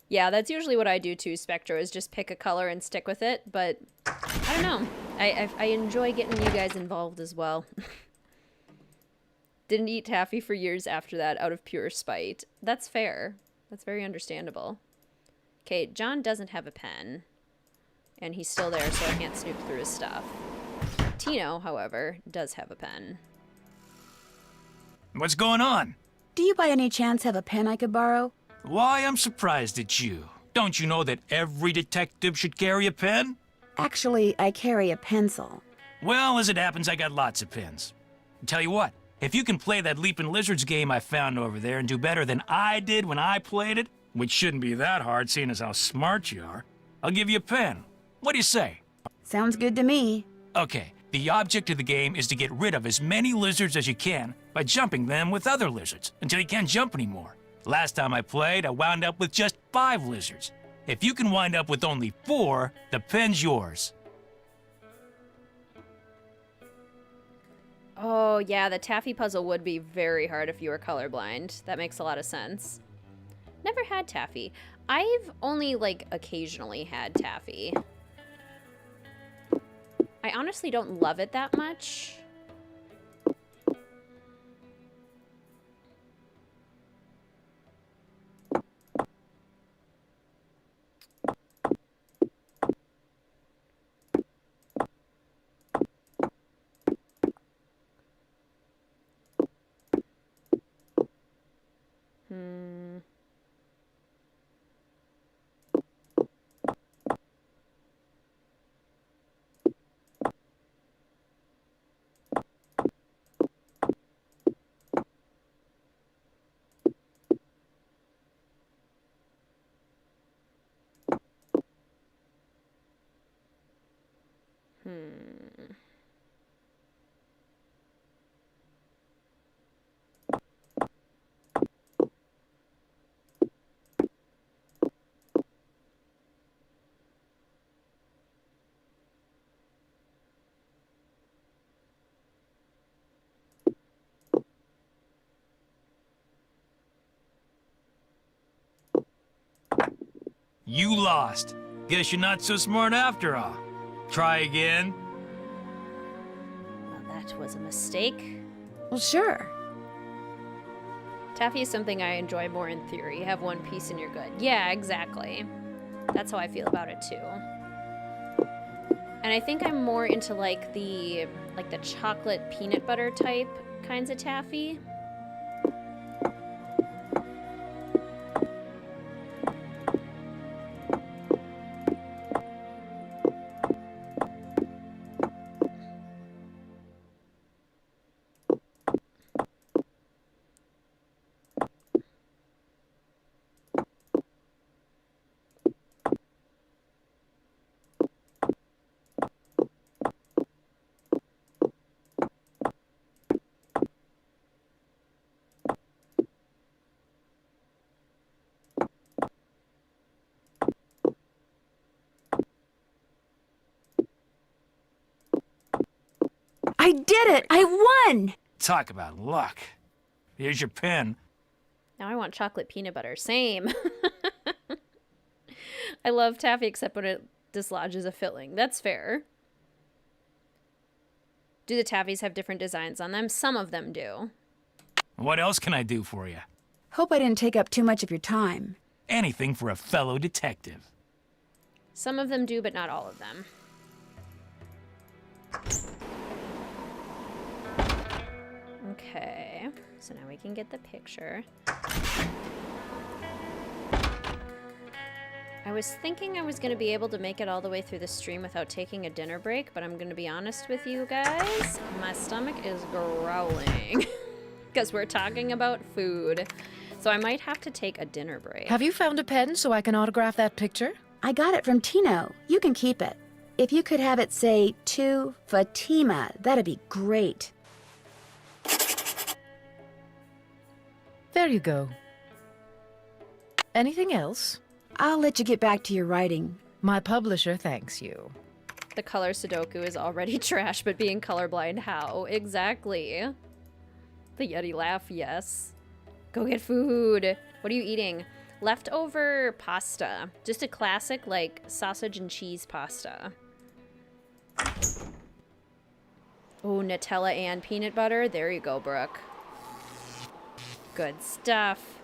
Yeah, that's usually what I do too, Spectro, is just pick a color and stick with it, but I don't know. I enjoy getting you guys involved as well. Didn't eat taffy for years after that out of pure spite. That's fair. That's very understandable. Okay, John doesn't have a pen, and he's still there, so I can't snoop through his stuff. Tino, however, does have a pen. What's going on? Do you by any chance have a pen I could borrow? Why, I'm surprised at you. Don't you know that every detective should carry a pen? Actually, I carry a pencil. Well, as it happens, I got lots of pens. Tell you what, if you can play that Leaping Lizards game I found over there and do better than I did when I played it, which shouldn't be that hard seeing as how smart you are, I'll give you a pen. What do you say? Sounds good to me. Okay, the object of the game is to get rid of as many lizards as you can by jumping them with other lizards until you can't jump anymore. Last time I played, I wound up with just 5 lizards. If you can wind up with only 4, the pen's yours. Oh, yeah, the taffy puzzle would be very hard if you were colorblind. That makes a lot of sense. Never had taffy. I've only, like, occasionally had taffy. I honestly don't love it that much. You lost. Guess you're not so smart after all. Try again. Well, that was a mistake. Well, sure. Taffy is something I enjoy more in theory. Have one piece and you're good. Yeah, exactly. That's how I feel about it too. And I think I'm more into like the chocolate peanut butter type kinds of taffy. I did it! I won! Talk about luck. Here's your pen. Now I want chocolate peanut butter. Same. I love taffy except when it dislodges a filling. That's fair. Do the taffies have different designs on them? Some of them do. What else can I do for you? Hope I didn't take up too much of your time. Anything for a fellow detective. Some of them do, but not all of them. Okay, so now we can get the picture. I was thinking I was going to be able to make it all the way through the stream without taking a dinner break, but I'm going to be honest with you guys, my stomach is growling because we're talking about food. So I might have to take a dinner break. Have you found a pen so I can autograph that picture? I got it from Tino. You can keep it. If you could have it say, to Fatima, that'd be great. There you go. Anything else? I'll let you get back to your writing. My publisher thanks you. The color Sudoku is already trash, but being colorblind, how? Exactly. The Yeti laugh, yes. Go get food. What are you eating? Leftover pasta. Just a classic, like, sausage and cheese pasta. Oh, Nutella and peanut butter. There you go, Brooke. Good stuff.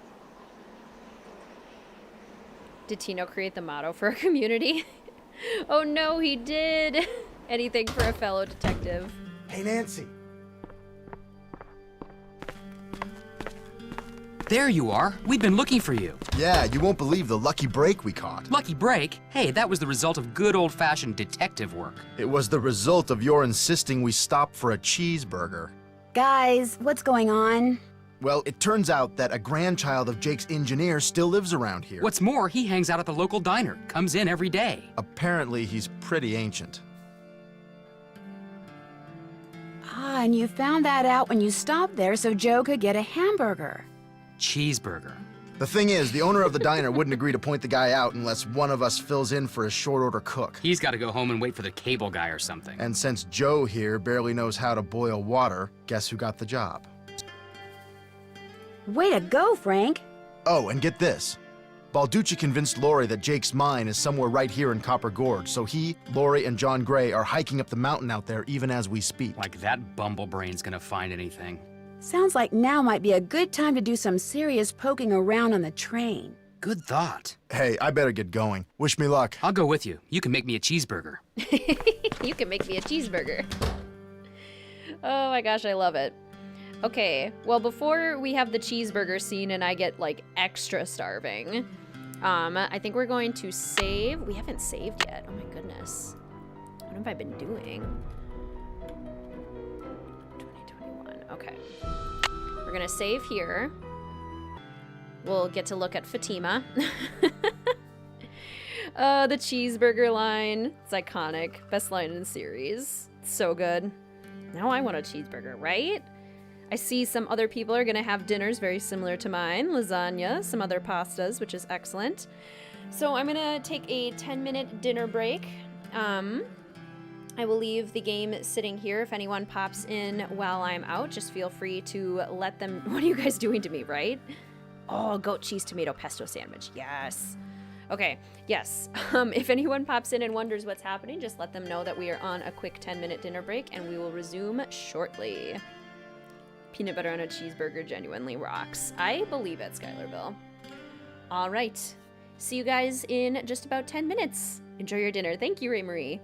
Did Tino create the motto for our community? Oh no, he did. Anything for a fellow detective. Hey, Nancy. There you are. We've been looking for you. Yeah, you won't believe the lucky break we caught. Lucky break? Hey, that was the result of good old-fashioned detective work. It was the result of your insisting we stop for a cheeseburger. Guys, what's going on? Well, it turns out that a grandchild of Jake's engineer still lives around here. What's more, he hangs out at the local diner. Comes in every day. Apparently, he's pretty ancient. Ah, and you found that out when you stopped there so Joe could get a hamburger. Cheeseburger. The thing is, the owner of the diner wouldn't agree to point the guy out unless one of us fills in for his short-order cook. He's got to go home and wait for the cable guy or something. And since Joe here barely knows how to boil water, guess who got the job? Way to go, Frank. Oh, and get this. Balducci convinced Lori that Jake's mine is somewhere right here in Copper Gorge, so he, Lori, and John Gray are hiking up the mountain out there even as we speak. Like that bumblebrain's gonna find anything. Sounds like now might be a good time to do some serious poking around on the train. Good thought. Hey, I better get going. Wish me luck. I'll go with you. You can make me a cheeseburger. You can make me a cheeseburger. Oh my gosh, I love it. Okay, well, before we have the cheeseburger scene and I get, like, extra starving, I think we're going to save. We haven't saved yet. Oh my goodness. What have I been doing? 2021. Okay. We're gonna save here. We'll get to look at Fatima. The cheeseburger line. It's iconic. Best line in the series. It's so good. Now I want a cheeseburger, right? I see some other people are gonna have dinners very similar to mine. Lasagna, some other pastas, which is excellent. So I'm gonna take a 10-minute dinner break. I will leave the game sitting here. If anyone pops in while I'm out, just feel free to let them... What are you guys doing to me, right? Oh, goat cheese tomato pesto sandwich. Yes. Okay, yes. If anyone pops in and wonders what's happening, just let them know that we are on a quick 10-minute dinner break and we will resume shortly. Peanut butter on a cheeseburger genuinely rocks. I believe it, Skylarville. All right. See you guys in just about 10 minutes. Enjoy your dinner. Thank you, Ray Marie.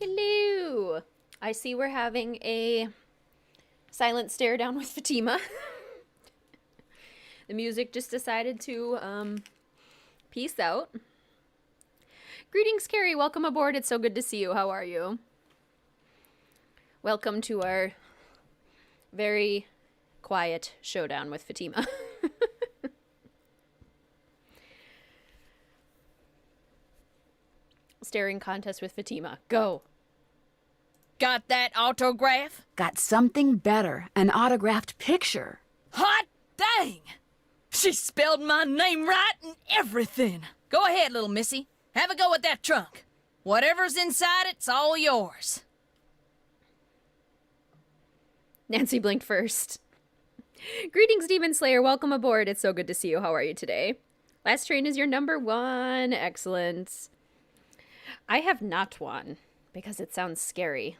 Hello. I see we're having a silent stare down with Fatima. The music just decided to peace out. Greetings, Carrie. Welcome aboard. It's so good to see you. How are you? Welcome to our very quiet showdown with Fatima. Staring contest with Fatima. Go. Got that autograph? Got something better, an autographed picture. Hot dang! She spelled my name right and everything. Go ahead, little missy. Have a go at that trunk. Whatever's inside it's all yours. Nancy blinked first. Greetings, Demon Slayer. Welcome aboard. It's so good to see you. How are you today? Last train is your number 1. Excellent. I have not won because it sounds scary.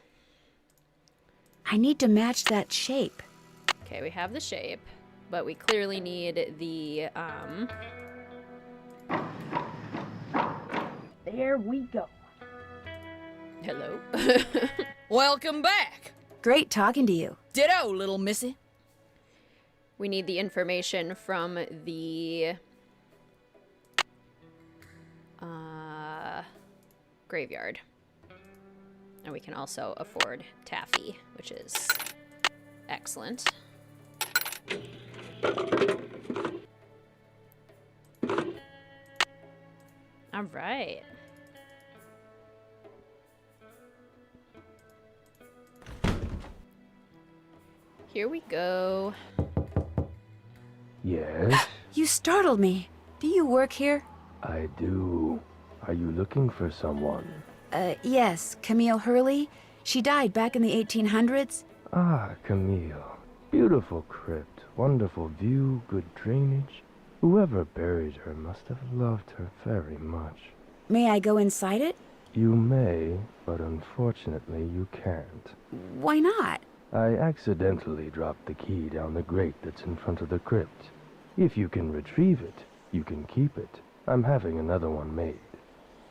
I need to match that shape. Okay, we have the shape, but we clearly need the, There we go. Hello. Welcome back. Great talking to you. Ditto, little missy. We need the information from the graveyard. And we can also afford taffy, which is excellent. All right. Here we go. Yes, You startled me. Do you work here? I do. Are you looking for someone? Yes, Camille Hurley. She died back in the 1800s. Ah, Camille. Beautiful crypt, wonderful view, good drainage. Whoever buried her must have loved her very much. May I go inside it? You may, but unfortunately you can't. Why not? I accidentally dropped the key down the grate that's in front of the crypt. If you can retrieve it, you can keep it. I'm having another one made.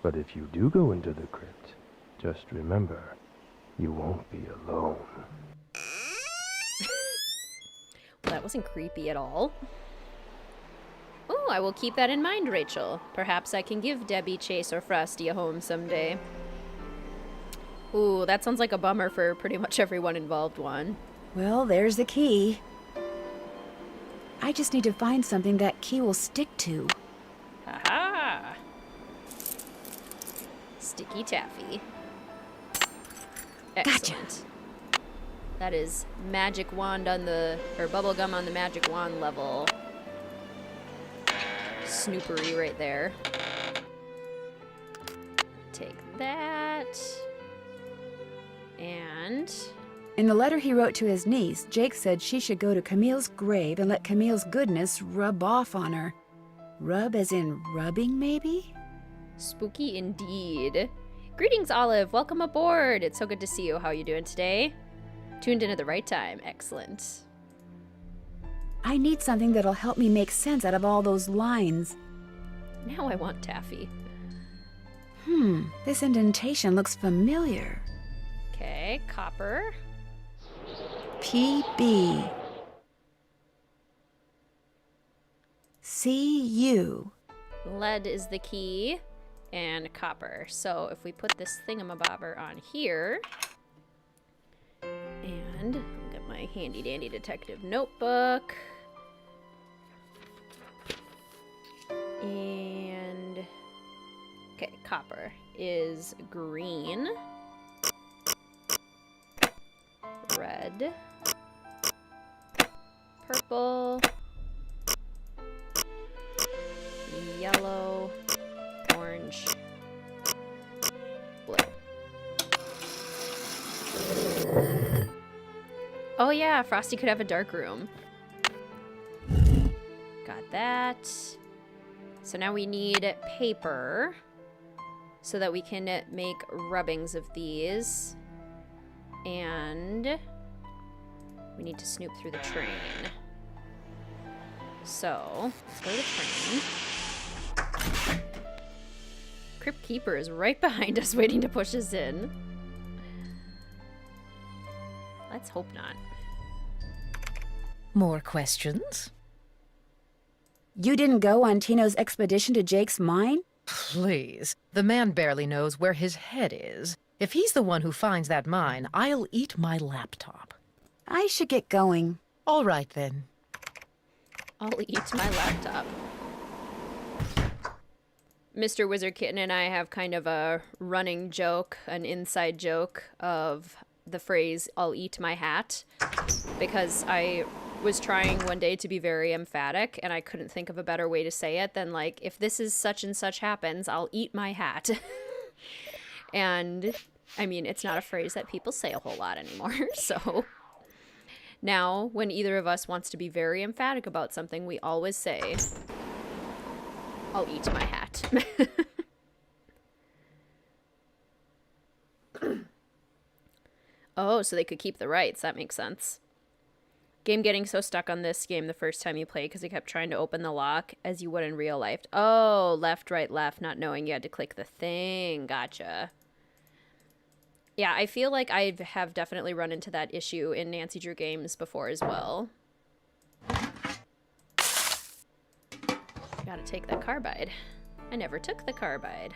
But if you do go into the crypt, just remember, you won't be alone. Well, that wasn't creepy at all. Oh, I will keep that in mind, Rachel. Perhaps I can give Debbie, Chase, or Frosty a home someday. Ooh, that sounds like a bummer for pretty much everyone involved one. Well, there's the key. I just need to find something that key will stick to. Haha! Sticky taffy. Excellent. Gotcha. That is magic wand on the, or bubblegum on the magic wand level. Snoopery right there. Take that. And In the letter he wrote to his niece, Jake said she should go to Camille's grave and let Camille's goodness rub off on her. Rub as in rubbing, maybe? spooky indeed. Greetings, Olive. Welcome aboard. It's so good to see you. How are you doing today? Tuned in at the right time. Excellent. I need something that'll help me make sense out of all those lines. Now I want taffy. This indentation looks familiar. Okay, copper. PB. CU. Lead is the key, and copper. So if we put this thingamabobber on here, and I'll get my handy dandy detective notebook, and okay, copper is green, red, purple, yellow, orange, blue. Oh yeah, Frosty could have a dark room. Got that. So now we need paper so that we can make rubbings of these. And we need to snoop through the train. So, let's go to the train. Crypt Keeper is right behind us waiting to push us in. Let's hope not. More questions? You didn't go on Tino's expedition to Jake's mine? Please. The man barely knows where his head is. If he's the one who finds that mine, I'll eat my laptop. I should get going. All right, then. I'll eat my laptop. Mr. WizardKitten and I have kind of a running joke, an inside joke of the phrase, I'll eat my hat, because I was trying one day to be very emphatic and I couldn't think of a better way to say it than like, if this is such and such happens, I'll eat my hat. And I mean, it's not a phrase that people say a whole lot anymore. So now when either of us wants to be very emphatic about something, we always say, I'll eat my hat. Oh, so they could keep the rights. That makes sense. Game getting so stuck on this game the first time you play because you kept trying to open the lock as you would in real life. Oh, left, right, left, not knowing you had to click the thing. Gotcha. Yeah, I feel like I have definitely run into that issue in Nancy Drew games before as well. Gotta take that carbide. I never took the carbide.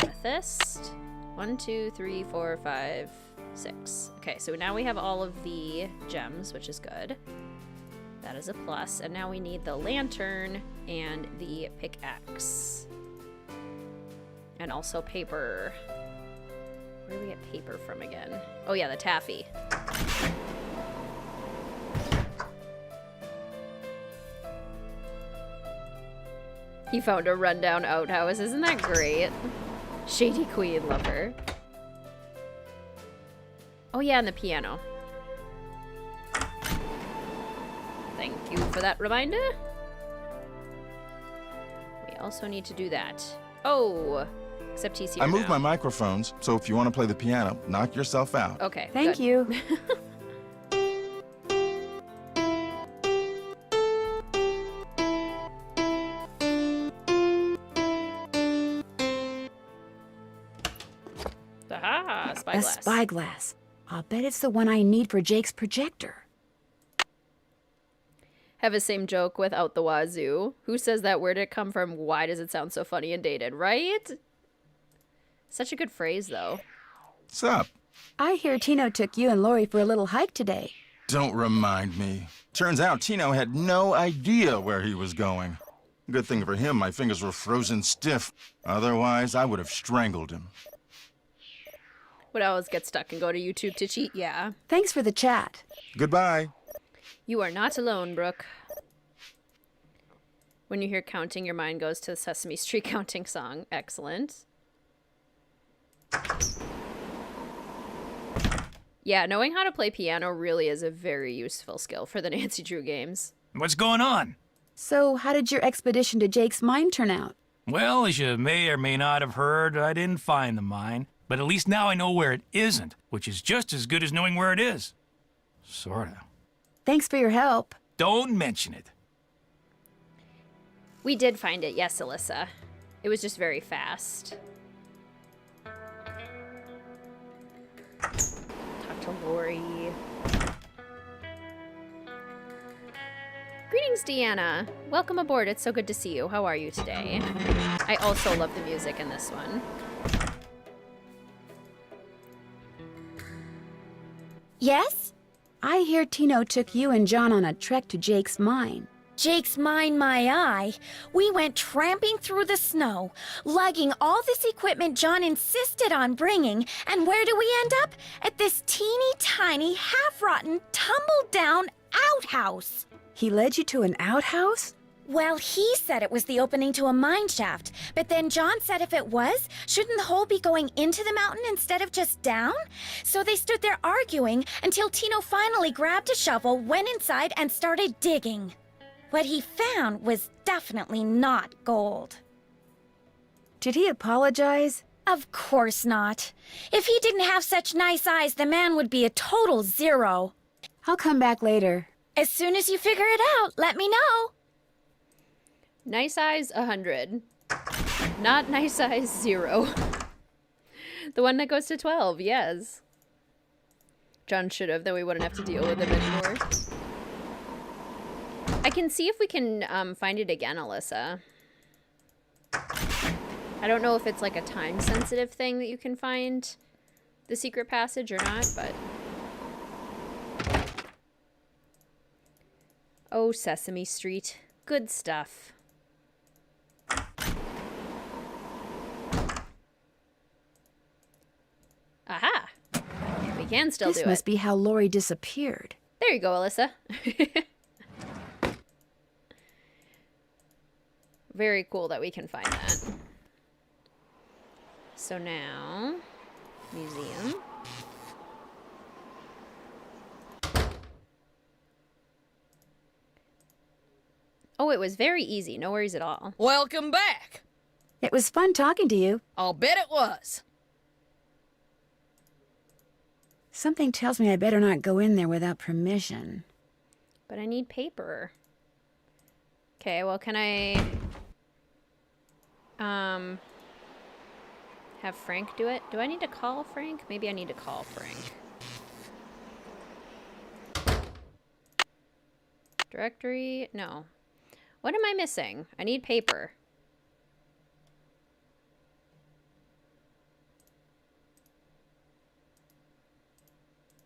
Amethyst. 1, 2, 3, 4, 5, 6. Okay, so now we have all of the gems, which is good. That is a plus. And now we need the lantern and the pickaxe. And also paper. Where do we get paper from again? Oh yeah, the taffy. He found a rundown outhouse. Isn't that great? Shady Queen, love her. Oh yeah, and the piano. Thank you for that reminder. We also need to do that. Oh, except he's here I moved now. my microphones, so if you want to play the piano, knock yourself out. Okay, Thank good. you. Aha, A spyglass. spyglass. I'll bet it's the one I need for Jake's projector. Have a same joke without the wazoo. Who says that? Where did it come from? Why does it sound so funny and dated, right? Such a good phrase, though. What's up? I hear Tino took you and Lori for a little hike today. Don't remind me. Turns out Tino had no idea where he was going. Good thing for him, my fingers were frozen stiff. Otherwise, I would have strangled him. Would always get stuck and go to YouTube to cheat, yeah. Thanks for the chat. Goodbye. You are not alone, Brooke. When you hear counting, your mind goes to the Sesame Street counting song. Excellent. Yeah, knowing how to play piano really is a very useful skill for the Nancy Drew games. What's going on? So, how did your expedition to Jake's mine turn out? Well, as you may or may not have heard, I didn't find the mine. But at least now I know where it isn't, which is just as good as knowing where it is. Sorta. Thanks for your help. Don't mention it. We did find it, yes, Alyssa. It was just very fast. Talk to Lori. Greetings, Deanna. Welcome aboard. It's so good to see you. How are you today? I also love the music in this one. Yes? I hear Tino took you and John on a trek to Jake's mine. Jake's mine, my eye. We went tramping through the snow, lugging all this equipment John insisted on bringing, and where do we end up? At this teeny tiny, half-rotten, tumble-down outhouse. He led you to an outhouse? Well, he said it was the opening to a mine shaft, but then John said if it was, shouldn't the hole be going into the mountain instead of just down? So they stood there arguing until Tino finally grabbed a shovel, went inside, and started digging. What he found was definitely not gold. Did he apologize? Of course not. If he didn't have such nice eyes, the man would be a total zero. I'll come back later. As soon as you figure it out, let me know. Nice eyes, 100. Not nice eyes, 0. The one that goes to 12, yes. John should have, then we wouldn't have to deal with him anymore. I can see if we can find it again, Alyssa. I don't know if it's like a time-sensitive thing that you can find the secret passage or not, but... Oh, Sesame Street. Good stuff. Aha! We can still do it. This must be how Lori disappeared. There you go, Alyssa. Very cool that we can find that. So now, museum. Oh, it was very easy. No worries at all. Welcome back. It was fun talking to you. I'll bet it was. Something tells me I better not go in there without permission. But I need paper. Okay, well, can I... have Frank do it? Do I need to call Frank? Maybe I need to call Frank. Directory? No. What am I missing? I need paper.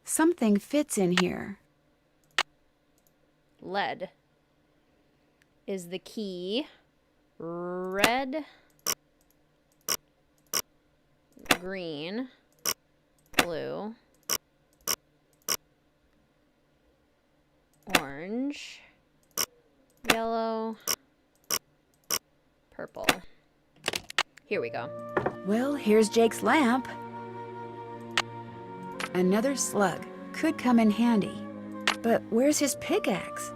Something fits in here. Lead is the key. Red, green, blue, orange, yellow, purple. Here we go. Well, here's Jake's lamp. Another slug. Could come in handy. But where's his pickaxe?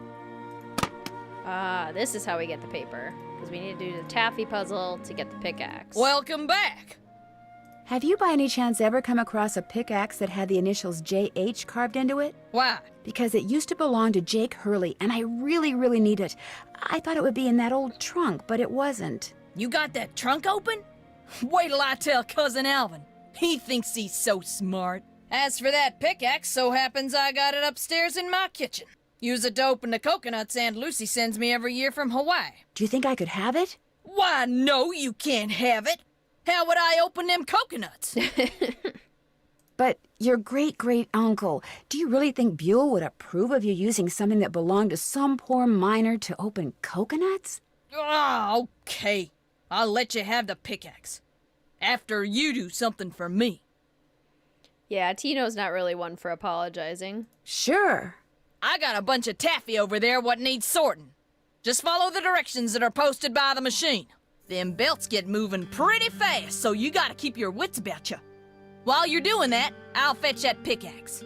Ah, this is how we get the paper. Because we need to do the taffy puzzle to get the pickaxe. Welcome back. Have you by any chance ever come across a pickaxe that had the initials JH carved into it? Why? Because it used to belong to Jake Hurley, and I really, really need it. I thought it would be in that old trunk, but it wasn't. You got that trunk open? Wait till I tell Cousin Alvin. He thinks he's so smart. As for that pickaxe, so happens I got it upstairs in my kitchen. Use it to open the coconuts Aunt Lucy sends me every year from Hawaii. Do you think I could have it? Why, no, you can't have it. How would I open them coconuts? But your great-great-uncle, do you really think Buell would approve of you using something that belonged to some poor miner to open coconuts? Oh, okay. I'll let you have the pickaxe. After you do something for me. Yeah, Tino's not really one for apologizing. Sure. I got a bunch of taffy over there what needs sorting. Just follow the directions that are posted by the machine. Them belts get moving pretty fast, so you gotta keep your wits about you. While you're doing that, I'll fetch that pickaxe.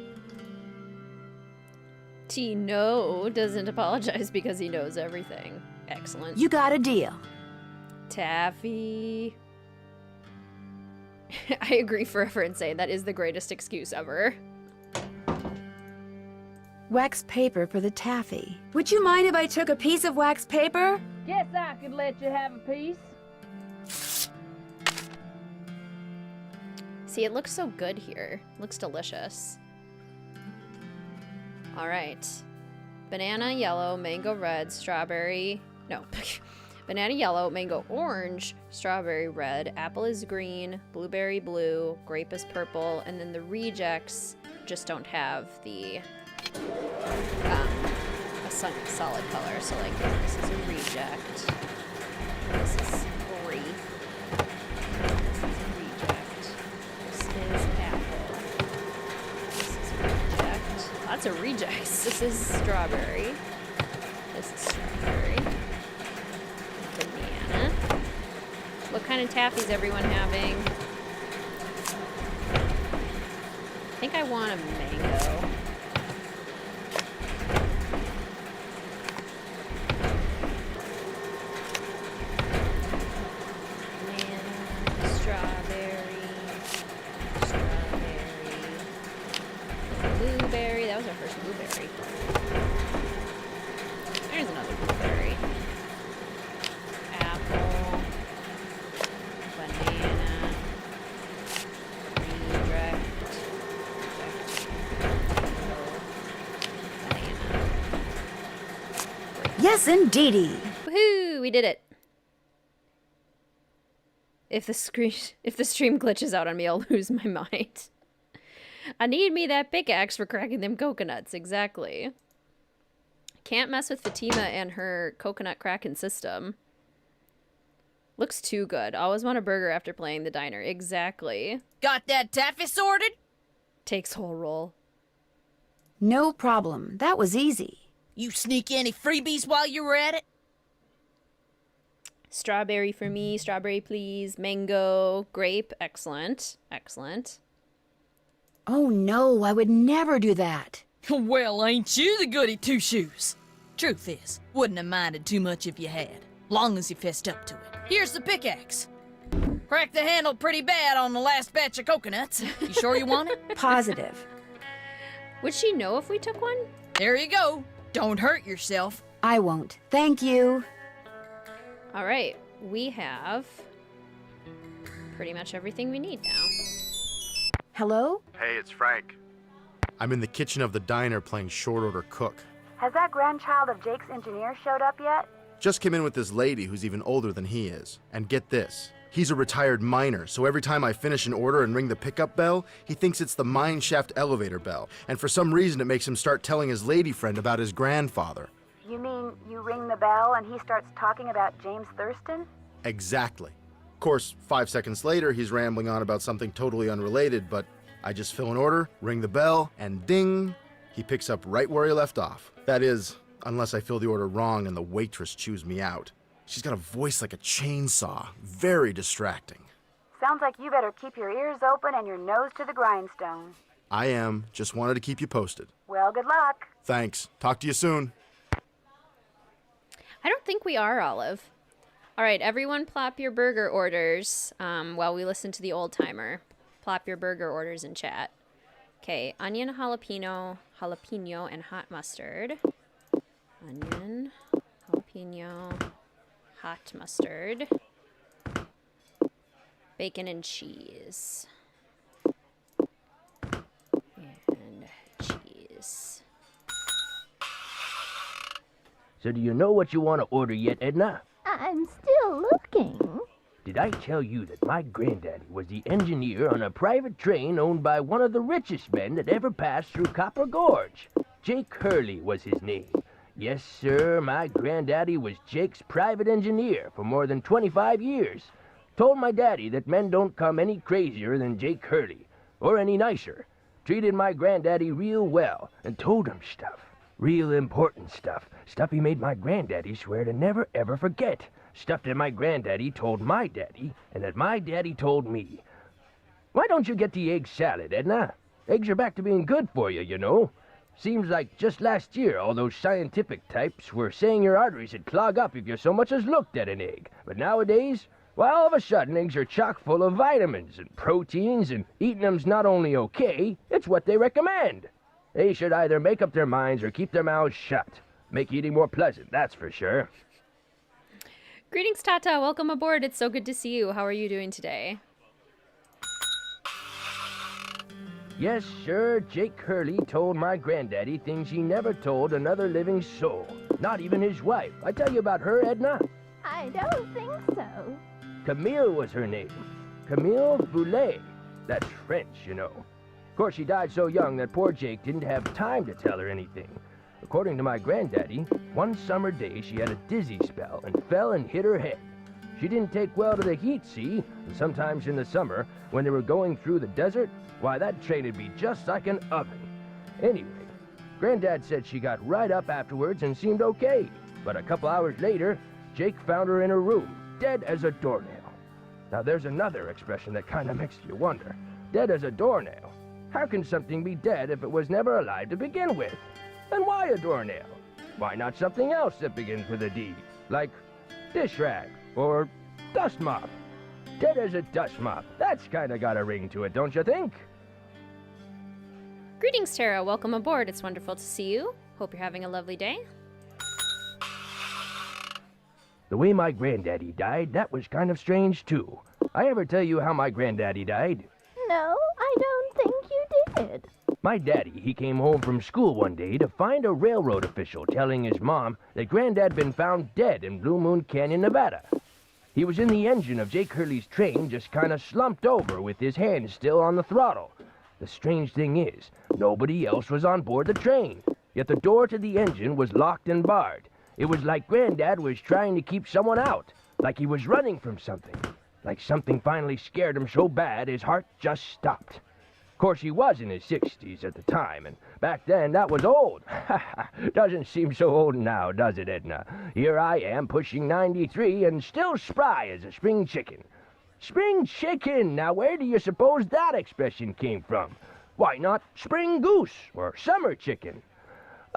Tino doesn't apologize because he knows everything. Excellent. You got a deal. Taffy. I agree forever in saying that is the greatest excuse ever. Wax paper for the taffy. Would you mind if I took a piece of wax paper? Guess I could let you have a piece. See, it looks so good here. Looks delicious. All right. Banana yellow, mango red, strawberry. No. Banana yellow, mango orange, strawberry red, apple is green, blueberry blue, grape is purple, and then the rejects just don't have the a solid color. So like this is a reject. This is grape. This is a reject. This is apple. This is a reject. Lots of rejects. This is strawberry. This is strawberry. Banana. What kind of taffy is everyone having? I think I want a mango. Banana, strawberry, blueberry. That was our first blueberry. There's another blueberry. Apple, banana, Yes, indeedy. Woohoo! We did it. If the stream glitches out on me, I'll lose my mind. I need me that pickaxe for cracking them coconuts. Exactly. Can't mess with Fatima and her coconut cracking system. Looks too good. Always want a burger after playing the diner. Exactly. Got that taffy sorted? Takes whole roll. No problem. That was easy. You sneak any freebies while you were at it? Strawberry for me. Strawberry, please. Mango. Grape. Excellent. Excellent. Oh no, I would never do that. Well, ain't you the goody two-shoes? Truth is, wouldn't have minded too much if you had, long as you fessed up to it. Here's the pickaxe. Cracked the handle pretty bad on the last batch of coconuts. You sure you want it? Positive. Would she know if we took one? There you go. Don't hurt yourself. I won't. Thank you. All right, we have pretty much everything we need now. Hello? Hey, it's Frank. I'm in the kitchen of the diner playing short order cook. Has that grandchild of Jake's engineer showed up yet? Just came in with this lady who's even older than he is. And get this, he's a retired miner, so every time I finish an order and ring the pickup bell, he thinks it's the mine shaft elevator bell. And for some reason it makes him start telling his lady friend about his grandfather. You mean you ring the bell and he starts talking about James Thurston? Exactly. Of course, 5 seconds later, he's rambling on about something totally unrelated, but I just fill an order, ring the bell, and ding, he picks up right where he left off. That is, unless I fill the order wrong and the waitress chews me out. She's got a voice like a chainsaw. Very distracting. Sounds like you better keep your ears open and your nose to the grindstone. I am. Just wanted to keep you posted. Well, good luck. Thanks. Talk to you soon. I don't think we are, Olive. All right, everyone plop your burger orders while we listen to the old timer. Plop your burger orders in chat. Okay, onion, jalapeno, and hot mustard. Onion, jalapeno, hot mustard, bacon and cheese. And cheese. So do you know what you want to order yet, Edna? I'm still looking. Did I tell you that my granddaddy was the engineer on a private train owned by one of the richest men that ever passed through Copper Gorge? Jake Hurley was his name. Yes, sir, my granddaddy was Jake's private engineer for more than 25 years. Told my daddy that men don't come any crazier than Jake Hurley, or any nicer. Treated my granddaddy real well, and told him stuff. Real important stuff. Stuff he made my granddaddy swear to never ever forget. Stuff that my granddaddy told my daddy, and that my daddy told me. Why don't you get the egg salad, Edna? Eggs are back to being good for you, you know. Seems like just last year all those scientific types were saying your arteries would clog up if you so much as looked at an egg. But nowadays, why all of a sudden eggs are chock full of vitamins and proteins, and eating them's not only okay, it's what they recommend. They should either make up their minds or keep their mouths shut. Make eating more pleasant, that's for sure. Greetings, Tata. Welcome aboard. It's so good to see you. How are you doing today? Yes, sir, Jake Hurley told my granddaddy things he never told another living soul. Not even his wife. I tell you about her, Edna? I don't think so. Camille was her name. Camille Boulet. That's French, you know. Of course, she died so young that poor Jake didn't have time to tell her anything. According to my granddaddy, one summer day she had a dizzy spell and fell and hit her head. She didn't take well to the heat, see? And sometimes in the summer, when they were going through the desert, why, that train'd be just like an oven. Anyway, Granddad said she got right up afterwards and seemed okay. But a couple hours later, Jake found her in her room, dead as a doornail. Now there's another expression that kinda makes you wonder. Dead as a doornail. How can something be dead if it was never alive to begin with? And why a doornail? Why not something else that begins with a D? Like dish rag or dust mop. Dead as a dust mop. That's kinda got a ring to it, don't you think? Greetings, Tara. Welcome aboard. It's wonderful to see you. Hope you're having a lovely day. The way my granddaddy died, that was kind of strange, too. I ever tell you how my granddaddy died? No, I don't think you did. My daddy, he came home from school one day to find a railroad official telling his mom that Granddad been found dead in Blue Moon Canyon, Nevada. He was in the engine of Jake Hurley's train, just kind of slumped over with his hands still on the throttle. The strange thing is, nobody else was on board the train, yet the door to the engine was locked and barred. It was like Granddad was trying to keep someone out, like he was running from something, like something finally scared him so bad his heart just stopped. Of course, he was in his 60s at the time, and back then that was old. Doesn't seem so old now, does it, Edna? Here I am, pushing 93, and still spry as a spring chicken. Spring chicken! Now where do you suppose that expression came from? Why not spring goose or summer chicken?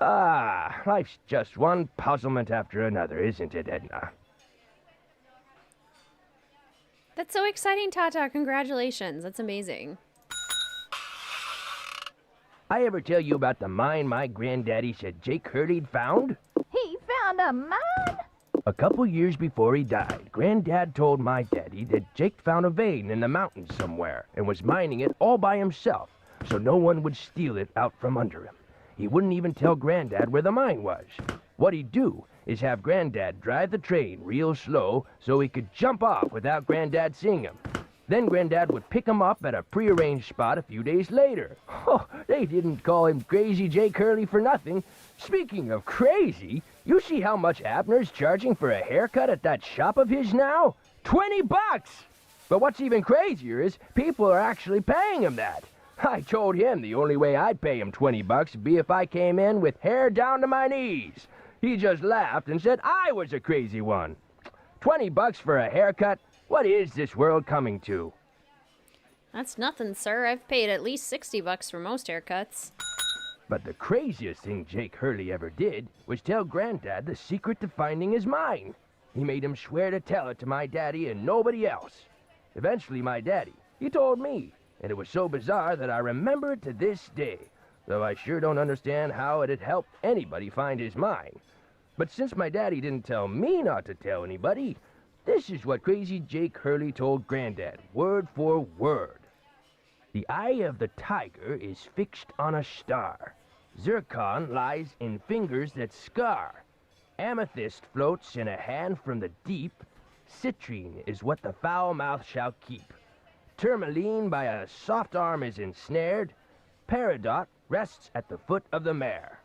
Ah, life's just one puzzlement after another, isn't it, Edna? That's so exciting, Tata. Congratulations. That's amazing. I ever tell you about the mine my granddaddy said Jake Hurley'd found? He found a mine? A couple years before he died, Granddad told my daddy that Jake found a vein in the mountains somewhere and was mining it all by himself, so no one would steal it out from under him. He wouldn't even tell Granddad where the mine was. What he'd do is have Granddad drive the train real slow so he could jump off without Granddad seeing him. Then Granddad would pick him up at a prearranged spot a few days later. Oh, they didn't call him Crazy Jake Hurley for nothing. Speaking of crazy, you see how much Abner's charging for a haircut at that shop of his now? $20! But what's even crazier is people are actually paying him that. I told him the only way I'd pay him $20 would be if I came in with hair down to my knees. He just laughed and said I was a crazy one. $20 for a haircut? What is this world coming to? That's nothing, sir. I've paid at least $60 for most haircuts. But the craziest thing Jake Hurley ever did was tell Granddad the secret to finding his mine. He made him swear to tell it to my daddy and nobody else. Eventually, my daddy, he told me, and it was so bizarre that I remember it to this day, though I sure don't understand how it had helped anybody find his mine. But since my daddy didn't tell me not to tell anybody, this is what Crazy Jake Hurley told Granddad, word for word. The eye of the tiger is fixed on a star. Zircon lies in fingers that scar. Amethyst floats in a hand from the deep. Citrine is what the foul mouth shall keep. Tourmaline by a soft arm is ensnared. Peridot rests at the foot of the mare.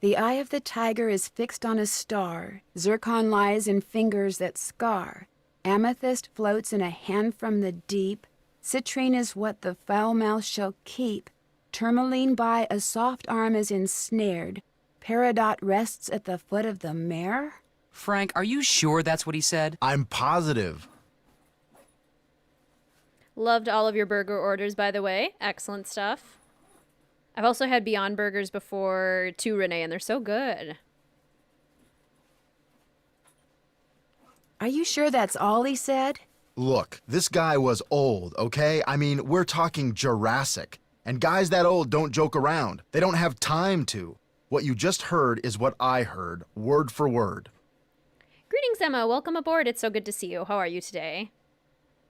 The eye of the tiger is fixed on a star. Zircon lies in fingers that scar. Amethyst floats in a hand from the deep. Citrine is what the foul mouth shall keep. Tourmaline by a soft arm is ensnared. Peridot rests at the foot of the mare? Frank, are you sure that's what he said? I'm positive. Loved all of your burger orders, by the way. Excellent stuff. I've also had Beyond Burgers before too, Renee, and they're so good. Are you sure that's all he said? Look, this guy was old, okay? I mean, we're talking Jurassic. And guys that old don't joke around. They don't have time to. What you just heard is what I heard, word for word. Greetings, Emma. Welcome aboard. It's so good to see you. How are you today?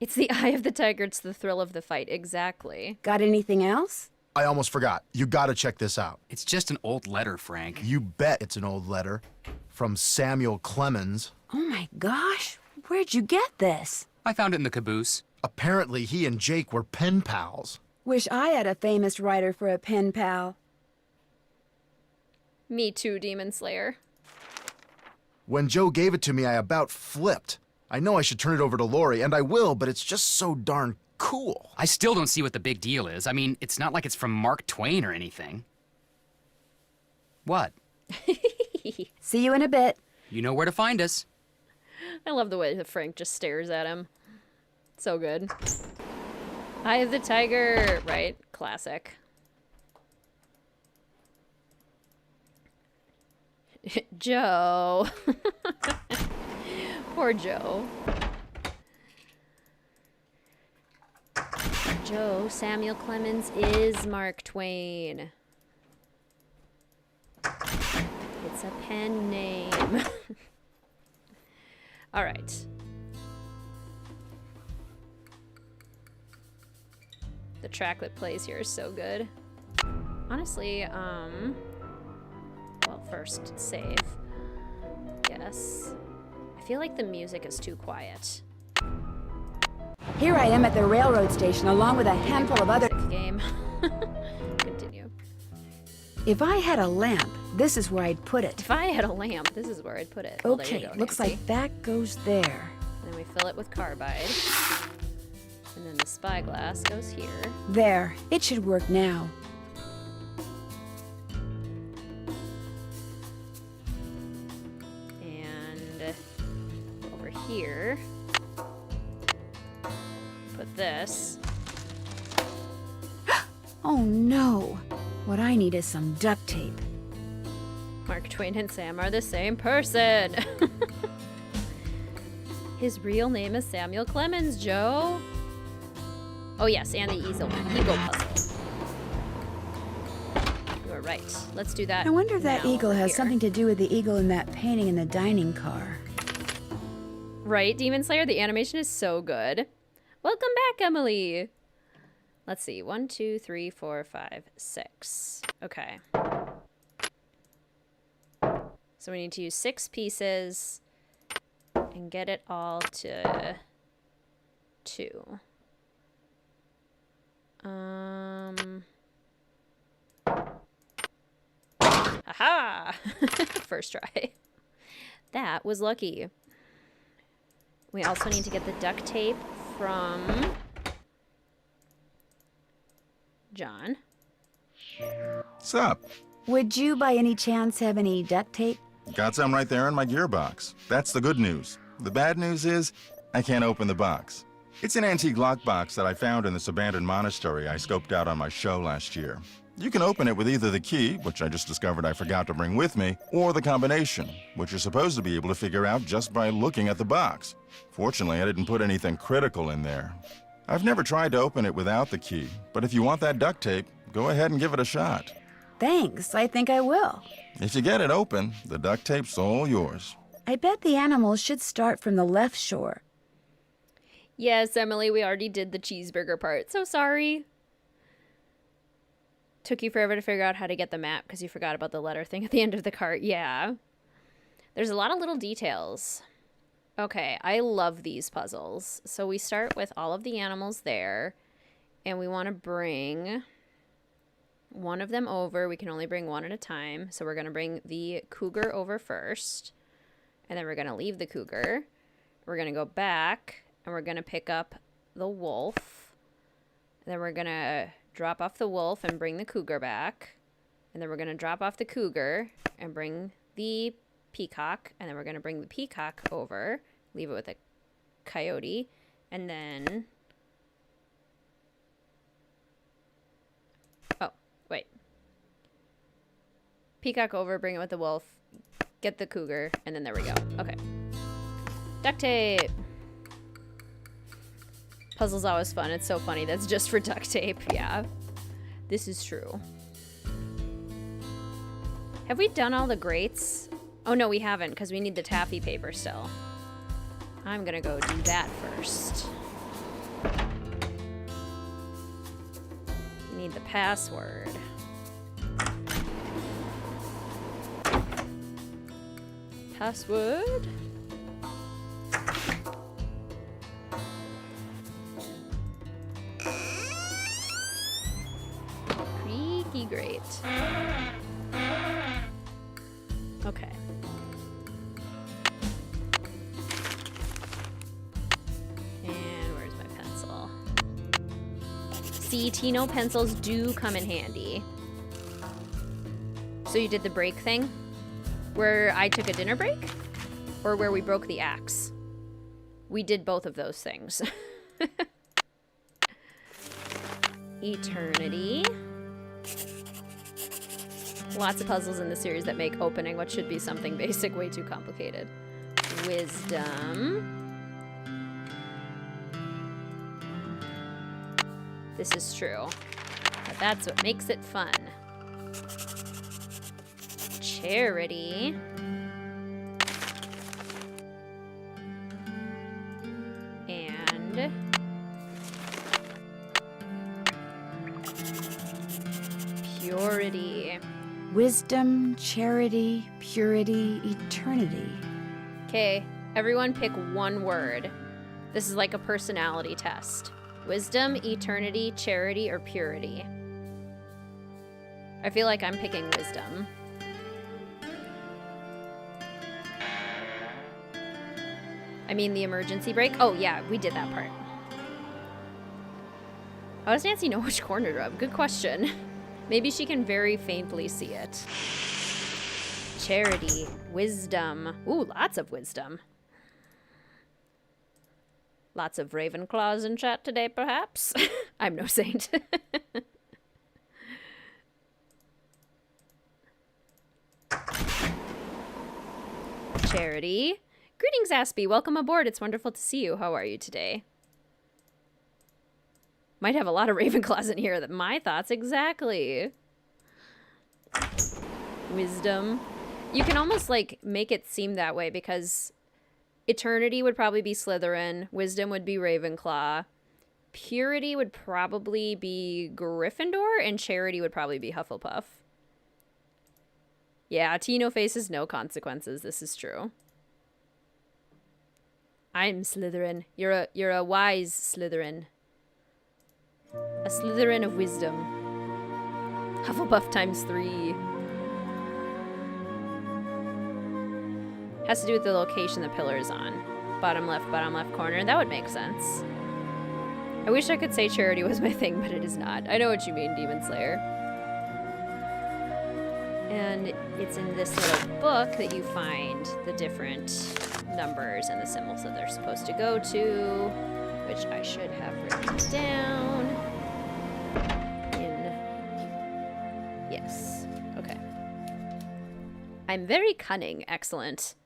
It's the eye of the tiger. It's the thrill of the fight. Exactly. Got anything else? I almost forgot. You gotta check this out. It's just an old letter, Frank. You bet it's an old letter. From Samuel Clemens. Oh my gosh. Where'd you get this? I found it in the caboose. Apparently he and Jake were pen pals. Wish I had a famous writer for a pen pal. Me too, Demon Slayer. When Joe gave it to me, I about flipped. I know I should turn it over to Lori, and I will, but it's just so darn cool. I still don't see what the big deal is. I mean, it's not like it's from Mark Twain or anything. What? See you in a bit. You know where to find us. I love the way that Frank just stares at him. So good. Eye of the Tiger. Right. Classic. Joe. Poor Joe. Joe, Samuel Clemens is Mark Twain. It's a pen name. All right. The track that plays here is so good. Honestly, well, first, save. Yes. I feel like the music is too quiet. Here I am at the railroad station along with a handful of other... Game. Continue. If I had a lamp, this is where I'd put it. If I had a lamp, this is where I'd put it. Well, there you Okay, go, looks Nancy. like that goes there. Then we fill it with carbide. And then the spyglass goes here. There, it should work now. And over here, put this. Oh no! What I need is some duct tape. Mark Twain and Sam are the same person. His real name is Samuel Clemens, Joe. Oh yes, and the eagle puzzle. You were right. Let's do that. I wonder if that now eagle over has here. something to do with the eagle in that painting in the dining car. Right, Demon Slayer, the animation is so good. Welcome back, Emily. Let's see, 1, 2, 3, 4, 5, 6. Okay. So we need to use 6 pieces and get it all to 2. Aha! First try. That was lucky. We also need to get the duct tape from John. Sup? Would you by any chance have any duct tape? Got some right there in my gearbox. That's the good news. The bad news is, I can't open the box. It's an antique lockbox that I found in this abandoned monastery I scoped out on my show last year. You can open it with either the key, which I just discovered I forgot to bring with me, or the combination, which you're supposed to be able to figure out just by looking at the box. Fortunately, I didn't put anything critical in there. I've never tried to open it without the key, but if you want that duct tape, go ahead and give it a shot. Thanks, I think I will. If you get it open, the duct tape's all yours. I bet the animals should start from the left shore. Yes, Emily, we already did the cheeseburger part. So sorry. Took you forever to figure out how to get the map because you forgot about the letter thing at the end of the cart. Yeah. There's a lot of little details. Okay, I love these puzzles. So we start with all of the animals there. And we want to bring one of them over. We can only bring one at a time. So we're going to bring the cougar over first. And then we're going to leave the cougar. We're going to go back. And we're going to pick up the wolf. And then we're going to drop off the wolf and bring the cougar back. And then we're going to drop off the cougar and bring the peacock. And then we're going to bring the peacock over. Leave it with a coyote. And then... oh, wait. Peacock over, bring it with the wolf. Get the cougar. And then there we go. Okay. Duct tape. Puzzle's always fun. It's so funny. That's just for duct tape. Yeah. This is true. Have we done all the grates? Oh, no, we haven't because we need the taffy paper still. I'm going to go do that first. We need the password. Password? Creaky grate. Okay. And where's my pencil? See, Tino pencils do come in handy. So you did the break thing? Where I took a dinner break? Or where we broke the axe? We did both of those things. Eternity. Lots of puzzles in the series that make opening what should be something basic way too complicated. Wisdom. This is true. But that's what makes it fun. Charity. And purity. Wisdom, charity, purity, eternity. Okay, everyone pick one word. This is like a personality test. Wisdom, eternity, charity, or purity. I feel like I'm picking wisdom. I mean the emergency brake? Oh yeah, we did that part. How does Nancy know which corner to rub? Good question. Maybe she can very faintly see it. Charity, wisdom. Ooh, lots of wisdom. Lots of Ravenclaws in chat today, perhaps? I'm no saint. Charity. Greetings, Aspie. Welcome aboard. It's wonderful to see you. How are you today? Might have a lot of Ravenclaws in here. My thoughts exactly. Wisdom. You can almost like make it seem that way because eternity would probably be Slytherin. Wisdom would be Ravenclaw. Purity would probably be Gryffindor. And charity would probably be Hufflepuff. Yeah, Tino faces no consequences. This is true. I'm Slytherin. You're a wise Slytherin. A Slytherin of wisdom. Hufflepuff times 3. Has to do with the location the pillar is on. Bottom left corner. That would make sense. I wish I could say charity was my thing, but it is not. I know what you mean, Demon Slayer. And it's in this little book that you find the different numbers and the symbols that they're supposed to go to, which I should have written down. Yes. Okay. I'm very cunning. Excellent.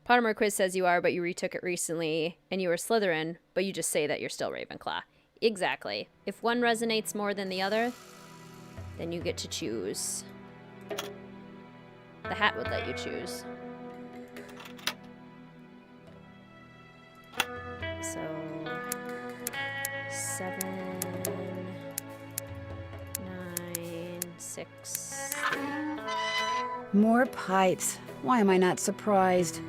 Pottermore Quiz says you are, but you retook it recently, and you were Slytherin, but you just say that you're still Ravenclaw. Exactly. If one resonates more than the other, then you get to choose. The hat would let you choose. So, 7, 9, 6, 3. More pipes. Why am I not surprised?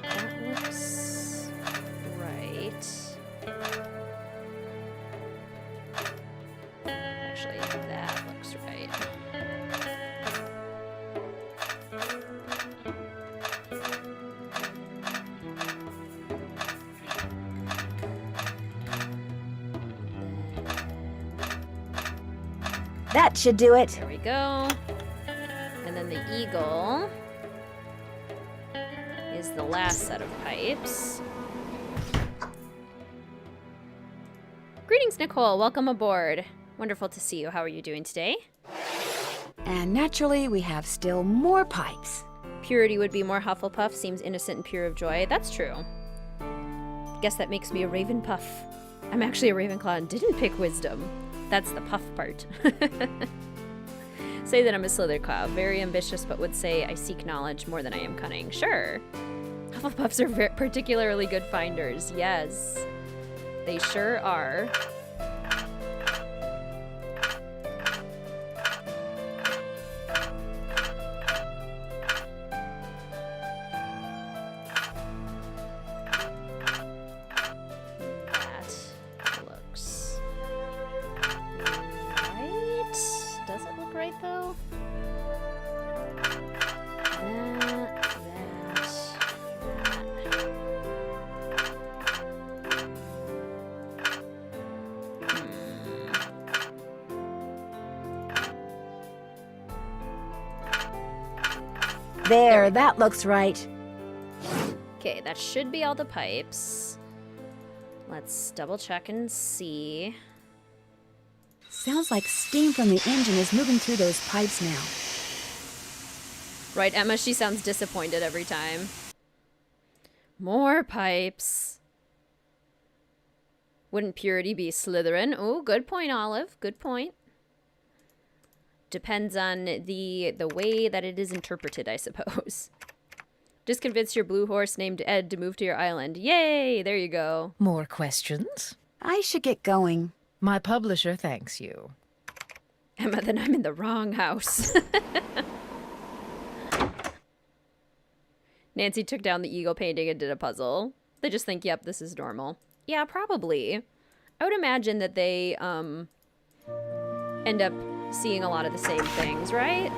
That looks right. Actually, that looks right. That should do it. There we go. And then the eagle is the last set of pipes. Greetings, Nicole. Welcome aboard. Wonderful to see you. How are you doing today? And naturally, we have still more pipes. Purity would be more Hufflepuff. Seems innocent and pure of joy. That's true. Guess that makes me a Ravenpuff. I'm actually a Ravenclaw and didn't pick wisdom. That's the puff part. Say that I'm a Slytherin. Very ambitious, but would say I seek knowledge more than I am cunning. Sure. Hufflepuffs are particularly good finders. Yes. They sure are. There, that looks right. Okay, that should be all the pipes. Let's double check and see. Sounds like steam from the engine is moving through those pipes now. Right, Emma, she sounds disappointed every time. More pipes. Wouldn't purity be Slytherin? Oh, good point, Olive. Good point. Depends on the way that it is interpreted, I suppose. Just convinced your blue horse named Ed to move to your island. Yay! There you go. More questions? I should get going. My publisher thanks you. Emma, then I'm in the wrong house. Nancy took down the eagle painting and did a puzzle. They just think, yep, this is normal. Yeah, probably. I would imagine that they end up seeing a lot of the same things, right?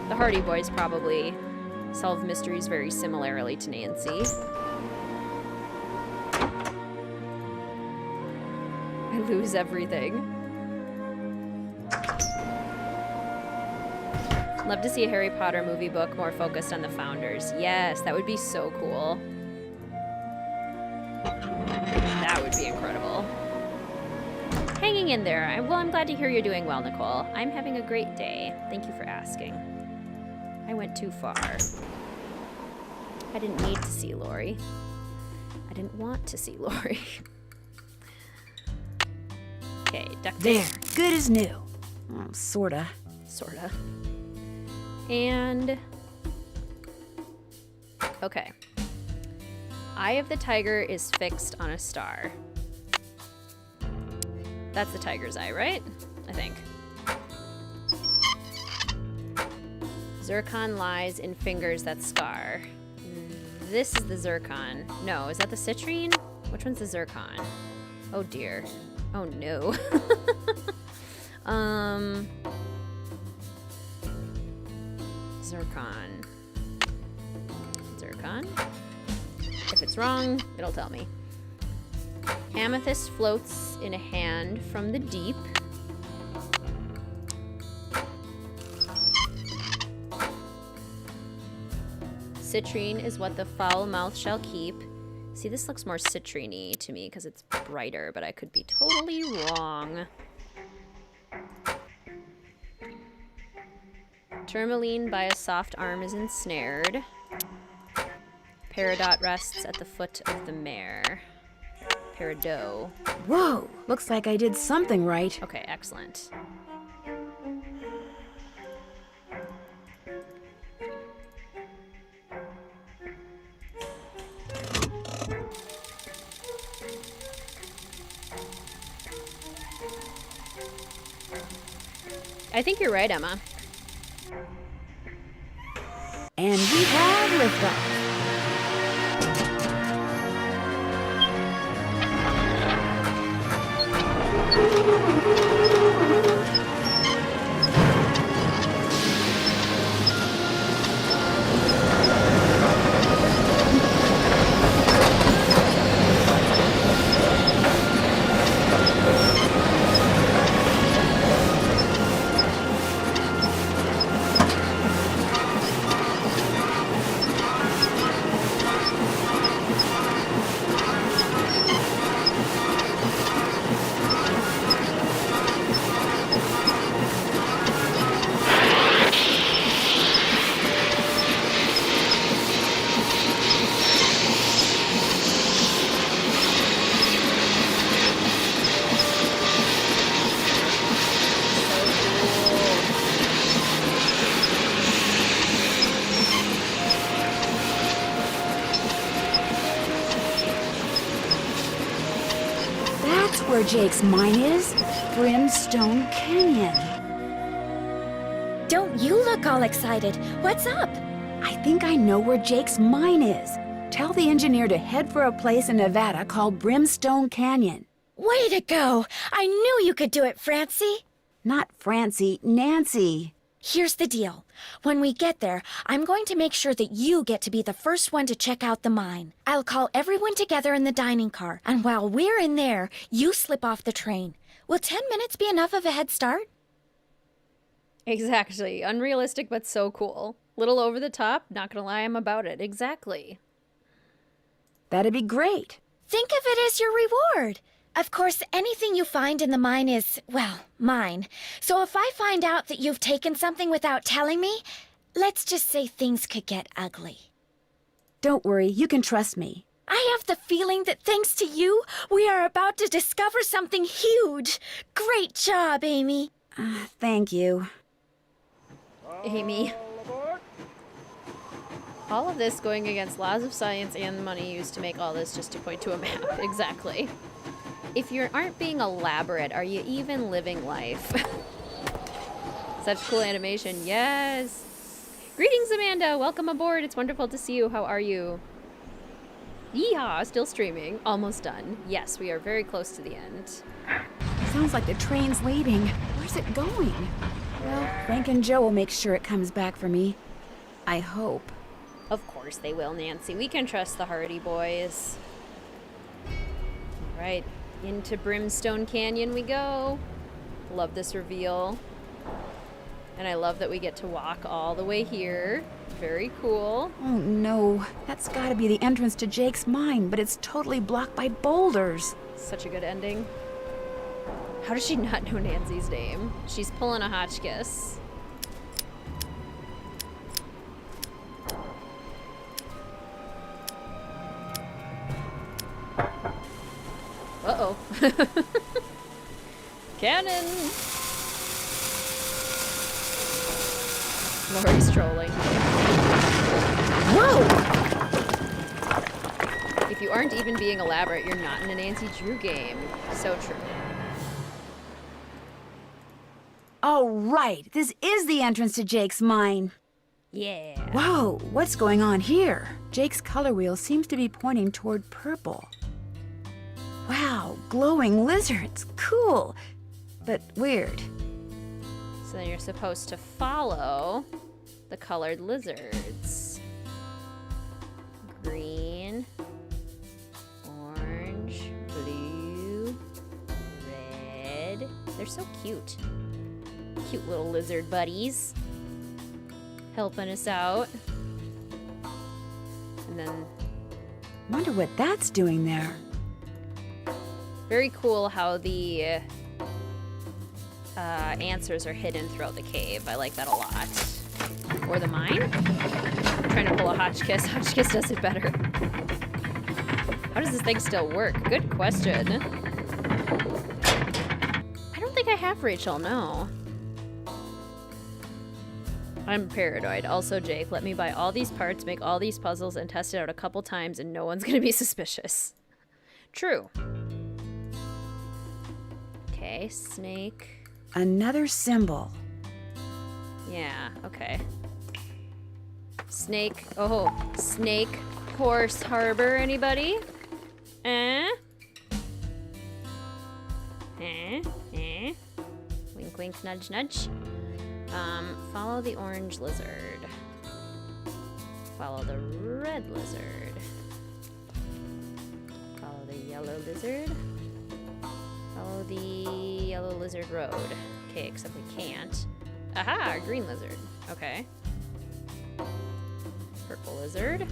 The Hardy Boys probably solve mysteries very similarly to Nancy. I lose everything. Love to see a Harry Potter movie book more focused on the founders. Yes, that would be so cool. That would be incredible. Hanging in there. I'm glad to hear you're doing well, Nicole. I'm having a great day. Thank you for asking. I went too far. I didn't need to see Lori. I didn't want to see Lori. Okay, duct tape. There, good as new. Oh, sorta. Sorta. And... okay. Eye of the tiger is fixed on a star. That's the tiger's eye, right? I think. Zircon lies in fingers that scar. This is the zircon. No, is that the citrine? Which one's the zircon? Oh dear. Oh no. Zircon. Zircon? If it's wrong, it'll tell me. Amethyst floats in a hand from the deep. Citrine is what the foul mouth shall keep. See, this looks more citrine-y to me because it's brighter, but I could be totally wrong. Tourmaline by a soft arm is ensnared. Peridot rests at the foot of the mare. Peridot. Whoa, looks like I did something right. Okay, excellent. I think you're right, Emma. And we have liftoff. Where Jake's mine is? Brimstone Canyon. Don't you look all excited. What's up? I think I know where Jake's mine is. Tell the engineer to head for a place in Nevada called Brimstone Canyon. Way to go! I knew you could do it, Francie. Not Francie, Nancy. Here's the deal. When we get there, I'm going to make sure that you get to be the first one to check out the mine. I'll call everyone together in the dining car, and while we're in there, you slip off the train. Will 10 minutes be enough of a head start? Exactly. Unrealistic, but so cool. Little over the top, not gonna lie, I'm about it. Exactly. That'd be great. Think of it as your reward. Of course, anything you find in the mine is, well, mine. So if I find out that you've taken something without telling me, let's just say things could get ugly. Don't worry, you can trust me. I have the feeling that thanks to you, we are about to discover something huge. Great job, Amy. Thank you. Amy. All of this going against laws of science and the money used to make all this just to point to a map. Exactly. If you aren't being elaborate, are you even living life? Such cool animation. Yes. Greetings, Amanda. Welcome aboard. It's wonderful to see you. How are you? Yeehaw. Still streaming. Almost done. Yes, we are very close to the end. Sounds like the train's leaving. Where's it going? Well, Frank and Joe will make sure it comes back for me. I hope. Of course they will, Nancy. We can trust the Hardy Boys. All right. Into Brimstone Canyon we go. Love this reveal. And I love that we get to walk all the way here. Very cool. Oh no, that's gotta be the entrance to Jake's mine, but it's totally blocked by boulders. Such a good ending. How does she not know Nancy's name? She's pulling a Hotchkiss. Uh-oh. Cannon! Lori's trolling. Whoa! If you aren't even being elaborate, you're not in a Nancy Drew game. So true. Oh, right. This is the entrance to Jake's mine. Yeah. Whoa, what's going on here? Jake's color wheel seems to be pointing toward purple. Wow, glowing lizards. Cool. But weird. So then you're supposed to follow the colored lizards. Green, orange, blue, red. They're so cute. Cute little lizard buddies. Helping us out. And then... Wonder what that's doing there. Very cool how the answers are hidden throughout the cave. I like that a lot. Or the mine? I'm trying to pull a Hotchkiss. Hotchkiss does it better. How does this thing still work? Good question. I don't think I have Rachel, no. I'm paranoid. Also, Jake, let me buy all these parts, make all these puzzles, and test it out a couple times, and no one's gonna be suspicious. True. Okay, snake. Another symbol. Yeah, okay. Snake. Oh, Snake Horse Harbor, anybody? Eh? Eh? Eh? Wink, wink, nudge, nudge. Follow the orange lizard. Follow the red lizard. Follow the yellow lizard. Follow the yellow lizard road. Okay, except we can't. Aha, green lizard. Okay. Purple lizard.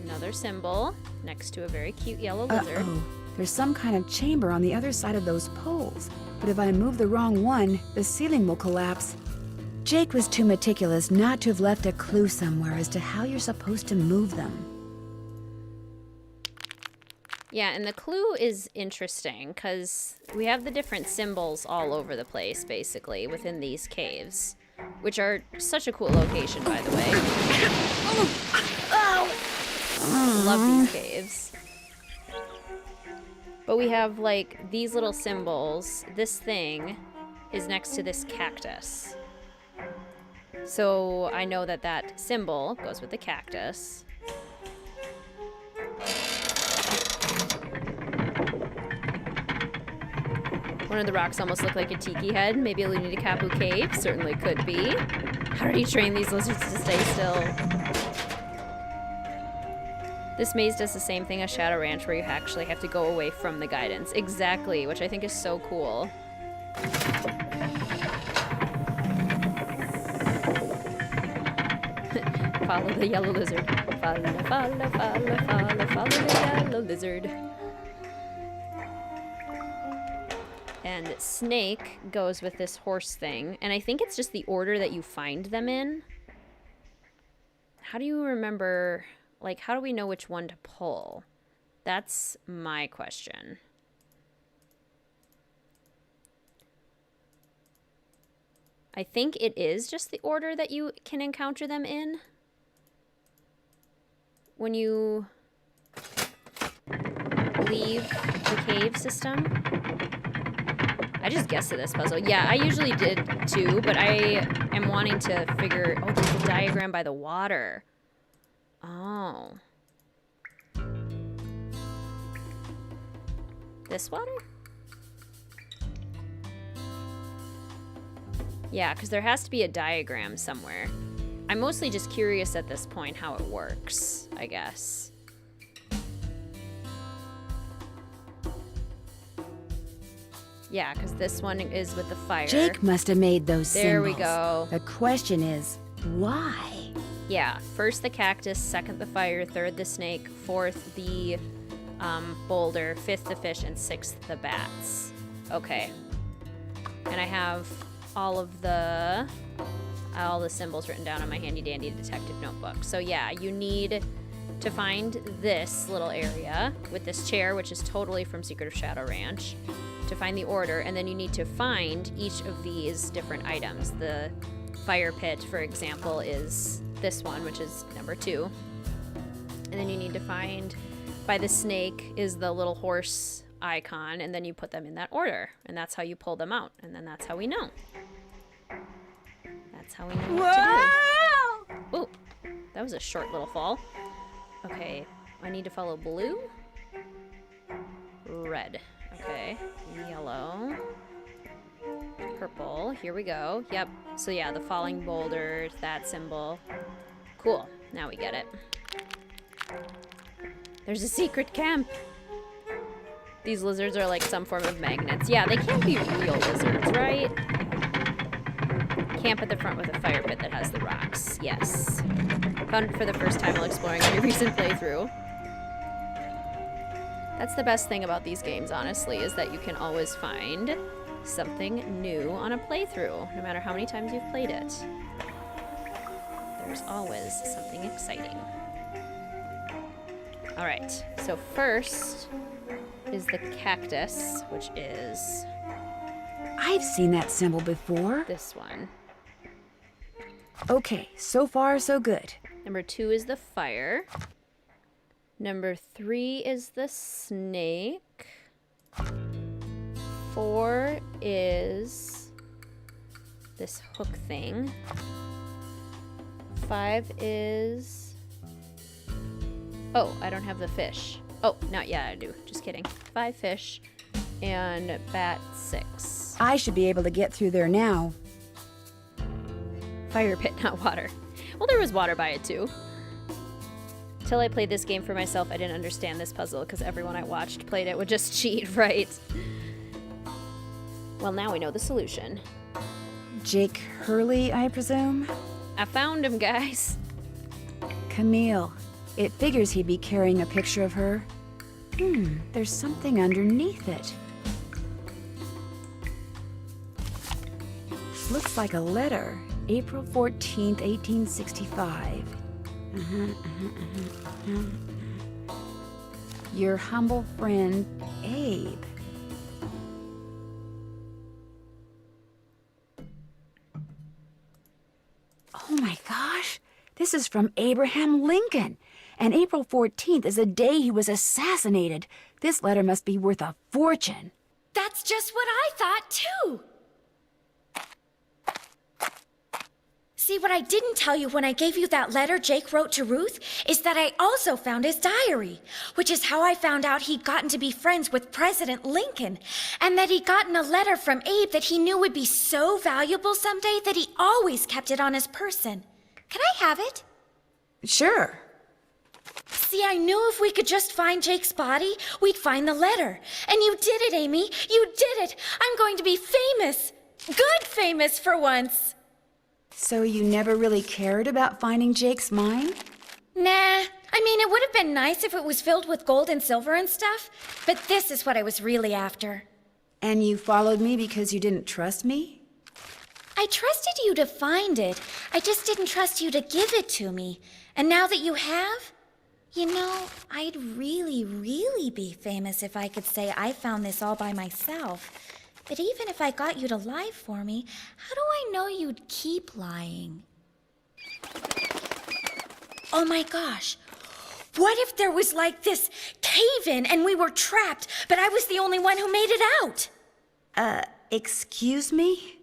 Another symbol next to a very cute yellow lizard. Uh-oh. There's some kind of chamber on the other side of those poles. But if I move the wrong one, the ceiling will collapse. Jake was too meticulous not to have left a clue somewhere as to how you're supposed to move them. Yeah, and the clue is interesting because we have the different symbols all over the place, basically, within these caves, which are such a cool location, by the way. Love these caves. But we have, like, these little symbols. This thing is next to this cactus. So I know that that symbol goes with the cactus. One of the rocks almost looked like a tiki head. Maybe alluding to Kapu Cave. Certainly could be. How did he train these lizards to stay still? This maze does the same thing as Shadow Ranch, where you actually have to go away from the guidance. Exactly, which I think is so cool. Follow the yellow lizard. Follow, follow, follow, follow, follow the yellow lizard. And Snake goes with this horse thing, and I think it's just the order that you find them in. How do you remember, like, how do we know which one to pull? That's my question. I think it is just the order that you can encounter them in. When you leave the cave system. I just guessed at this puzzle. Yeah, I usually did too, but I am wanting to figure... Oh, there's a diagram by the water. Oh. This water? Yeah, because there has to be a diagram somewhere. I'm mostly just curious at this point how it works, I guess. Yeah, because this one is with the fire. Jake must have made those symbols. There we go. The question is, why? Yeah, first the cactus, second the fire, third the snake, fourth the boulder, fifth the fish, and sixth the bats. Okay. And I have all the symbols written down on my handy dandy detective notebook. So yeah, you need to find this little area with this chair, which is totally from Secret of Shadow Ranch, to find the order, and then you need to find each of these different items. The fire pit, for example, is this one, which is number 2. And then you need to find, by the snake, is the little horse icon, and then you put them in that order, and that's how you pull them out, and then that's how we know. That's how we know what to do. Ooh, that was a short little fall. Okay, I need to follow blue. Red. Okay, yellow. Purple. Here we go. Yep. So yeah, the falling boulders, that symbol. Cool. Now we get it. There's a secret camp. These lizards are like some form of magnets. Yeah, they can't be real lizards, right? Camp at the front with a fire pit that has the rocks. Yes. Found it for the first time while exploring my recent playthrough. That's the best thing about these games, honestly, is that you can always find something new on a playthrough, no matter how many times you've played it. There's always something exciting. Alright, so first is the cactus, which is... I've seen that symbol before. This one. Okay, so far so good. Number 2 is the fire. Number 3 is the snake. 4 is this hook thing. 5 is... Oh, I don't have the fish. Oh, not yet, I do. Just kidding. 5 fish and bat 6. I should be able to get through there now. Fire pit, not water. Well, there was water by it too. Till I played this game for myself, I didn't understand this puzzle because everyone I watched played it would just cheat, right? Well, now we know the solution. Jake Hurley, I presume? I found him, guys. Camille. It figures he'd be carrying a picture of her. There's something underneath it. Looks like a letter. April 14th, 1865. Your humble friend, Abe. Oh my gosh, this is from Abraham Lincoln. And April 14th is the day he was assassinated. This letter must be worth a fortune. That's just what I thought, too. See, what I didn't tell you when I gave you that letter Jake wrote to Ruth is that I also found his diary, which is how I found out he'd gotten to be friends with President Lincoln, and that he'd gotten a letter from Abe that he knew would be so valuable someday that he always kept it on his person. Can I have it? Sure. See, I knew if we could just find Jake's body, we'd find the letter. And you did it, Amy. You did it. I'm going to be famous. Good famous for once. So you never really cared about finding Jake's mine? Nah. I mean, it would have been nice if it was filled with gold and silver and stuff, but this is what I was really after. And you followed me because you didn't trust me? I trusted you to find it. I just didn't trust you to give it to me. And now that you have, you know, I'd really, really be famous if I could say I found this all by myself. But even if I got you to lie for me, how do I know you'd keep lying? Oh my gosh. What if there was like this cave-in and we were trapped, but I was the only one who made it out? Excuse me?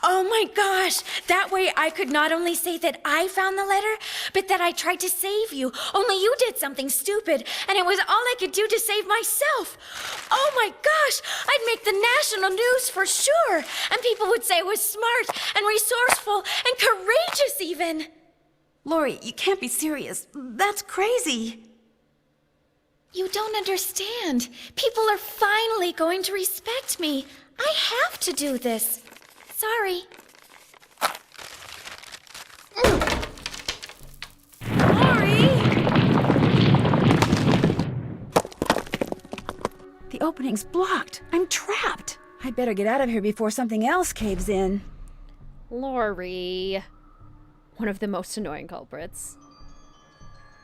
Oh my gosh! That way I could not only say that I found the letter, but that I tried to save you. Only you did something stupid, and it was all I could do to save myself. Oh my gosh! I'd make the national news for sure, and people would say I was smart and resourceful and courageous even. Lori, you can't be serious. That's crazy. You don't understand. People are finally going to respect me. I have to do this. Sorry. Lori! The opening's blocked. I'm trapped. I better get out of here before something else caves in. Lori. One of the most annoying culprits.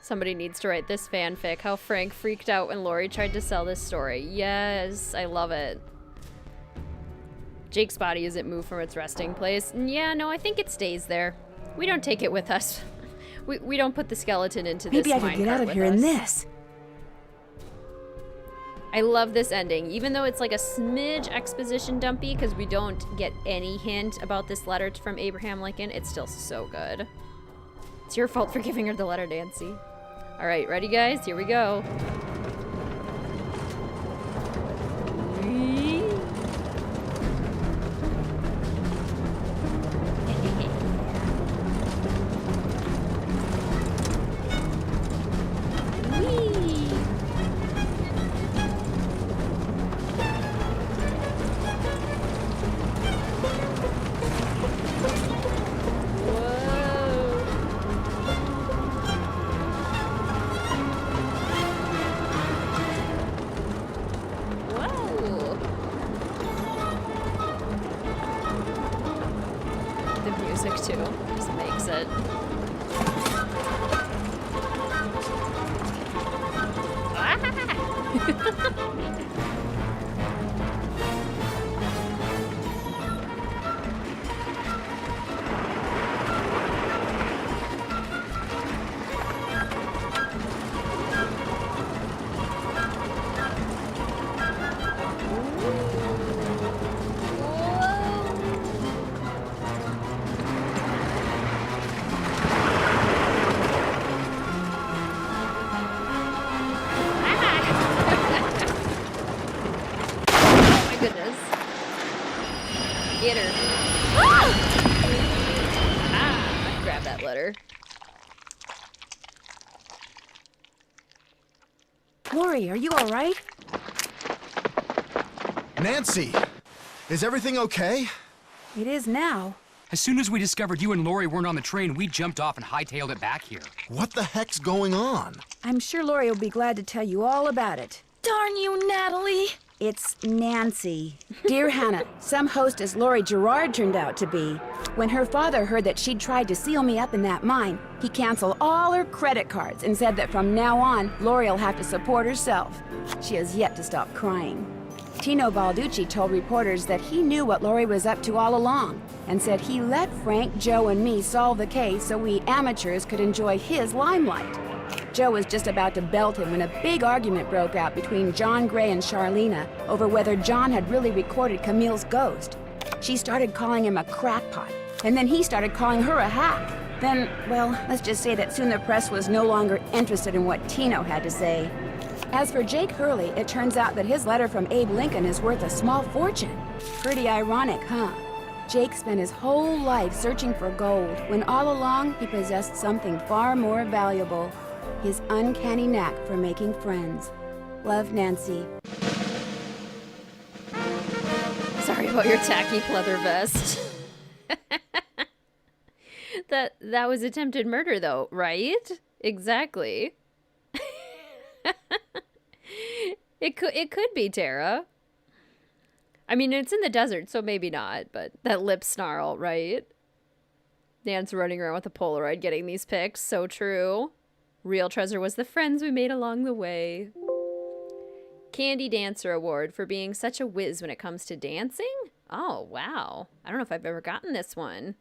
Somebody needs to write this fanfic. How Frank freaked out when Lori tried to sell this story. Yes, I love it. Jake's body isn't moved from its resting place. Yeah, no, I think it stays there. We don't take it with us. We don't put the skeleton into this Maybe I could get out of here in this. I love this ending, even though it's like a smidge exposition dumpy because we don't get any hint about this letter from Abraham Lincoln. It's still so good. It's your fault for giving her the letter, Nancy. All right, ready, guys? Here we go. Lori, are you all right? Nancy, is everything okay? It is now. As soon as we discovered you and Lori weren't on the train, we jumped off and hightailed it back here. What the heck's going on? I'm sure Lori will be glad to tell you all about it. Darn you, Natalie! It's Nancy. Dear Hannah, some hostess Lori Gerard turned out to be. When her father heard that she'd tried to seal me up in that mine, he canceled all her credit cards and said that from now on, Lori'll have to support herself. She has yet to stop crying. Tino Balducci told reporters that he knew what Lori was up to all along and said he let Frank, Joe, and me solve the case so we amateurs could enjoy his limelight. Joe was just about to belt him when a big argument broke out between John Gray and Charlena over whether John had really recorded Camille's ghost. She started calling him a crackpot, and then he started calling her a hack. Then, well, let's just say that soon the press was no longer interested in what Tino had to say. As for Jake Hurley, it turns out that his letter from Abe Lincoln is worth a small fortune. Pretty ironic, huh? Jake spent his whole life searching for gold, when all along he possessed something far more valuable. His uncanny knack for making friends. Love, Nancy. Sorry about your tacky pleather vest. That was attempted murder, though, right? Exactly. It could be Tara. I mean, it's in the desert, so maybe not, but that lip snarl, right? Nan's running around with a Polaroid getting these pics. So true. Real treasure was the friends we made along the way. Candy Dancer Award for being such a whiz when it comes to dancing? Oh, wow. I don't know if I've ever gotten this one.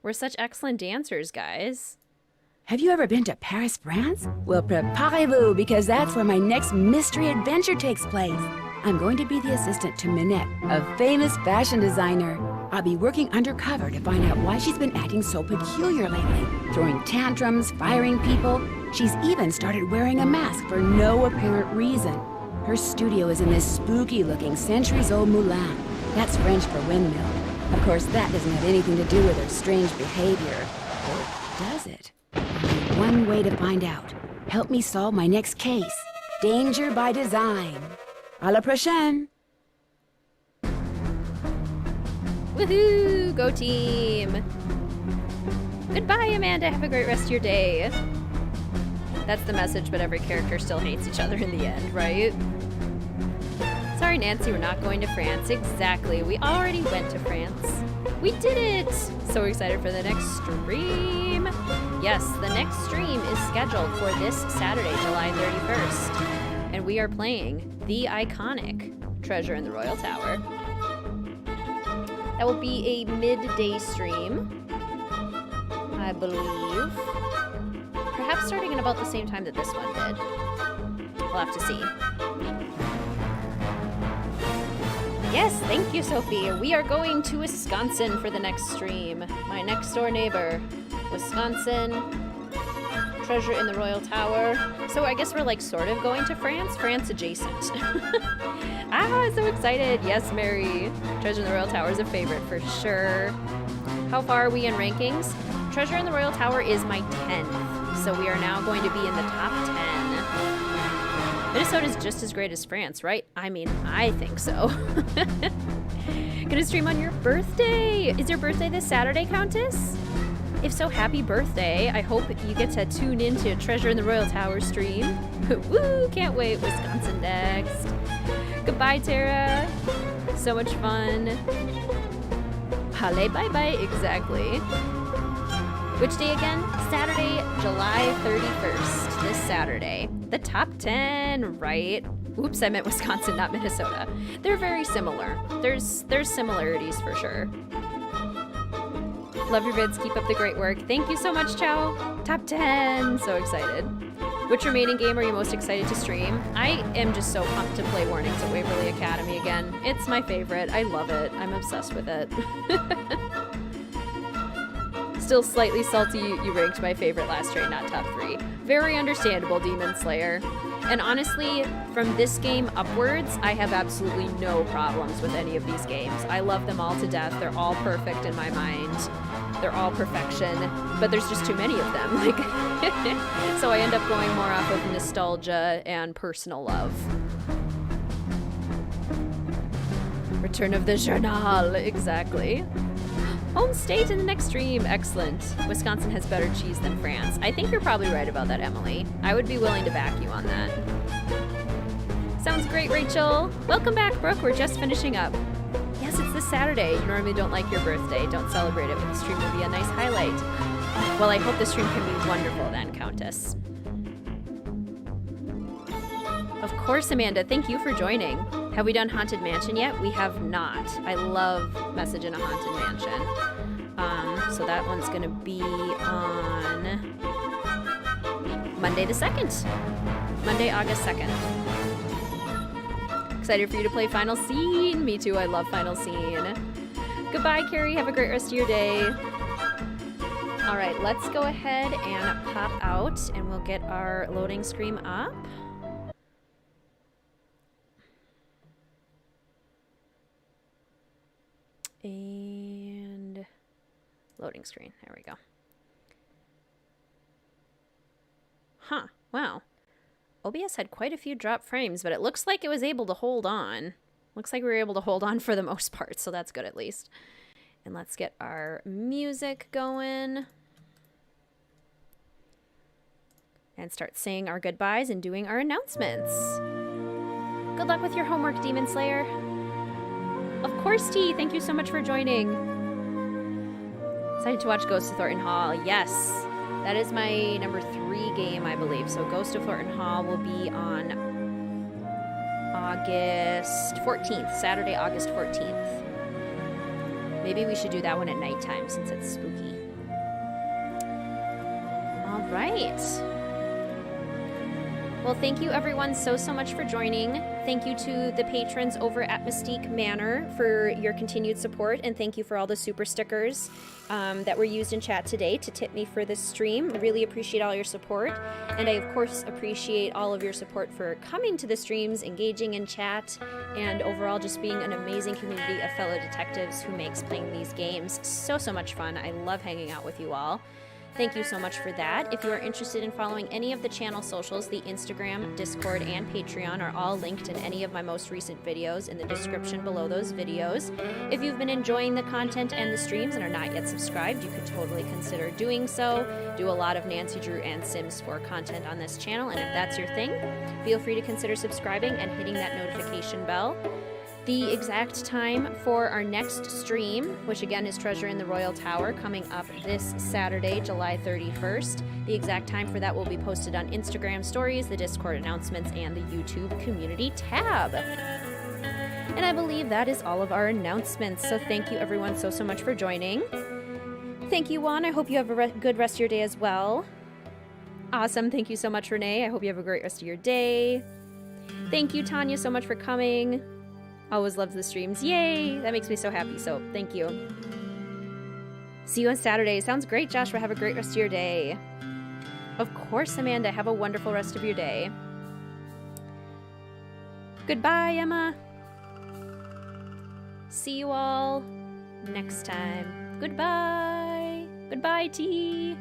We're such excellent dancers, guys. Have you ever been to Paris, France? Well, préparez-vous, because that's where my next mystery adventure takes place. I'm going to be the assistant to Minette, a famous fashion designer. I'll be working undercover to find out why she's been acting so peculiar lately, throwing tantrums, firing people. She's even started wearing a mask for no apparent reason. Her studio is in this spooky-looking centuries-old moulin. That's French for windmill. Of course, that doesn't have anything to do with her strange behavior. Or does it? Only one way to find out. Help me solve my next case. Danger by design. À la prochaine! Woohoo! Go team! Goodbye, Amanda. Have a great rest of your day. That's the message, but every character still hates each other in the end, right? Sorry, Nancy, we're not going to France. Exactly. We already went to France. We did it! So excited for the next stream. Yes, the next stream is scheduled for this Saturday, July 31st. And we are playing the iconic Treasure in the Royal Tower. That will be a midday stream, I believe. Perhaps starting at about the same time that this one did. We'll have to see. Yes, thank you, Sophie. We are going to Wisconsin for the next stream. My next door neighbor. Wisconsin. Treasure in the Royal Tower. So I guess we're like sort of going to France. France adjacent. So excited. Yes, Mary. Treasure in the Royal Tower is a favorite for sure. How far are we in rankings? Treasure in the Royal Tower is my 10th. So we are now going to be in the top 10. Minnesota is just as great as France, right? I mean, I think so. Gonna stream on your birthday. Is your birthday this Saturday, Countess? If so, happy birthday. I hope you get to tune into Treasure in the Royal Tower stream. Woo, can't wait. Wisconsin next. Goodbye, Tara. So much fun. Hale bye-bye, exactly. Which day again? Saturday, July 31st. This Saturday. The top 10, right? Oops, I meant Wisconsin, not Minnesota. They're very similar. There's similarities for sure. Love your vids. Keep up the great work. Thank you so much, Chow. Top 10. So excited. Which remaining game are you most excited to stream? I am just so pumped to play Warnings at Waverly Academy again. It's my favorite. I love it. I'm obsessed with it. Still slightly salty you ranked my favorite last train, not top 3. Very understandable, Demon Slayer. And honestly, from this game upwards, I have absolutely no problems with any of these games. I love them all to death. They're all perfect in my mind. They're all perfection, but there's just too many of them. Like, so I end up going more off of nostalgia and personal love. Return of the Journal, exactly. Home state in the next stream. Excellent. Wisconsin has better cheese than France. I think you're probably right about that, Emily. I would be willing to back you on that. Sounds great, Rachel. Welcome back, Brooke. We're just finishing up. Yes, it's this Saturday. You normally don't like your birthday. Don't celebrate it, but the stream will be a nice highlight. Well, I hope the stream can be wonderful then, Countess. Of course, Amanda. Thank you for joining. Have we done Haunted Mansion yet? We have not. I love Message in a Haunted Mansion. So that one's gonna be on Monday the 2nd. Monday, August 2nd. Excited for you to play Final Scene. Me too, I love Final Scene. Goodbye, Carrie. Have a great rest of your day. All right, let's go ahead and pop out and we'll get our loading screen up. And loading screen. There we go. Huh. Wow. OBS had quite a few drop frames, but it looks like it was able to hold on. Looks like we were able to hold on for the most part, so that's good at least. And let's get our music going. And start saying our goodbyes and doing our announcements. Good luck with your homework, Demon Slayer. Of course, T. Thank you so much for joining. Excited to watch Ghost of Thornton Hall. Yes. That is my number 3 game, I believe. So Ghost of Thornton Hall will be on August 14th, Saturday, August 14th. Maybe we should do that one at nighttime since it's spooky. All right. Well, thank you everyone so much for joining. Thank you to the patrons over at Mystique Manor for your continued support, and thank you for all the super stickers that were used in chat today to tip me for this stream. Really appreciate all your support, and I of course appreciate all of your support for coming to the streams, engaging in chat, and overall just being an amazing community of fellow detectives who makes playing these games so much fun. I love hanging out with you all. Thank you so much for that. If you are interested in following any of the channel socials, the Instagram, Discord, and Patreon are all linked in any of my most recent videos in the description below those videos. If you've been enjoying the content and the streams and are not yet subscribed, you could totally consider doing so. Do a lot of Nancy Drew and Sims 4 content on this channel, and if that's your thing, feel free to consider subscribing and hitting that notification bell. The exact time for our next stream, which again is Treasure in the Royal Tower, coming up this Saturday, July 31st. The exact time for that will be posted on Instagram stories, the Discord announcements, and the YouTube community tab. And I believe that is all of our announcements, so thank you everyone so much for joining. Thank you, Juan. I hope you have a good rest of your day as well. Awesome. Thank you so much, Renee. I hope you have a great rest of your day. Thank you, Tanya, so much for coming. Always love the streams. Yay! That makes me so happy, so thank you. See you on Saturday. Sounds great, Joshua. Have a great rest of your day. Of course, Amanda. Have a wonderful rest of your day. Goodbye, Emma. See you all next time. Goodbye. Goodbye, T.